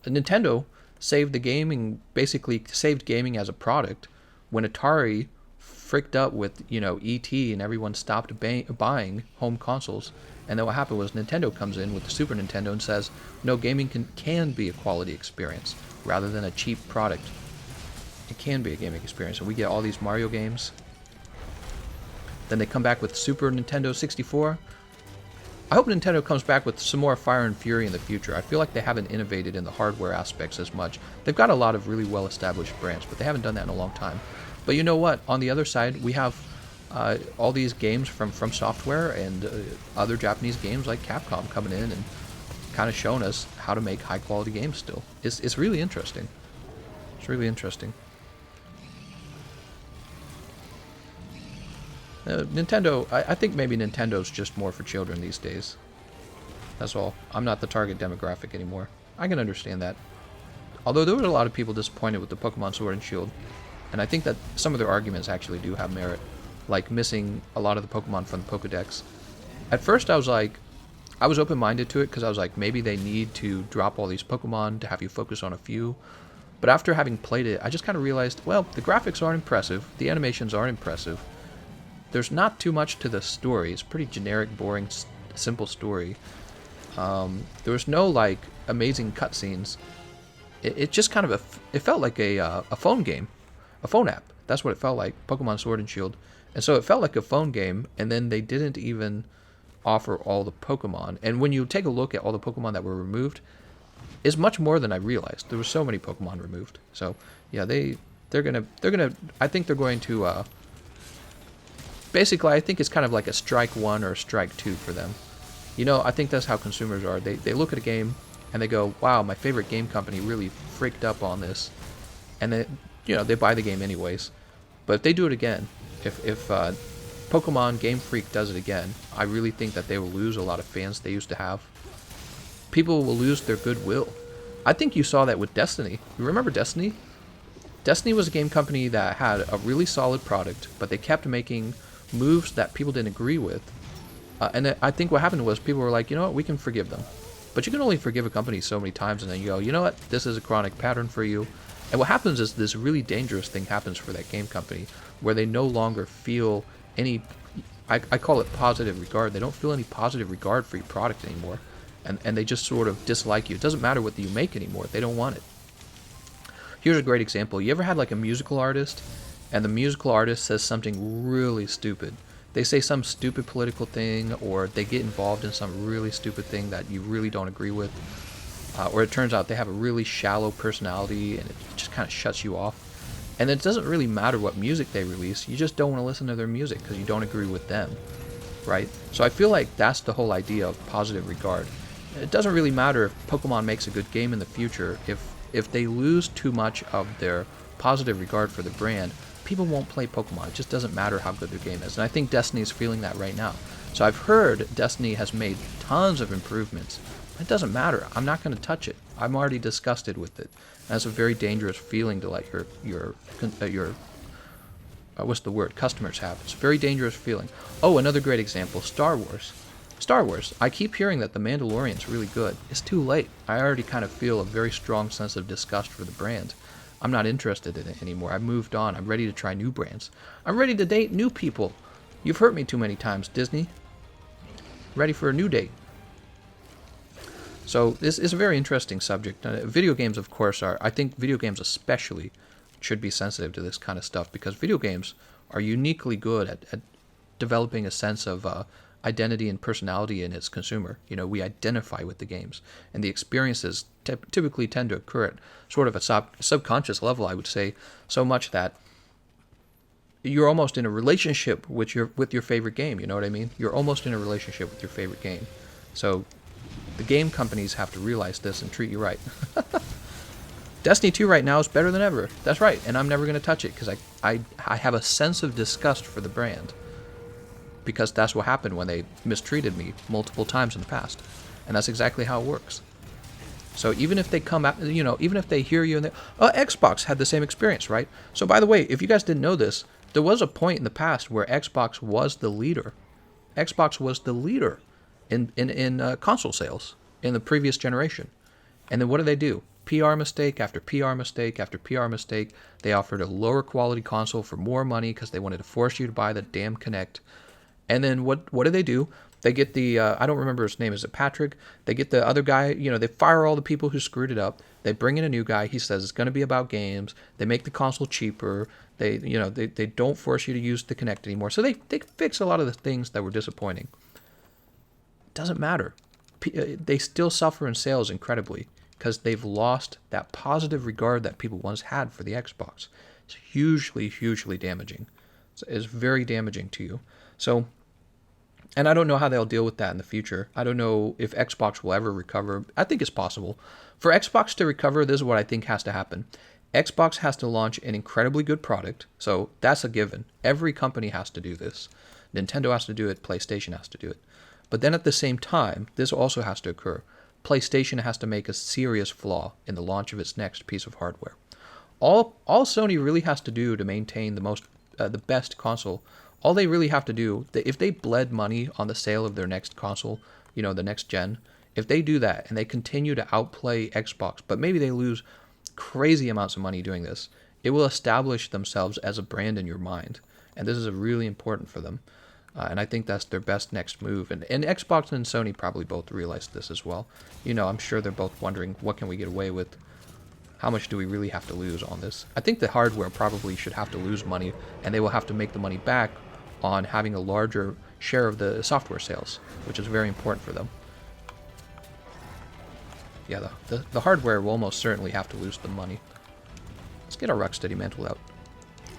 Nintendo saved the gaming, basically saved gaming as a product when Atari fricked up with, you know, E.T. and everyone stopped buying home consoles. And then what happened was Nintendo comes in with the Super Nintendo and says, no, gaming can be a quality experience rather than a cheap product. It can be a gaming experience. And we get all these Mario games. Then they come back with Super Nintendo 64. I hope Nintendo comes back with some more Fire and Fury in the future. I feel like they haven't innovated in the hardware aspects as much. They've got a lot of really well-established brands, but they haven't done that in a long time. But you know what? On the other side, we have all these games from Software and other Japanese games like Capcom coming in and kind of showing us how to make high-quality games still. It's really interesting. It's really interesting. Nintendo, I think maybe Nintendo's just more for children these days. That's all. I'm not the target demographic anymore. I can understand that. Although there were a lot of people disappointed with the Pokemon Sword and Shield. And I think that some of their arguments actually do have merit. Like missing a lot of the Pokemon from the Pokedex. At first I was like, I was open-minded to it because I was like, maybe they need to drop all these Pokemon to have you focus on a few. But after having played it, I just kind of realized, well, the graphics aren't impressive. The animations aren't impressive. There's not too much to the story. It's pretty generic, boring, simple story. There was no like amazing cutscenes. It just kind of it felt like a phone game, a phone app. That's what it felt like. Pokemon Sword and Shield, and so it felt like a phone game. And then they didn't even offer all the Pokemon. And when you take a look at all the Pokemon that were removed, it's much more than I realized. There were so many Pokemon removed. So yeah, they're gonna. I think they're going to. Basically, I think it's kind of like a strike one or a strike two for them. You know, I think that's how consumers are. They look at a game and they go, wow, my favorite game company really freaked up on this. And then, you know, they buy the game anyways. But if they do it again, if Pokemon Game Freak does it again, I really think that they will lose a lot of fans they used to have. People will lose their goodwill. I think you saw that with Destiny. You remember Destiny? Destiny was a game company that had a really solid product, but they kept making moves that people didn't agree with. And I think what happened was people were like, you know what, we can forgive them. But you can only forgive a company so many times, and then you go, you know what, this is a chronic pattern for you. And what happens is this really dangerous thing happens for that game company, where they no longer feel any, I call it positive regard. They don't feel any positive regard for your product anymore. And they just sort of dislike you. It doesn't matter what you make anymore. They don't want it. Here's a great example. You ever had like a musical artist, and the musical artist says something really stupid? They say some stupid political thing, or they get involved in some really stupid thing that you really don't agree with. Or it turns out they have a really shallow personality, and it just kind of shuts you off. And it doesn't really matter what music they release. You just don't want to listen to their music because you don't agree with them, right? So I feel like that's the whole idea of positive regard. It doesn't really matter if Pokemon makes a good game in the future. If they lose too much of their positive regard for the brand, people won't play Pokemon. It just doesn't matter how good their game is. And I think Destiny is feeling that right now. So I've heard Destiny has made tons of improvements. It doesn't matter. I'm not going to touch it. I'm already disgusted with it. And that's a very dangerous feeling to let your what's the word? Customers have. It's a very dangerous feeling. Oh, another great example, Star Wars. Star Wars. I keep hearing that The Mandalorian's really good. It's too late. I already kind of feel a very strong sense of disgust for the brand. I'm not interested in it anymore. I've moved on. I'm ready to try new brands. I'm ready to date new people. You've hurt me too many times, Disney. Ready for a new date. So this is a very interesting subject. Video games, of course, I think video games especially should be sensitive to this kind of stuff, because video games are uniquely good at developing a sense of identity and personality in its consumer. You know, we identify with the games, and the experiences typically tend to occur at sort of a subconscious level, I would say, so much that you're almost in a relationship with your favorite game. You know what I mean? You're almost in a relationship with your favorite game. So the game companies have to realize this and treat you right. Destiny 2 right now is better than ever. That's right, and I'm never going to touch it because I have a sense of disgust for the brand. Because that's what happened when they mistreated me multiple times in the past. And that's exactly how it works. So even if they come out, you know, even if they hear you and they, Xbox had the same experience, right? So by the way, if you guys didn't know this, there was a point in the past where Xbox was the leader. Xbox was the leader in console sales in the previous generation. And then what did they do? PR mistake after PR mistake after PR mistake. They offered a lower quality console for more money because they wanted to force you to buy the damn Kinect. And then what do they do? They get the, I don't remember his name, is it Patrick? They get the other guy, you know, they fire all the people who screwed it up. They bring in a new guy. He says it's going to be about games. They make the console cheaper. They don't force you to use the Kinect anymore. So they fix a lot of the things that were disappointing. Doesn't matter. They still suffer in sales incredibly because they've lost that positive regard that people once had for the Xbox. It's hugely damaging. It's very damaging to you. So, and I don't know how they'll deal with that in the future. I don't know if Xbox will ever recover. I think it's possible. For Xbox to recover, this is what I think has to happen. Xbox has to launch an incredibly good product. So that's a given. Every company has to do this. Nintendo has to do it. PlayStation has to do it. But then at the same time, this also has to occur. PlayStation has to make a serious flaw in the launch of its next piece of hardware. All Sony really has to do to maintain the best console, all they really have to do, if they bled money on the sale of their next console, you know, the next gen, if they do that and they continue to outplay Xbox, but maybe they lose crazy amounts of money doing this, it will establish themselves as a brand in your mind. And this is really important for them. And I think that's their best next move. And Xbox and Sony probably both realized this as well. You know, I'm sure they're both wondering, what can we get away with? How much do we really have to lose on this? I think the hardware probably should have to lose money, and they will have to make the money back on having a larger share of the software sales, which is very important for them. Yeah, the hardware will almost certainly have to lose the money. Let's get our Rocksteady mantle out.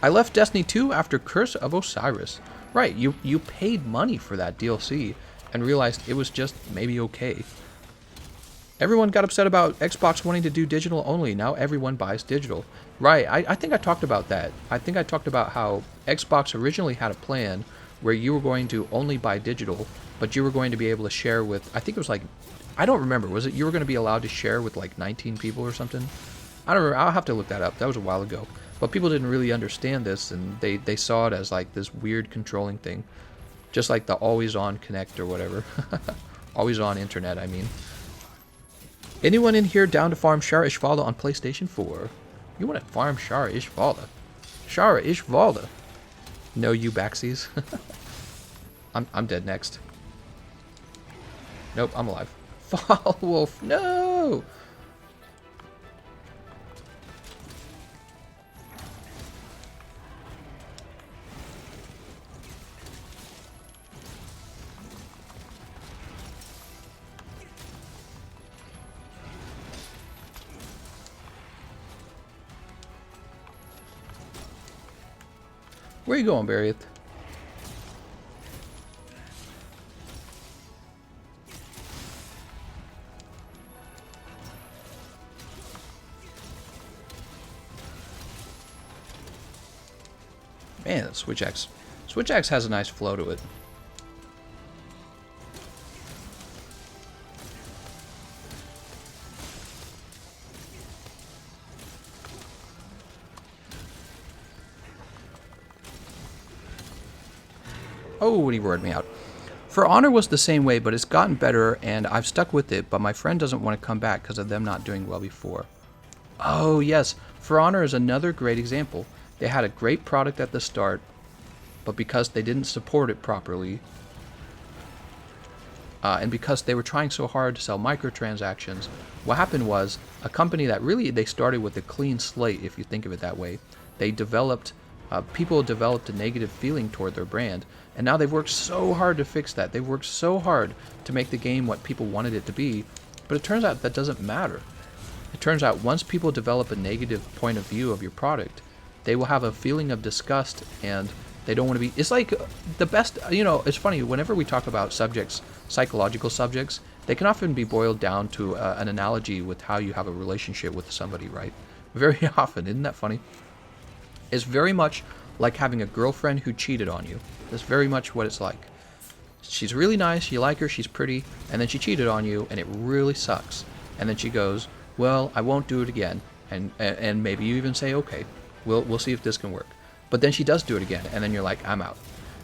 I left Destiny 2 after Curse of Osiris. Right, you paid money for that DLC and realized it was just maybe okay. Everyone got upset about Xbox wanting to do digital only. Now everyone buys digital. Right, I think I talked about that. I think I talked about how Xbox originally had a plan where you were going to only buy digital, but you were going to be able to share with, I think it was like, I don't remember, was it you were going to be allowed to share with like 19 people or something? I don't remember, I'll have to look that up. That was a while ago. But people didn't really understand this, and they saw it as like this weird controlling thing. Just like the always on Kinect or whatever. Always on internet, I mean. Anyone in here down to farm Shara Ishvalda on PlayStation 4? You want to farm Shara Ishvalda? Shara Ishvalda. No, you backsies. I'm dead next. Nope, I'm alive. Fall Wolf, no! Where you going, Barriot? Man, Switch Axe. Switch Axe has a nice flow to it. Oh, he roared me out. For Honor was the same way, but it's gotten better, and I've stuck with it, but my friend doesn't want to come back because of them not doing well before. Oh, yes. For Honor is another great example. They had a great product at the start, but because they didn't support it properly, and because they were trying so hard to sell microtransactions, what happened was a company that really, they started with a clean slate, if you think of it that way. They developed people developed a negative feeling toward their brand, and now they've worked so hard to fix that. They've worked so hard to make the game what people wanted it to be, but it turns out that doesn't matter. It turns out once people develop a negative point of view of your product, they will have a feeling of disgust, and they don't want to be. It's like the best, it's funny, whenever we talk about subjects, psychological subjects, they can often be boiled down to an analogy with how you have a relationship with somebody, right? Very often, isn't that funny? It's very much like having a girlfriend who cheated on you. That's very much what it's like. She's really nice, you like her, she's pretty, and then she cheated on you, and it really sucks. And then she goes, well, I won't do it again. And maybe you even say, okay, we'll see if this can work. But then she does do it again, and then you're like, I'm out.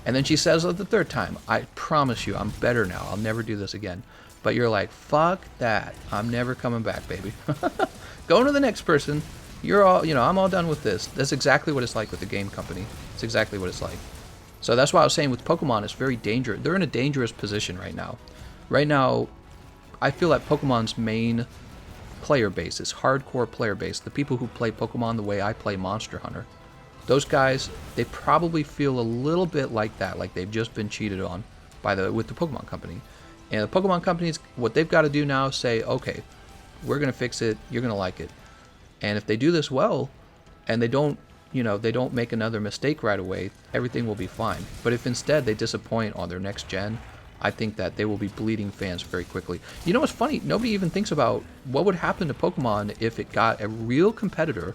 And then she says it the third time, I promise you, I'm better now, I'll never do this again. But you're like, fuck that, I'm never coming back, baby. Going to the next person. You're all, I'm all done with this. That's exactly what it's like with the game company. It's exactly what it's like. So that's why I was saying with Pokemon, it's very dangerous. They're in a dangerous position right now. Right now, I feel like Pokemon's main player base is hardcore player base. The people who play Pokemon the way I play Monster Hunter. Those guys, they probably feel a little bit like that, like they've just been cheated on with the Pokemon company. And the Pokemon companies, what they've got to do now is say, okay, we're going to fix it, you're going to like it. And if they do this well, and they don't make another mistake right away, everything will be fine. But if instead they disappoint on their next gen, I think that they will be bleeding fans very quickly. You know what's funny? Nobody even thinks about what would happen to Pokemon if it got a real competitor,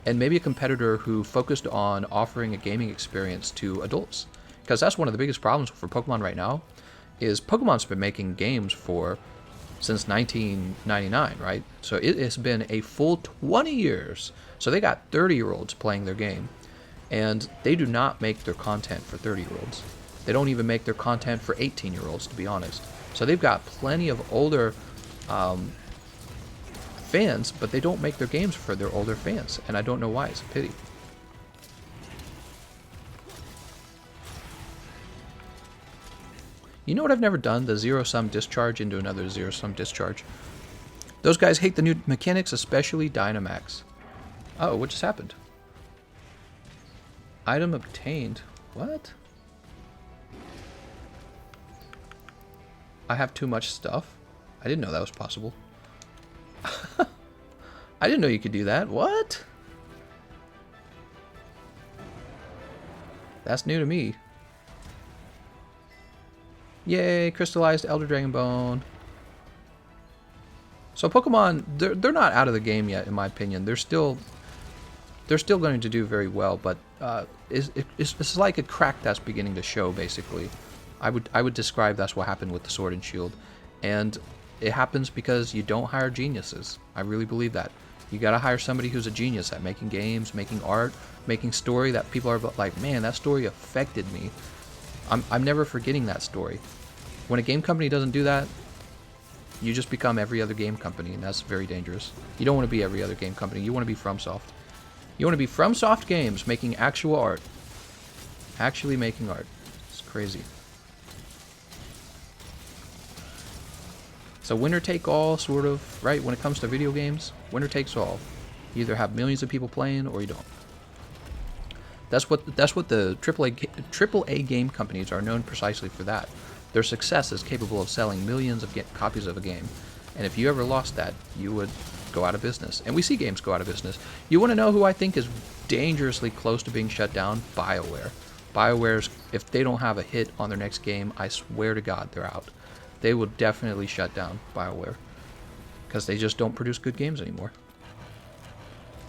and maybe a competitor who focused on offering a gaming experience to adults. Because that's one of the biggest problems for Pokemon right now, is Pokemon's been making games since 1999, right? So it has been a full 20 years. So they got 30-year-olds playing their game. And they do not make their content for 30-year-olds. They don't even make their content for 18-year-olds, to be honest. So they've got plenty of older fans, but they don't make their games for their older fans. And I don't know why. It's a pity. You know what I've never done? The zero-sum discharge into another zero-sum discharge. Those guys hate the new mechanics, especially Dynamax. Oh, what just happened? Item obtained. What? I have too much stuff? I didn't know that was possible. I didn't know you could do that. What? That's new to me. Yay, crystallized Elder Dragon Bone. So Pokemon, they're not out of the game yet, in my opinion. They're still going to do very well, but it's like a crack that's beginning to show, basically. I would describe that's what happened with the Sword and Shield. And it happens because you don't hire geniuses. I really believe that. You gotta hire somebody who's a genius at making games, making art, making story that people are like, man, that story affected me. I'm never forgetting that story. When a game company doesn't do that, you just become every other game company, and that's very dangerous. You don't want to be every other game company. You want to be FromSoft. You want to be FromSoft Games, making actual art. Actually making art. It's crazy. So winner take all, sort of, right? When it comes to video games, winner takes all. You either have millions of people playing or you don't. That's what the AAA game companies are known precisely for that. Their success is capable of selling millions of copies of a game. And if you ever lost that, you would go out of business. And we see games go out of business. You want to know who I think is dangerously close to being shut down? BioWare. BioWare's, if they don't have a hit on their next game, I swear to God, they're out. They will definitely shut down BioWare. Because they just don't produce good games anymore.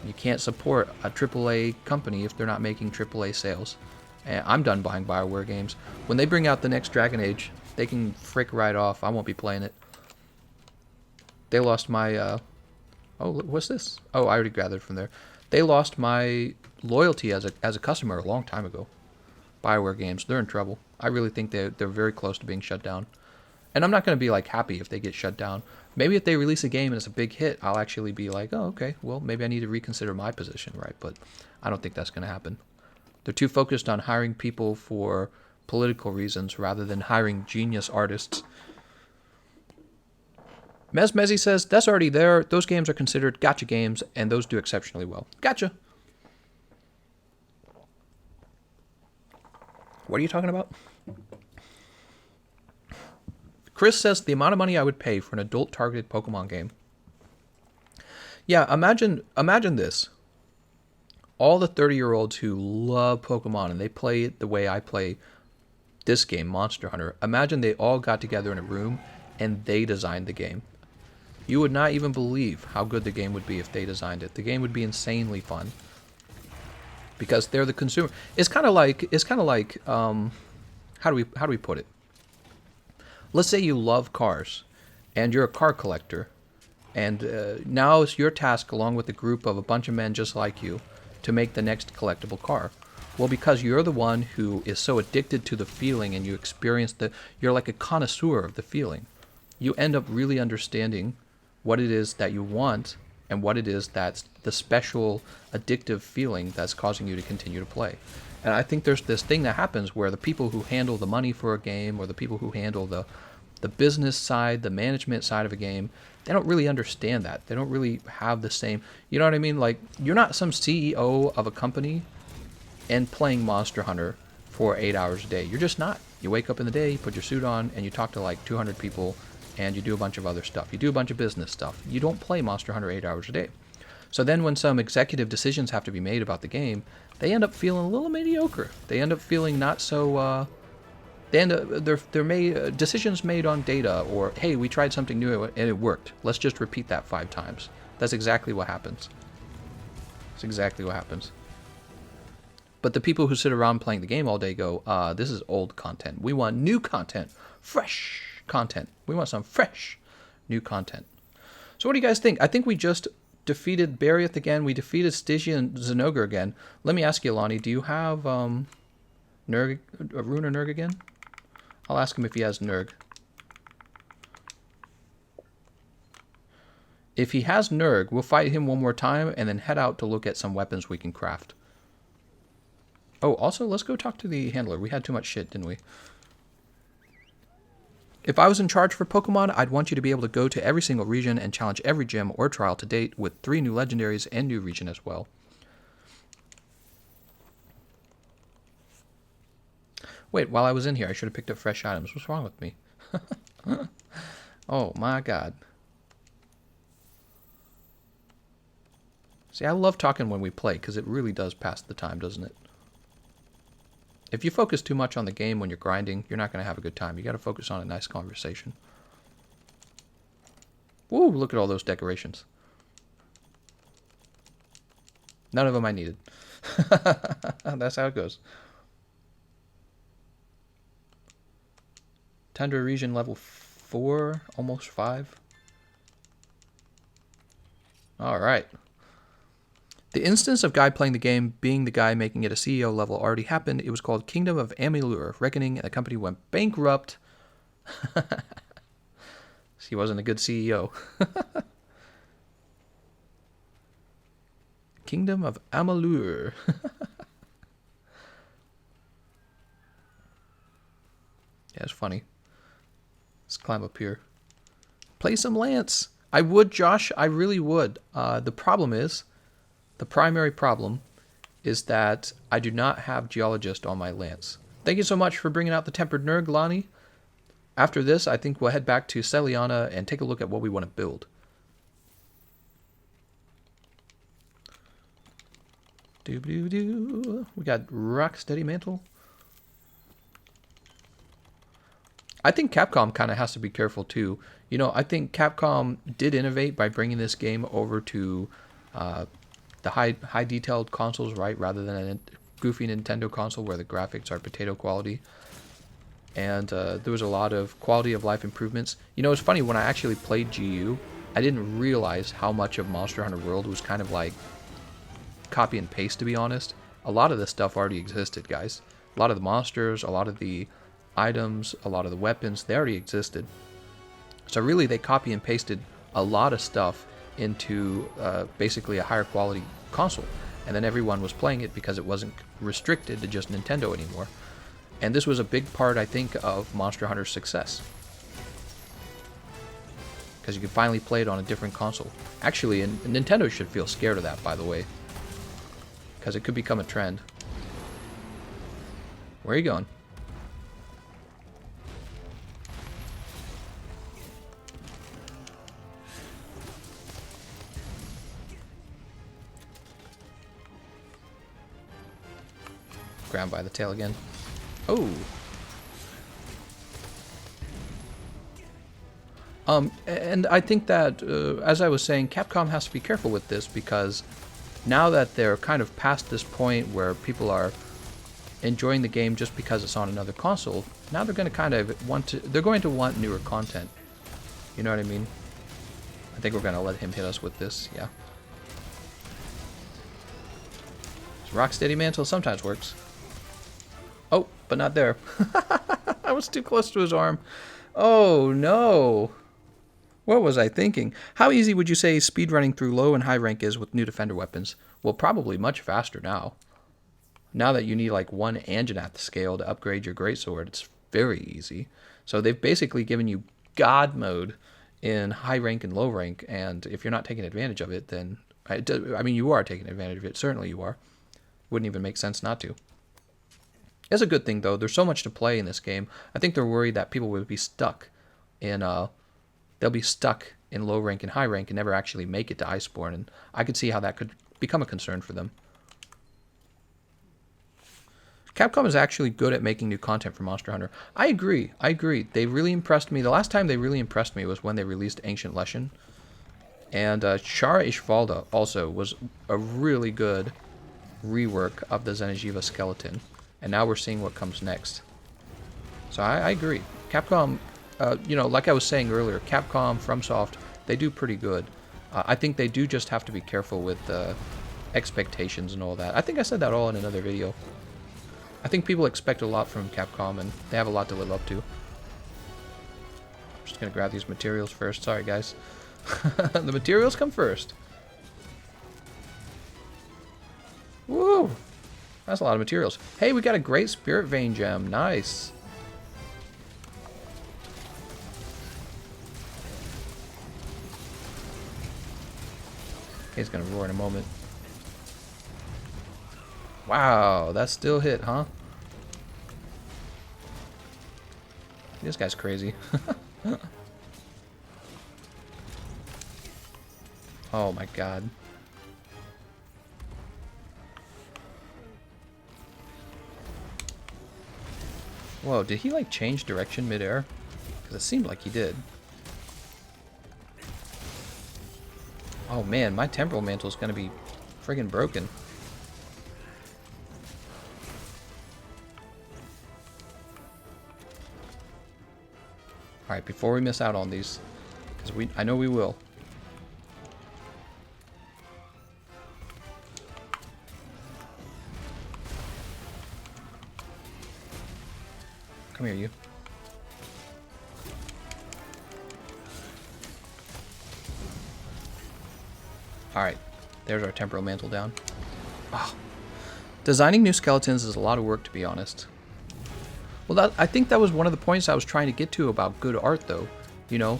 You can't support a AAA company if they're not making AAA sales. And I'm done buying BioWare games. When they bring out the next Dragon Age, they can frick right off. I won't be playing it. They lost my... Oh, what's this? Oh, I already gathered from there. They lost my loyalty as a customer a long time ago. BioWare games, they're in trouble. I really think they're very close to being shut down. And I'm not going to be like happy if they get shut down. Maybe if they release a game and it's a big hit, I'll actually be like, oh, okay, well, maybe I need to reconsider my position, right? But I don't think that's going to happen. They're too focused on hiring people for political reasons rather than hiring genius artists. Mezzy says, that's already there. Those games are considered gacha games, and those do exceptionally well. Gotcha. What are you talking about? Chris says the amount of money I would pay for an adult-targeted Pokemon game. Yeah, imagine this. All the 30-year-olds who love Pokemon and they play it the way I play this game, Monster Hunter. Imagine they all got together in a room and they designed the game. You would not even believe how good the game would be if they designed it. The game would be insanely fun because they're the consumer. It's kind of like how do we put it? Let's say you love cars and you're a car collector, and now it's your task, along with a group of a bunch of men just like you, to make the next collectible car. Well, because you're the one who is so addicted to the feeling and you experience you're like a connoisseur of the feeling. You end up really understanding what it is that you want and what it is that's the special addictive feeling that's causing you to continue to play. And I think there's this thing that happens where the people who handle the money for a game, or the people who handle the business side, the management side of a game, they don't really understand that. They don't really have the same, you know what I mean? Like, you're not some CEO of a company and playing Monster Hunter for 8 hours a day. You're just not. You wake up in the day, you put your suit on, and you talk to like 200 people, and you do a bunch of other stuff. You do a bunch of business stuff. You don't play Monster Hunter 8 hours a day. So then when some executive decisions have to be made about the game, they end up feeling a little mediocre. They end up feeling not so, they're made, decisions made on data, or, hey, we tried something new and it worked. Let's just repeat that 5 times. That's exactly what happens. That's exactly what happens. But the people who sit around playing the game all day go, this is old content. We want new content. Fresh content. We want some fresh new content. So what do you guys think? I think we just defeated Barriath again. We defeated Stygian Zinogre again. Let me ask you, Lonnie, do you have Nerg, Rune or Nerg again? I'll ask him if he has Nerg. If he has Nerg, we'll fight him one more time and then head out to look at some weapons we can craft. Oh, also, let's go talk to the handler. We had too much shit, didn't we? If I was in charge for Pokemon, I'd want you to be able to go to every single region and challenge every gym or trial to date with 3 new legendaries and new region as well. Wait, while I was in here, I should have picked up fresh items. What's wrong with me? Oh, my God. See, I love talking when we play, because it really does pass the time, doesn't it? If you focus too much on the game when you're grinding, you're not going to have a good time. You got to focus on a nice conversation. Woo, look at all those decorations. None of them I needed. That's how it goes. Tundra region level 4, almost 5. Alright. The instance of guy playing the game being the guy making it a CEO level already happened. It was called Kingdom of Amalur Reckoning, and the company went bankrupt. He wasn't a good CEO. Kingdom of Amalur. Yeah, it's funny. Let's climb up here. Play some Lance. I would, Josh. I really would. The primary problem is that I do not have Geologist on my Lance. Thank you so much for bringing out the Tempered Nerg, Lonnie. After this, I think we'll head back to Celiana and take a look at what we want to build. Doo-doo-doo. We got Rocksteady Mantle. I think Capcom kind of has to be careful too. You know, I think Capcom did innovate by bringing this game over to the high detailed consoles, right, rather than a goofy Nintendo console where the graphics are potato quality. And there was a lot of quality of life improvements. You know, it's funny, when I actually played GU, I didn't realize how much of Monster Hunter World was kind of like copy and paste, to be honest. A lot of this stuff already existed, guys. A lot of the monsters, a lot of the items, a lot of the weapons, they already existed. So really, they copy and pasted a lot of stuff into basically a higher quality console, and then everyone was playing it because it wasn't restricted to just Nintendo anymore. And this was a big part, I think, of Monster Hunter's success, because you could finally play it on a different console. Actually, and Nintendo should feel scared of that, by the way, because it could become a trend. Where are you going? Grab him by the tail again. Oh. And I think that, as I was saying, Capcom has to be careful with this, because now that they're kind of past this point where people are enjoying the game just because it's on another console, now they're going to kind of want newer content. You know what I mean? I think we're going to let him hit us with this, yeah. Rocksteady Mantle sometimes works. Oh, but not there. I was too close to his arm. Oh, no. What was I thinking? How easy would you say speedrunning through low and high rank is with new defender weapons? Well, probably much faster now. Now that you need like one Anjanath scale to upgrade your greatsword, it's very easy. So they've basically given you God mode in high rank and low rank, and if you're not taking advantage of it, then... I mean, you are taking advantage of it. Certainly you are. Wouldn't even make sense not to. It's a good thing, though. There's so much to play in this game. I think they're worried that people will be stuck in... they'll be stuck in low rank and high rank and never actually make it to Iceborne, and I could see how that could become a concern for them. Capcom is actually good at making new content for Monster Hunter. I agree. They really impressed me. The last time they really impressed me was when they released Ancient Leshen. And Shara Ishvalda also was a really good rework of the Xeno'jiiva skeleton. And now we're seeing what comes next. So I agree. Capcom, you know, like I was saying earlier, Capcom, FromSoft, they do pretty good. I think they do just have to be careful with expectations and all that. I think I said that all in another video. I think people expect a lot from Capcom, and they have a lot to live up to. I'm just going to grab these materials first. Sorry, guys. The materials come first. Woo! That's a lot of materials. Hey, we got a great Spirit Vein gem. Nice. He's going to roar in a moment. Wow, that still hit, huh? This guy's crazy. Oh my god. Whoa, did he like change direction midair? Because it seemed like he did. Oh man, my temporal mantle is going to be friggin' broken. Alright, before we miss out on these, because I know we will. Come here, you. Alright, there's our temporal mantle down. Oh. Designing new skeletons is a lot of work, to be honest. Well, I think that was one of the points I was trying to get to about good art, though. You know,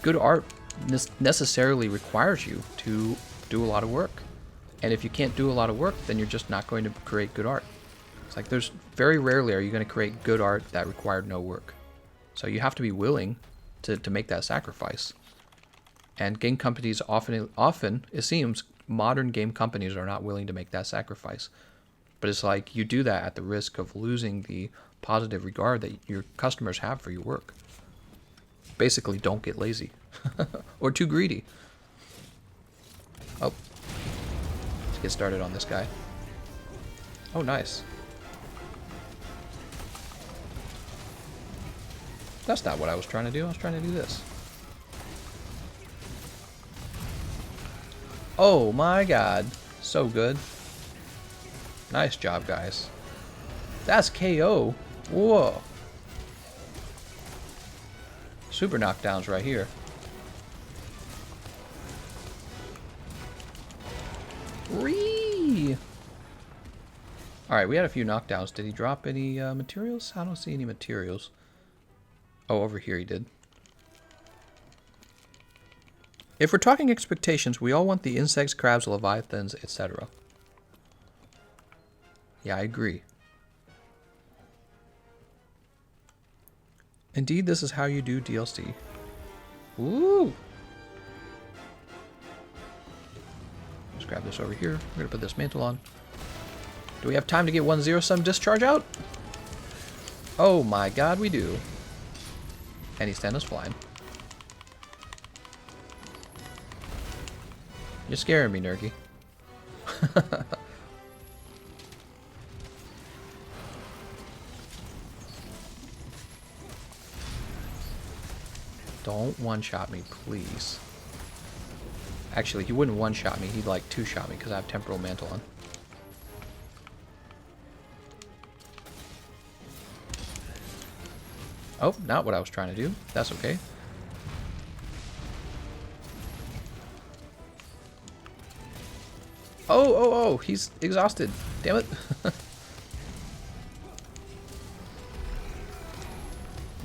good art necessarily requires you to do a lot of work. And if you can't do a lot of work, then you're just not going to create good art. It's like there's very rarely are you going to create good art that required no work. So you have to be willing to make that sacrifice. And game companies often, it seems, modern game companies are not willing to make that sacrifice. But it's like you do that at the risk of losing the positive regard that your customers have for your work. Basically, don't get lazy. Or too greedy. Oh. Let's get started on this guy. Oh, nice. That's not what I was trying to do. I was trying to do this. Oh my god. So good. Nice job, guys. That's KO. Whoa. Super knockdowns right here. Ree! Alright, we had a few knockdowns. Did he drop any materials? I don't see any materials. Oh, over here he did. If we're talking expectations, we all want the insects, crabs, leviathans, etc. Yeah, I agree. Indeed, this is how you do DLC. Ooh! Let's grab this over here. We're gonna put this mantle on. Do we have time to get 1 0-sum discharge out? Oh my god, we do. And he's sent us flying. You're scaring me, Nerky. Don't one-shot me, please. Actually, he wouldn't one-shot me. He'd like two-shot me because I have Temporal Mantle on. Oh, not what I was trying to do. That's okay. Oh, he's exhausted. Damn it.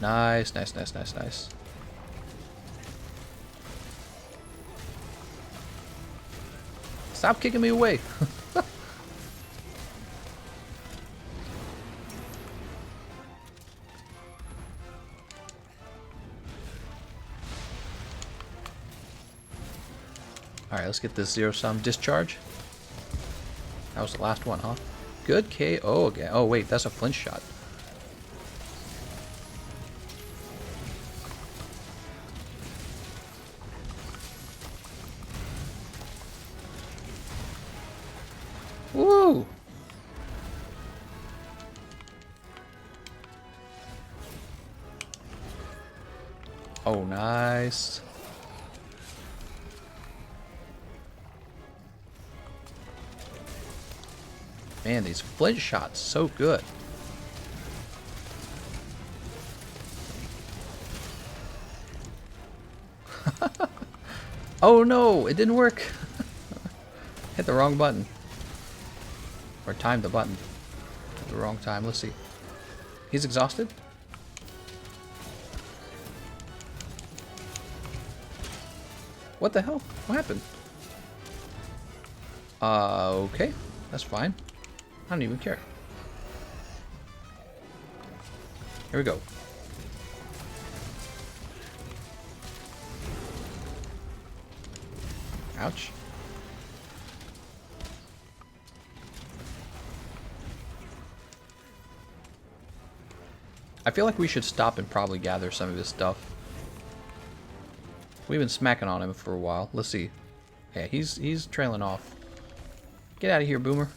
Nice. Stop kicking me away. Alright, let's get this 0-sum discharge. That was the last one, huh? Good KO again. Oh, wait, that's a flinch shot. Woo! Oh, nice. Man, these flinch shots, so good. Oh no, it didn't work. Hit the wrong button. Or timed the button at the wrong time. Let's see. He's exhausted? What the hell? What happened? Okay. That's fine. I don't even care. Here we go. Ouch. I feel like we should stop and probably gather some of his stuff. We've been smacking on him for a while. Let's see. Yeah, he's trailing off. Get out of here, Boomer.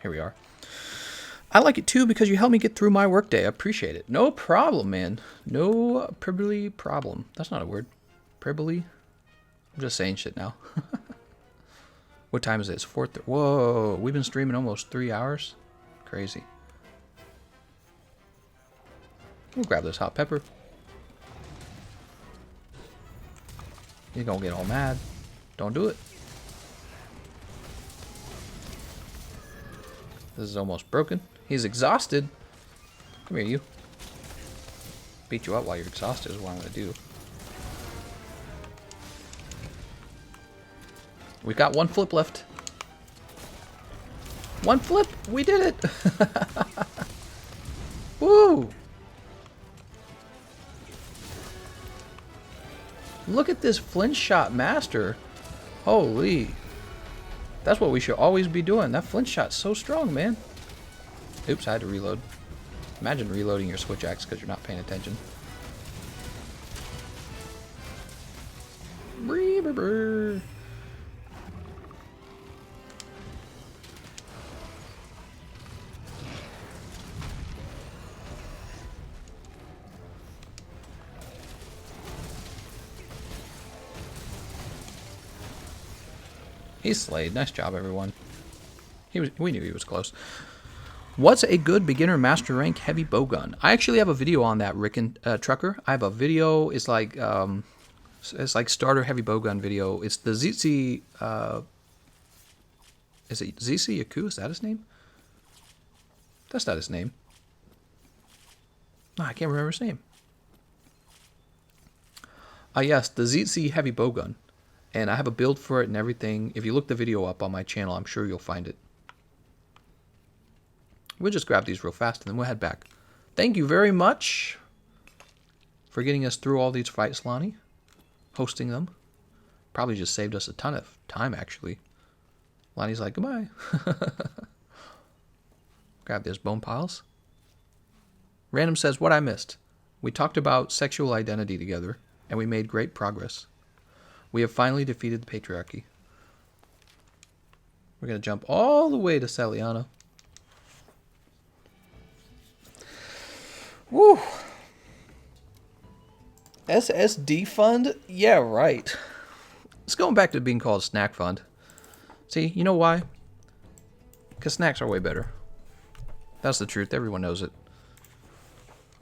Here we are. I like it too because you helped me get through my workday. I appreciate it. No problem, man. No probably problem. That's not a word. Probably. I'm just saying shit now. What time is it? It's 4:30. Whoa, we've been streaming almost 3 hours. Crazy. We'll grab this hot pepper. You're gonna get all mad. Don't do it. This is almost broken. He's exhausted. Come here, you. Beat you up while you're exhausted is what I'm gonna do. We've got one flip left. One flip! We did it! Woo! Look at this flinch shot master. Holy. That's what we should always be doing. That flinch shot's so strong, man. Oops, I had to reload. Imagine reloading your switch axe because you're not paying attention. Bree, brr, brr. He's slayed. Nice job, everyone. We knew he was close. What's a good beginner master rank heavy bowgun? I actually have a video on that, Rick and Trucker. I have a video. It's like starter heavy bowgun video. It's the ZC. Is it ZC Yaku? Is that his name? That's not his name. No, I can't remember his name. Yes, the ZC heavy bowgun. And I have a build for it and everything. If you look the video up on my channel, I'm sure you'll find it. We'll just grab these real fast and then we'll head back. Thank you very much for getting us through all these fights, Lonnie. Hosting them. Probably just saved us a ton of time, actually. Lonnie's like, goodbye. Grab those bone piles. Random says, what I missed. We talked about sexual identity together, and we made great progress. We have finally defeated the patriarchy. We're going to jump all the way to Saliana. Woo! SSD fund? Yeah, right. It's going back to being called snack fund. See, you know why? Because snacks are way better. That's the truth. Everyone knows it.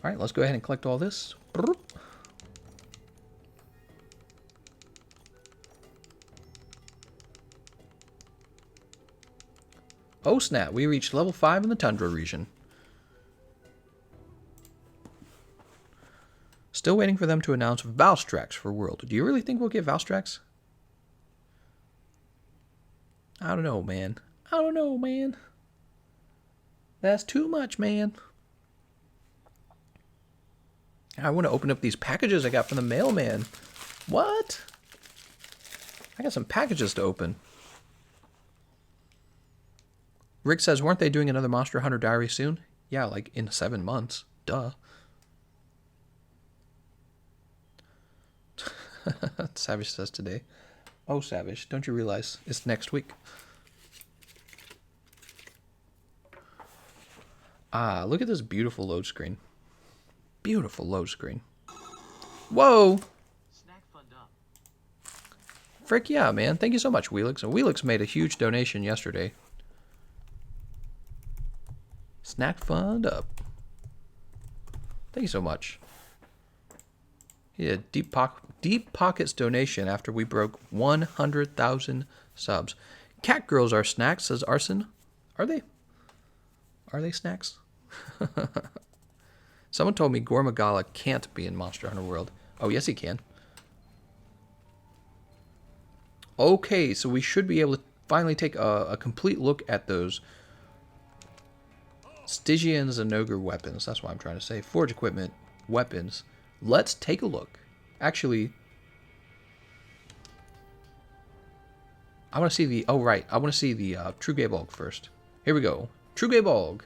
Alright, let's go ahead and collect all this. Oh snap, we reached level 5 in the Tundra region. Still waiting for them to announce Valstrax for World. Do you really think we'll get Valstrax? I don't know, man. I don't know, man. That's too much, man. I want to open up these packages I got from the mailman. What? I got some packages to open. Rick says, weren't they doing another Monster Hunter Diary soon? Yeah, like in 7 months. Duh. Savage says today. Oh, Savage, don't you realize it's next week? Ah, look at this beautiful load screen. Beautiful load screen. Whoa! Snack fund up. Frick yeah, man. Thank you so much, Wheelix. And Wheelix made a huge donation yesterday. Snack fund up. Thank you so much. Yeah, Deep Pockets donation after we broke 100,000 subs. Cat girls are snacks, says Arson. Are they? Are they snacks? Someone told me Gormagala can't be in Monster Hunter World. Oh, yes he can. Okay, so we should be able to finally take a complete look at those Stygian Zinogre weapons. That's what I'm trying to say. Forge equipment, weapons. Let's take a look. Actually, I want to see the... Oh, right. I want to see the True Gaybolg first. Here we go. True Gaybolg.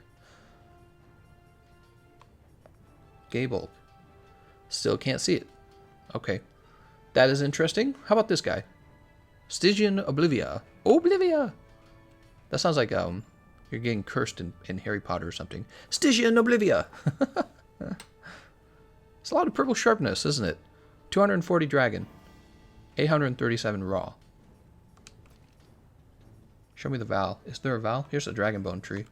Gaybolg. Still can't see it. Okay. That is interesting. How about this guy? Stygian Oblivia. Oblivia! That sounds like you're getting cursed in Harry Potter or something. Stygian Oblivia! It's a lot of purple sharpness, isn't it? 240 dragon. 837 raw. Show me the Val. Is there a Val? Here's a dragon bone tree.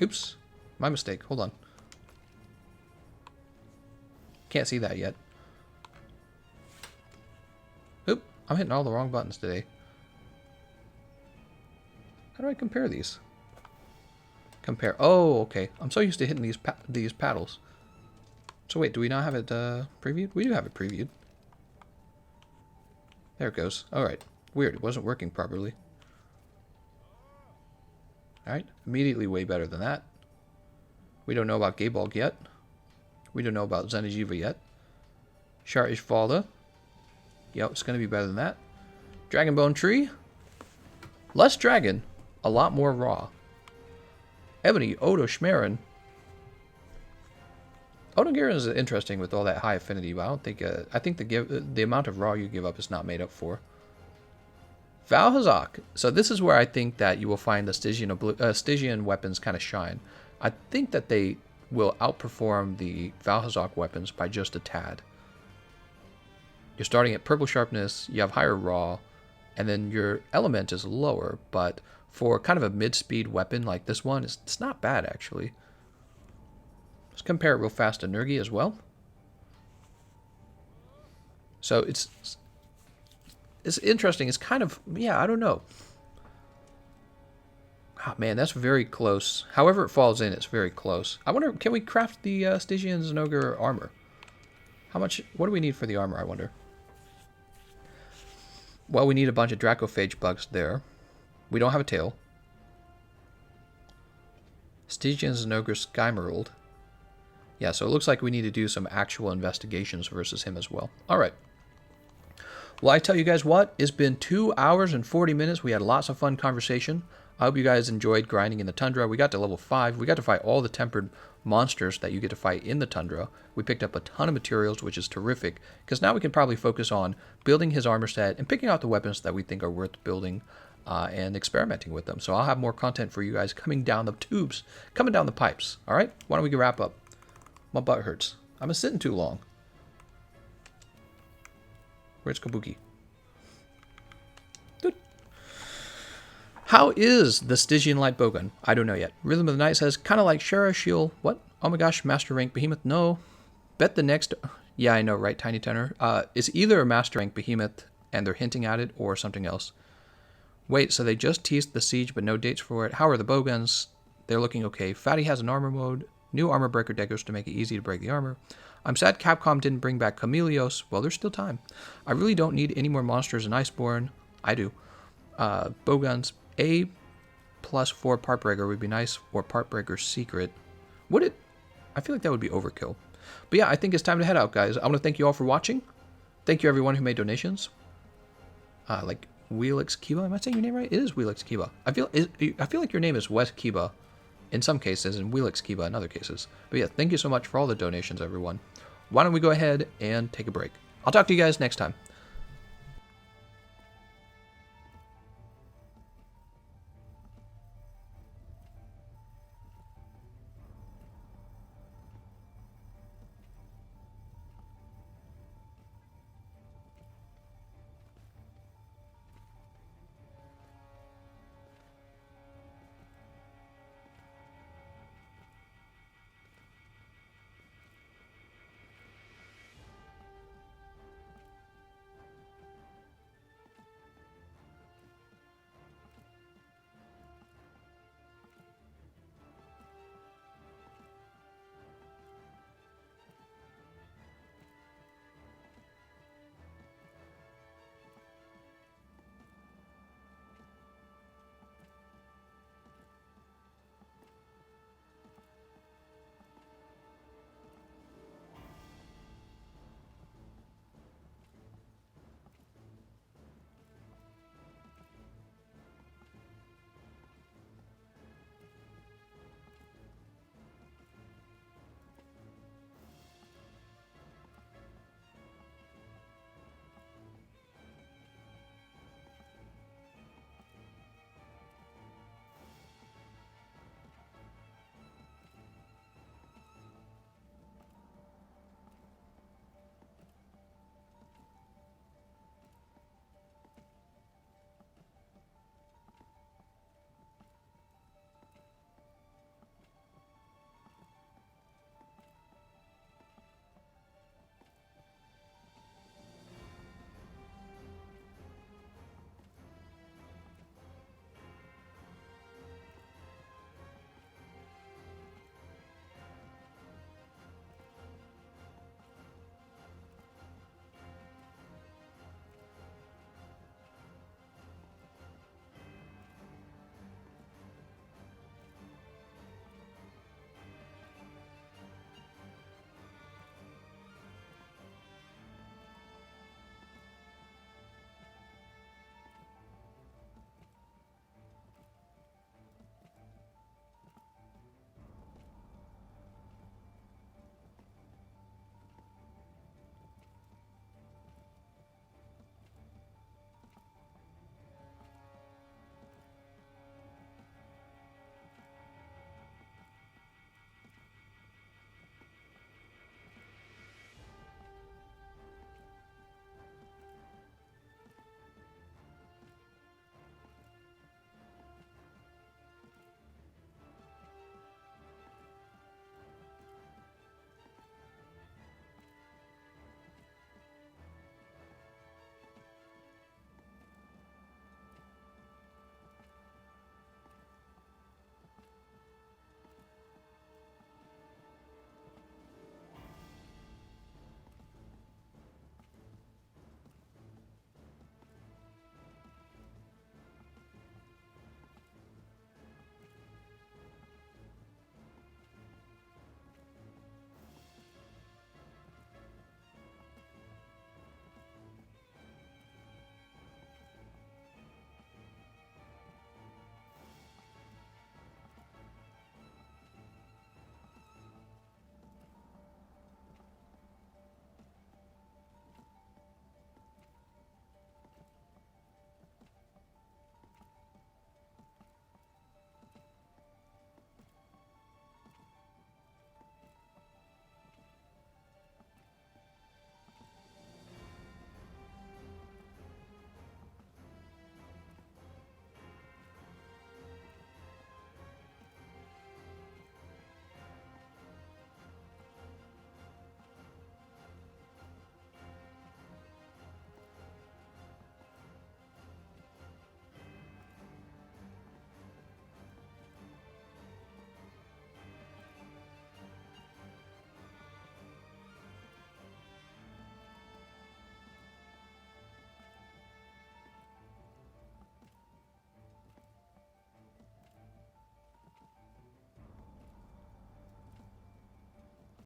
Oops. My mistake. Hold on. Can't see that yet. Oop. I'm hitting all the wrong buttons today. How do I compare these? Compare. Oh, okay. I'm so used to hitting these paddles. So wait, do we not have it previewed? We do have it previewed. There it goes. Alright. Weird. It wasn't working properly. Alright. Immediately way better than that. We don't know about Gaybolg yet. We don't know about Zenijiva yet. Shar Ishvalda. Yep, it's going to be better than that. Dragonbone Tree. Less dragon. A lot more raw. Ebony Odo Schmerin. Odogarin is interesting with all that high affinity, but I don't think... I think the amount of raw you give up is not made up for. Valhazak. So this is where I think that you will find the Stygian weapons kind of shine. I think that they will outperform the Valhazak weapons by just a tad. You're starting at purple sharpness, you have higher raw, and then your element is lower, but for kind of a mid-speed weapon like this one, it's not bad actually. Let's compare it real fast to Nurgi as well. So it's interesting. It's kind of, yeah, I don't know. Oh, man, that's very close. However it falls in, it's very close. I wonder, can we craft the Stygian Zinogre armor? How much, what do we need for the armor, I wonder? Well, we need a bunch of Dracophage bugs there. We don't have a tail. Stygian Zinogre Skymerald. Yeah, so it looks like we need to do some actual investigations versus him as well. Alright. Well, I tell you guys what, it's been 2 hours and 40 minutes. We had lots of fun conversation. I hope you guys enjoyed grinding in the tundra. We got to level 5. We got to fight all the tempered monsters that you get to fight in the tundra. We picked up a ton of materials, which is terrific, because now we can probably focus on building his armor set and picking out the weapons that we think are worth building and experimenting with them. So I'll have more content for you guys coming down the tubes, coming down the pipes. All right? Why don't we wrap up? My butt hurts. I've been sitting too long. Where's Kabuki? Dude. How is the Stygian light bowgun? I don't know yet. Rhythm of the Night says, kind of like Shara, she'll... What? Oh my gosh, Master Rank Behemoth? No. Bet the next... Yeah, I know, right, Tiny Tenor? It's either a Master Rank Behemoth, and they're hinting at it, or something else. Wait, so they just teased the Siege, but no dates for it. How are the bowguns? They're looking okay. Fatty has an armor mode. New armor breaker deckers to make it easy to break the armor. I'm sad Capcom didn't bring back Chameleos. Well, there's still time. I really don't need any more monsters in Iceborne. I do. Bowguns. A plus 4 part breaker would be nice, or part breaker secret. Would it? I feel like that would be overkill. But yeah, I think it's time to head out, guys. I want to thank you all for watching. Thank you everyone who made donations. Like Wheelix Kiba. Am I saying your name right? It is Wheelix Kiba. I feel like your name is Wes Kiba in some cases, and Wheelix Kiba in other cases. But yeah, thank you so much for all the donations, everyone. Why don't we go ahead and take a break? I'll talk to you guys next time.